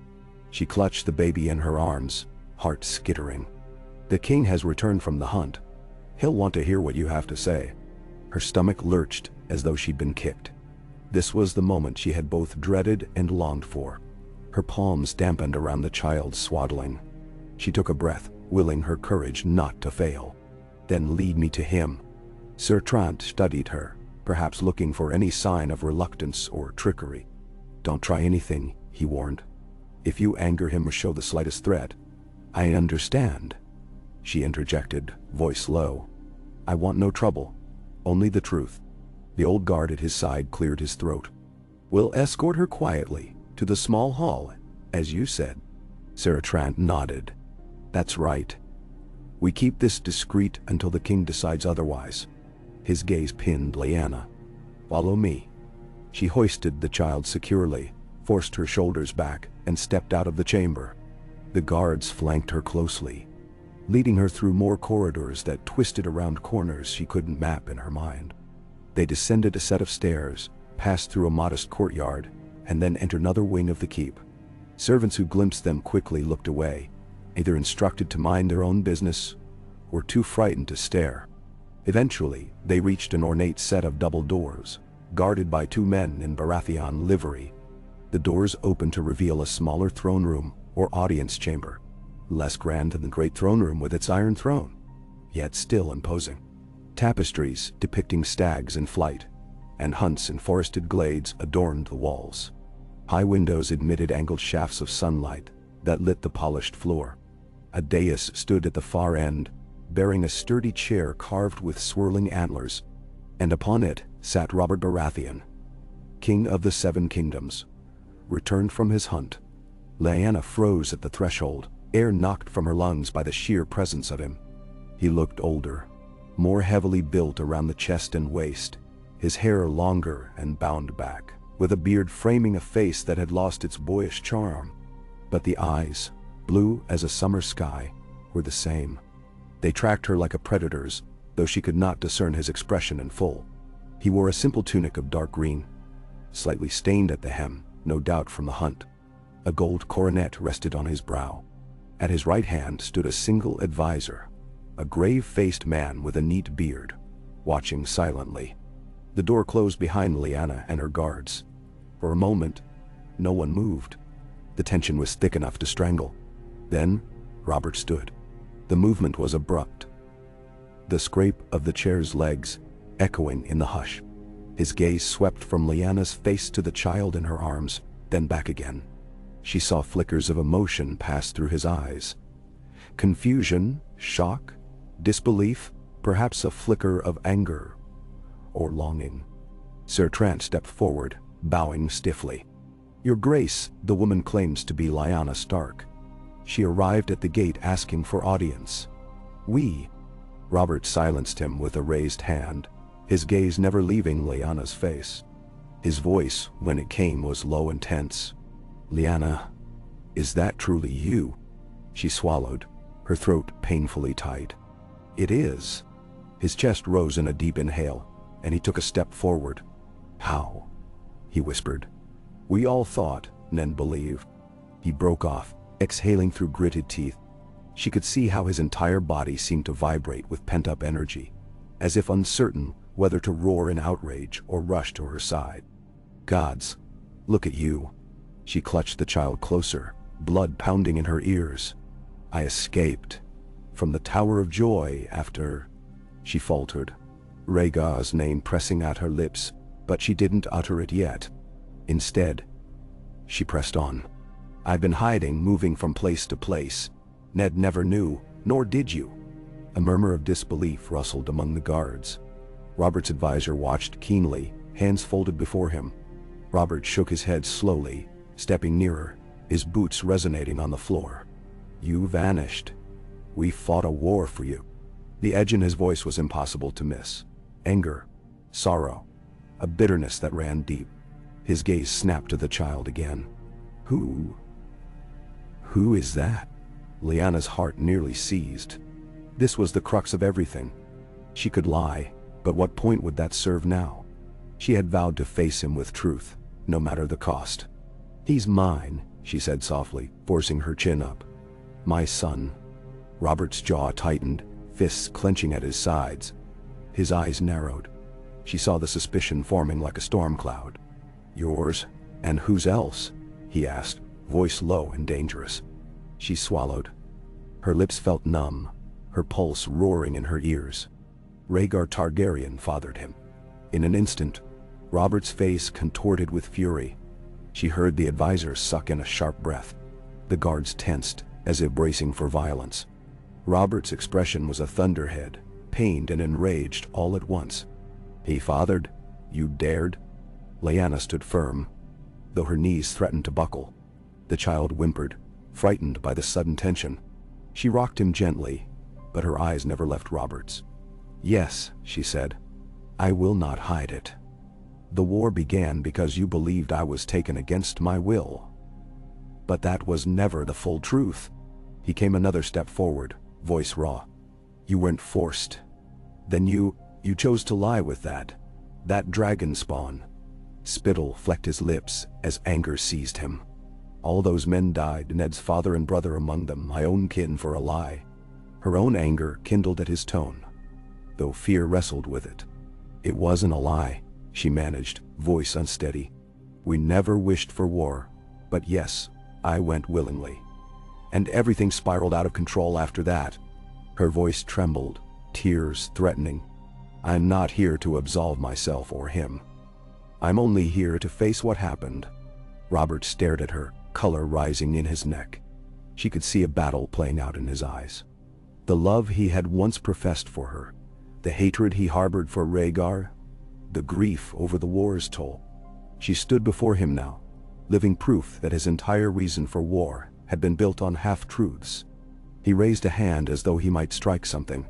She clutched the baby in her arms, heart skittering. "The king has returned from the hunt. He'll want to hear what you have to say." Her stomach lurched as though she'd been kicked. This was the moment she had both dreaded and longed for. Her palms dampened around the child's swaddling. She took a breath, willing her courage not to fail. "Then lead me to him." Sir Trant studied her, perhaps looking for any sign of reluctance or trickery. "Don't try anything," he warned. "If you anger him or show the slightest threat—" "I understand," she interjected, voice low. "I want no trouble, only the truth." The old guard at his side cleared his throat. "We'll escort her quietly to the small hall, as you said." Sir Trant nodded. "That's right. We keep this discreet until the king decides otherwise." His gaze pinned Lyanna. "Follow me." She hoisted the child securely, forced her shoulders back, and stepped out of the chamber. The guards flanked her closely, leading her through more corridors that twisted around corners she couldn't map in her mind. They descended a set of stairs, passed through a modest courtyard, and then entered another wing of the keep. Servants who glimpsed them quickly looked away, either instructed to mind their own business or too frightened to stare. Eventually, they reached an ornate set of double doors, guarded by two men in Baratheon livery. The doors opened to reveal a smaller throne room or audience chamber, less grand than the great throne room with its iron throne, yet still imposing. Tapestries depicting stags in flight and hunts in forested glades adorned the walls. High windows admitted angled shafts of sunlight that lit the polished floor. A dais stood at the far end, bearing a sturdy chair carved with swirling antlers, and upon it sat Robert Baratheon, King of the Seven Kingdoms, returned from his hunt. Lyanna froze at the threshold, air knocked from her lungs by the sheer presence of him. He looked older, more heavily built around the chest and waist, his hair longer and bound back, with a beard framing a face that had lost its boyish charm. But the eyes, blue as a summer sky, were the same. They tracked her like a predator's, though she could not discern his expression in full. He wore a simple tunic of dark green, slightly stained at the hem, no doubt from the hunt. A gold coronet rested on his brow. At his right hand stood a single advisor, a grave-faced man with a neat beard, watching silently. The door closed behind Lyanna and her guards. For a moment, no one moved. The tension was thick enough to strangle. Then, Robert stood. The movement was abrupt, the scrape of the chair's legs echoing in the hush. His gaze swept from Lyanna's face to the child in her arms, then back again. She saw flickers of emotion pass through his eyes. Confusion, shock, disbelief, perhaps a flicker of anger or longing. Sir Trant stepped forward, bowing stiffly. "Your Grace, the woman claims to be Lyanna Stark. She arrived at the gate asking for audience." "We—" Robert silenced him with a raised hand, his gaze never leaving Lyanna's face. His voice, when it came, was low and tense. "Lyanna, is that truly you?" She swallowed, her throat painfully tight. "It is." His chest rose in a deep inhale, and he took a step forward. "How?" he whispered. "We all thought, then believed." He broke off, exhaling through gritted teeth. She could see how his entire body seemed to vibrate with pent-up energy, as if uncertain whether to roar in outrage or rush to her side. "Gods, look at you." She clutched the child closer, blood pounding in her ears. "I escaped from the Tower of Joy after—" She faltered, Rhaegar's name pressing at her lips, but she didn't utter it yet. Instead, she pressed on. "I've been hiding, moving from place to place. Ned never knew, nor did you." A murmur of disbelief rustled among the guards. Robert's advisor watched keenly, hands folded before him. Robert shook his head slowly, stepping nearer, his boots resonating on the floor. "You vanished. We fought a war for you." The edge in his voice was impossible to miss. Anger, sorrow, a bitterness that ran deep. His gaze snapped to the child again. Who is that? Lyanna's heart nearly seized. This was the crux of everything. She could lie, but what point would that serve now? She had vowed to face him with truth, no matter the cost. He's mine, she said softly, forcing her chin up. My son. Robert's jaw tightened, fists clenching at his sides. His eyes narrowed. She saw the suspicion forming like a storm cloud. Yours? And whose else? He asked, voice low and dangerous. She swallowed. Her lips felt numb, her pulse roaring in her ears. Rhaegar Targaryen fathered him. In an instant, Robert's face contorted with fury. She heard the advisor suck in a sharp breath. The guards tensed, as if bracing for violence. Robert's expression was a thunderhead, pained and enraged all at once. He fathered? You dared? Lyanna stood firm, though her knees threatened to buckle. The child whimpered, frightened by the sudden tension. She rocked him gently, but her eyes never left Robert's. Yes, she said. I will not hide it. The war began because you believed I was taken against my will. But that was never the full truth. He came another step forward, voice raw. You weren't forced. Then you chose to lie with that dragon spawn. Spittle flecked his lips as anger seized him. All those men died, Ned's father and brother among them, my own kin, for a lie. Her own anger kindled at his tone, though fear wrestled with it. It wasn't a lie, she managed, voice unsteady. We never wished for war, but yes, I went willingly. And everything spiraled out of control after that. Her voice trembled, tears threatening. I'm not here to absolve myself or him. I'm only here to face what happened. Robert stared at her, color rising in his neck. She could see a battle playing out in his eyes. The love he had once professed for her, the hatred he harbored for Rhaegar, the grief over the war's toll. She stood before him now, living proof that his entire reason for war had been built on half-truths. He raised a hand as though he might strike something,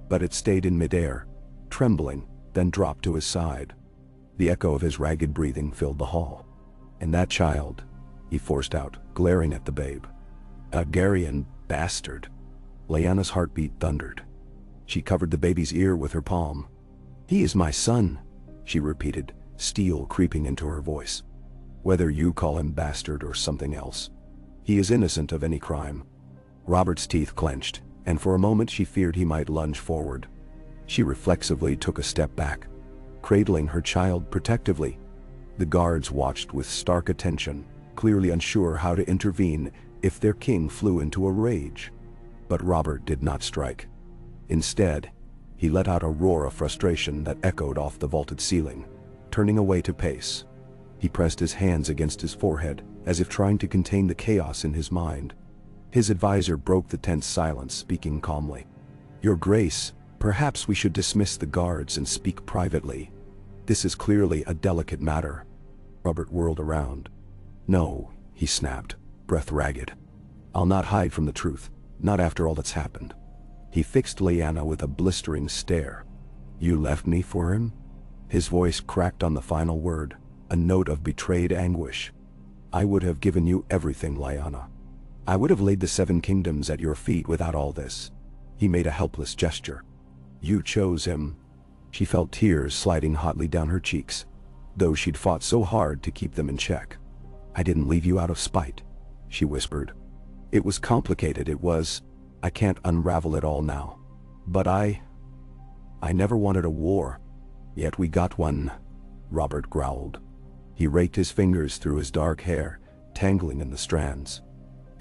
but it stayed in midair, trembling, then dropped to his side. The echo of his ragged breathing filled the hall. And that child, he forced out, glaring at the babe. A Targaryen bastard. Lyanna's heartbeat thundered. She covered the baby's ear with her palm. He is my son, she repeated, steel creeping into her voice. Whether you call him bastard or something else, he is innocent of any crime. Robert's teeth clenched, and for a moment she feared he might lunge forward. She reflexively took a step back, cradling her child protectively. The guards watched with stark attention, clearly unsure how to intervene if their king flew into a rage. But Robert did not strike. Instead, he let out a roar of frustration that echoed off the vaulted ceiling, turning away to pace. He pressed his hands against his forehead, as if trying to contain the chaos in his mind. His advisor broke the tense silence, speaking calmly. Your Grace, perhaps we should dismiss the guards and speak privately. This is clearly a delicate matter. Robert whirled around. No, he snapped, breath ragged. I'll not hide from the truth, not after all that's happened. He fixed Lyanna with a blistering stare. You left me for him? His voice cracked on the final word, a note of betrayed anguish. I would have given you everything, Lyanna. I would have laid the 7 kingdoms at your feet without all this. He made a helpless gesture. You chose him. She felt tears sliding hotly down her cheeks, though she'd fought so hard to keep them in check. I didn't leave you out of spite, she whispered. It was complicated, it was. I can't unravel it all now. But I never wanted a war. Yet we got one, Robert growled. He raked his fingers through his dark hair, tangling in the strands.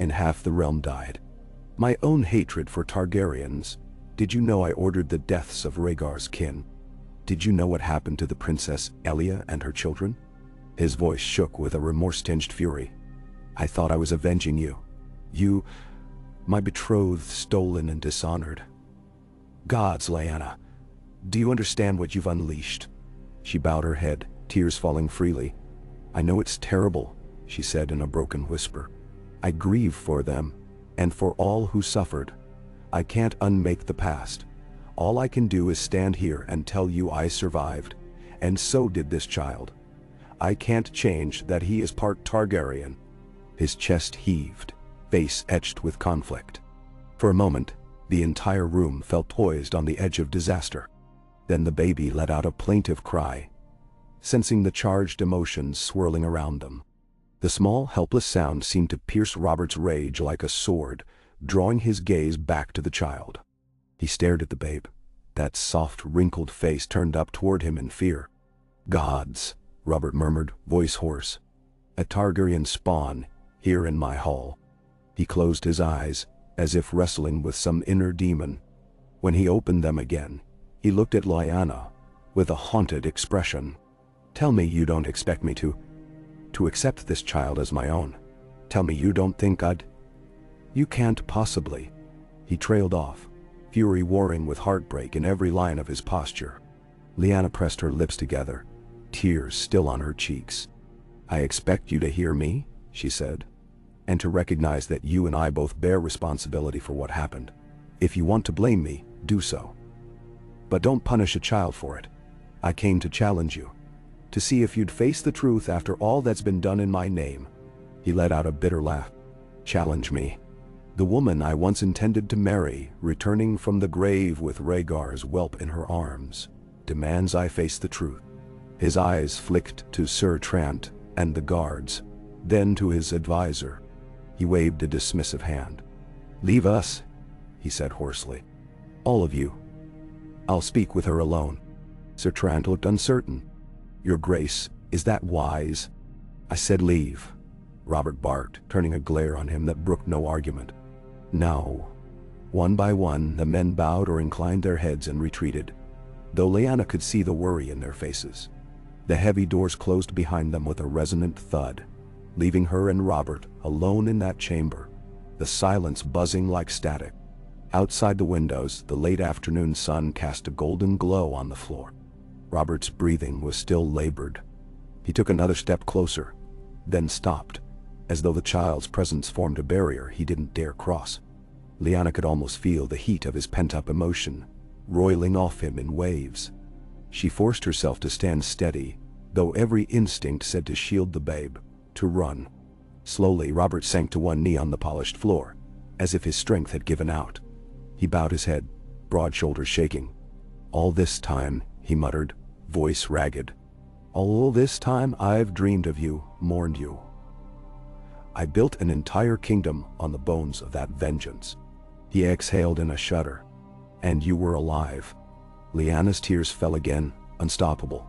And half the realm died. My own hatred for Targaryens. Did you know I ordered the deaths of Rhaegar's kin? Did you know what happened to the Princess Elia and her children? His voice shook with a remorse-tinged fury. I thought I was avenging you. You, my betrothed, stolen and dishonored. Gods, Lyanna, do you understand what you've unleashed? She bowed her head, tears falling freely. I know it's terrible, she said in a broken whisper. I grieve for them, and for all who suffered. I can't unmake the past. All I can do is stand here and tell you I survived, and so did this child. I can't change that he is part Targaryen." His chest heaved, face etched with conflict. For a moment, the entire room felt poised on the edge of disaster. Then the baby let out a plaintive cry, sensing the charged emotions swirling around them. The small, helpless sound seemed to pierce Robert's rage like a sword, drawing his gaze back to the child. He stared at the babe, that soft, wrinkled face turned up toward him in fear. "Gods," Robert murmured, voice hoarse. "A Targaryen spawn, here in my hall." He closed his eyes, as if wrestling with some inner demon. When he opened them again, he looked at Lyanna with a haunted expression. "Tell me you don't expect me to accept this child as my own. Tell me you don't think I'd—" "You can't possibly." He trailed off, fury warring with heartbreak in every line of his posture. Lyanna pressed her lips together, tears still on her cheeks. "I expect you to hear me," she said, "and to recognize that you and I both bear responsibility for what happened. If you want to blame me, do so. But don't punish a child for it. I came to challenge you, to see if you'd face the truth after all that's been done in my name." He let out a bitter laugh. "Challenge me? The woman I once intended to marry, returning from the grave with Rhaegar's whelp in her arms, demands I face the truth." His eyes flicked to Sir Trant and the guards, then to his advisor. He waved a dismissive hand. "Leave us," he said hoarsely. "All of you. I'll speak with her alone." Sir Trant looked uncertain. "Your Grace, is that wise?" "I said leave," Robert barked, turning a glare on him that brooked no argument. "No." One by one, the men bowed or inclined their heads and retreated, though Lyanna could see the worry in their faces. The heavy doors closed behind them with a resonant thud, leaving her and Robert alone in that chamber, the silence buzzing like static. Outside the windows, the late afternoon sun cast a golden glow on the floor. Robert's breathing was still labored. He took another step closer, then stopped, as though the child's presence formed a barrier he didn't dare cross. Lyanna could almost feel the heat of his pent-up emotion, roiling off him in waves. She forced herself to stand steady, though every instinct said to shield the babe, to run. Slowly, Robert sank to one knee on the polished floor, as if his strength had given out. He bowed his head, broad shoulders shaking. "All this time," he muttered, voice ragged, "all this time I've dreamed of you, mourned you. I built an entire kingdom on the bones of that vengeance." He exhaled in a shudder. "And you were alive." Lyanna's tears fell again, unstoppable.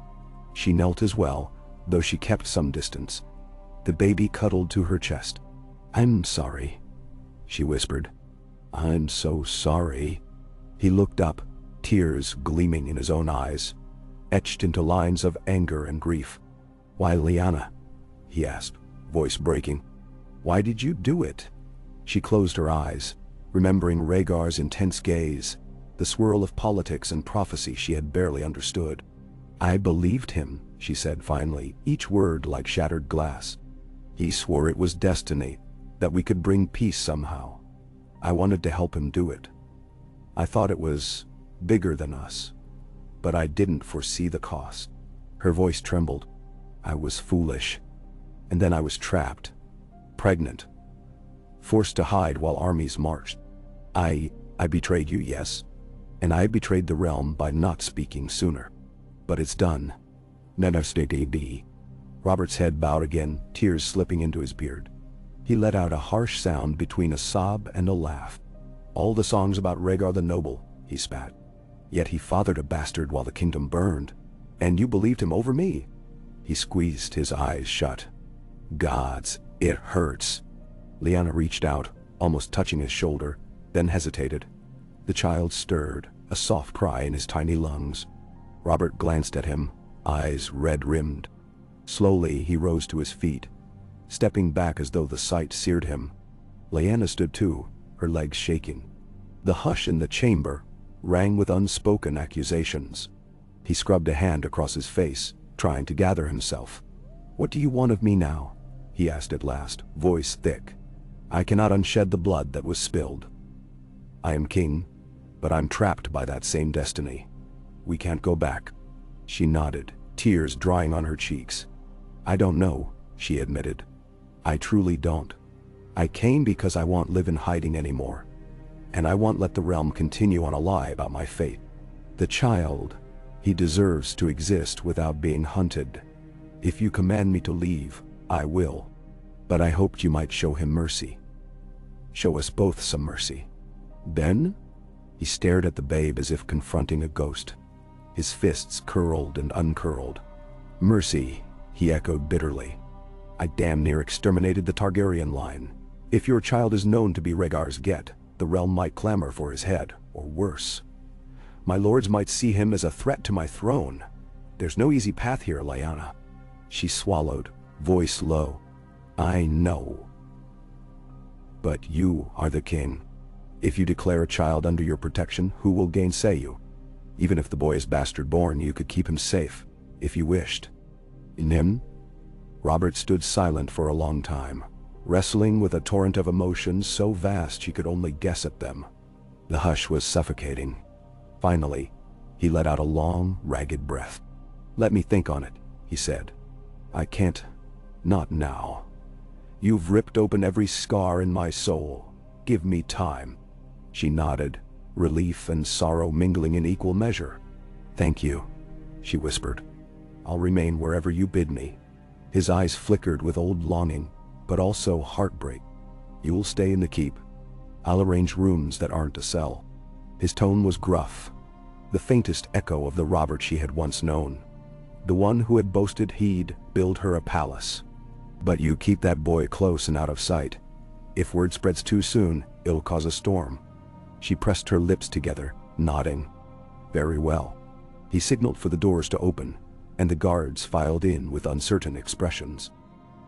She knelt as well, though she kept some distance. The baby cuddled to her chest. "I'm sorry," she whispered. "I'm so sorry." He looked up, tears gleaming in his own eyes, etched into lines of anger and grief. "Why, Lyanna?" he asked, voice breaking. "Why did you do it?" She closed her eyes, remembering Rhaegar's intense gaze, the swirl of politics and prophecy she had barely understood. "I believed him," she said finally, each word like shattered glass. "He swore it was destiny, that we could bring peace somehow. I wanted to help him do it. I thought it was bigger than us, but I didn't foresee the cost." Her voice trembled. "I was foolish. And then I was trapped, pregnant, forced to hide while armies marched. I betrayed you, yes. And I betrayed the realm by not speaking sooner. But it's done. Nenastd." Robert's head bowed again, tears slipping into his beard. He let out a harsh sound between a sob and a laugh. "All the songs about Rhaegar the Noble," he spat. "Yet he fathered a bastard while the kingdom burned. And you believed him over me." He squeezed his eyes shut. "Gods, it hurts." Lyanna reached out, almost touching his shoulder, then hesitated. The child stirred, a soft cry in his tiny lungs. Robert glanced at him, eyes red-rimmed. Slowly he rose to his feet, stepping back as though the sight seared him. Lyanna stood too, her legs shaking. The hush in the chamber rang with unspoken accusations. He scrubbed a hand across his face, trying to gather himself. "What do you want of me now?" he asked at last, voice thick. "I cannot unshed the blood that was spilled. I am king, but I'm trapped by that same destiny. We can't go back." She nodded, tears drying on her cheeks. "I don't know," she admitted. "I truly don't. I came because I won't live in hiding anymore. And I won't let the realm continue on a lie about my fate. The child, he deserves to exist without being hunted. If you command me to leave, I will. But I hoped you might show him mercy. Show us both some mercy." "Ben?" He stared at the babe as if confronting a ghost. His fists curled and uncurled. "Mercy," he echoed bitterly. "I damn near exterminated the Targaryen line. If your child is known to be Rhaegar's get, the realm might clamor for his head, or worse. My lords might see him as a threat to my throne. There's no easy path here, Lyanna." She swallowed, voice low. "I know. But you are the king. If you declare a child under your protection, who will gainsay you? Even if the boy is bastard-born, you could keep him safe, if you wished." "Nim?" Robert stood silent for a long time, wrestling with a torrent of emotions so vast she could only guess at them. The hush was suffocating. Finally, he let out a long, ragged breath. "Let me think on it," he said. "I can't. Not now. You've ripped open every scar in my soul. Give me time." She nodded, relief and sorrow mingling in equal measure. "Thank you," she whispered. "I'll remain wherever you bid me." His eyes flickered with old longing, but also heartbreak. "You'll stay in the keep. I'll arrange rooms that aren't a cell." His tone was gruff, the faintest echo of the Robert she had once known, the one who had boasted he'd build her a palace. "But you keep that boy close and out of sight. If word spreads too soon, it'll cause a storm." She pressed her lips together, nodding. "Very well." He signaled for the doors to open, and the guards filed in with uncertain expressions.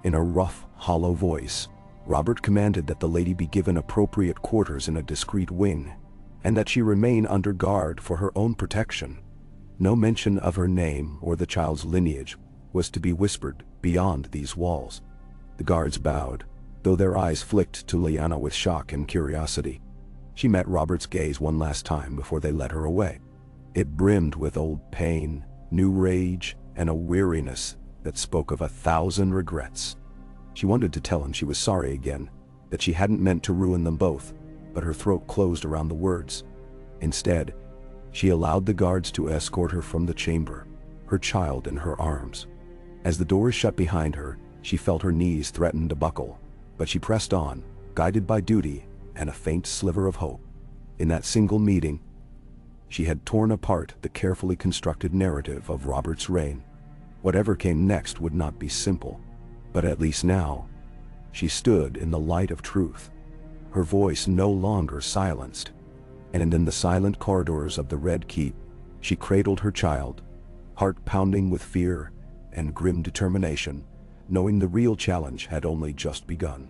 In a rough, hollow voice, Robert commanded that the lady be given appropriate quarters in a discreet wing, and that she remain under guard for her own protection. No mention of her name or the child's lineage was to be whispered beyond these walls. The guards bowed, though their eyes flicked to Lyanna with shock and curiosity. She met Robert's gaze one last time before they led her away. It brimmed with old pain, new rage, and a weariness that spoke of 1,000 regrets. She wanted to tell him she was sorry again, that she hadn't meant to ruin them both, but her throat closed around the words. Instead, she allowed the guards to escort her from the chamber, her child in her arms. As the doors shut behind her, she felt her knees threaten to buckle, but she pressed on, guided by duty and a faint sliver of hope. In that single meeting, she had torn apart the carefully constructed narrative of Robert's reign. Whatever came next would not be simple, but at least now, she stood in the light of truth, her voice no longer silenced, and in the silent corridors of the Red Keep, she cradled her child, heart pounding with fear and grim determination, knowing the real challenge had only just begun.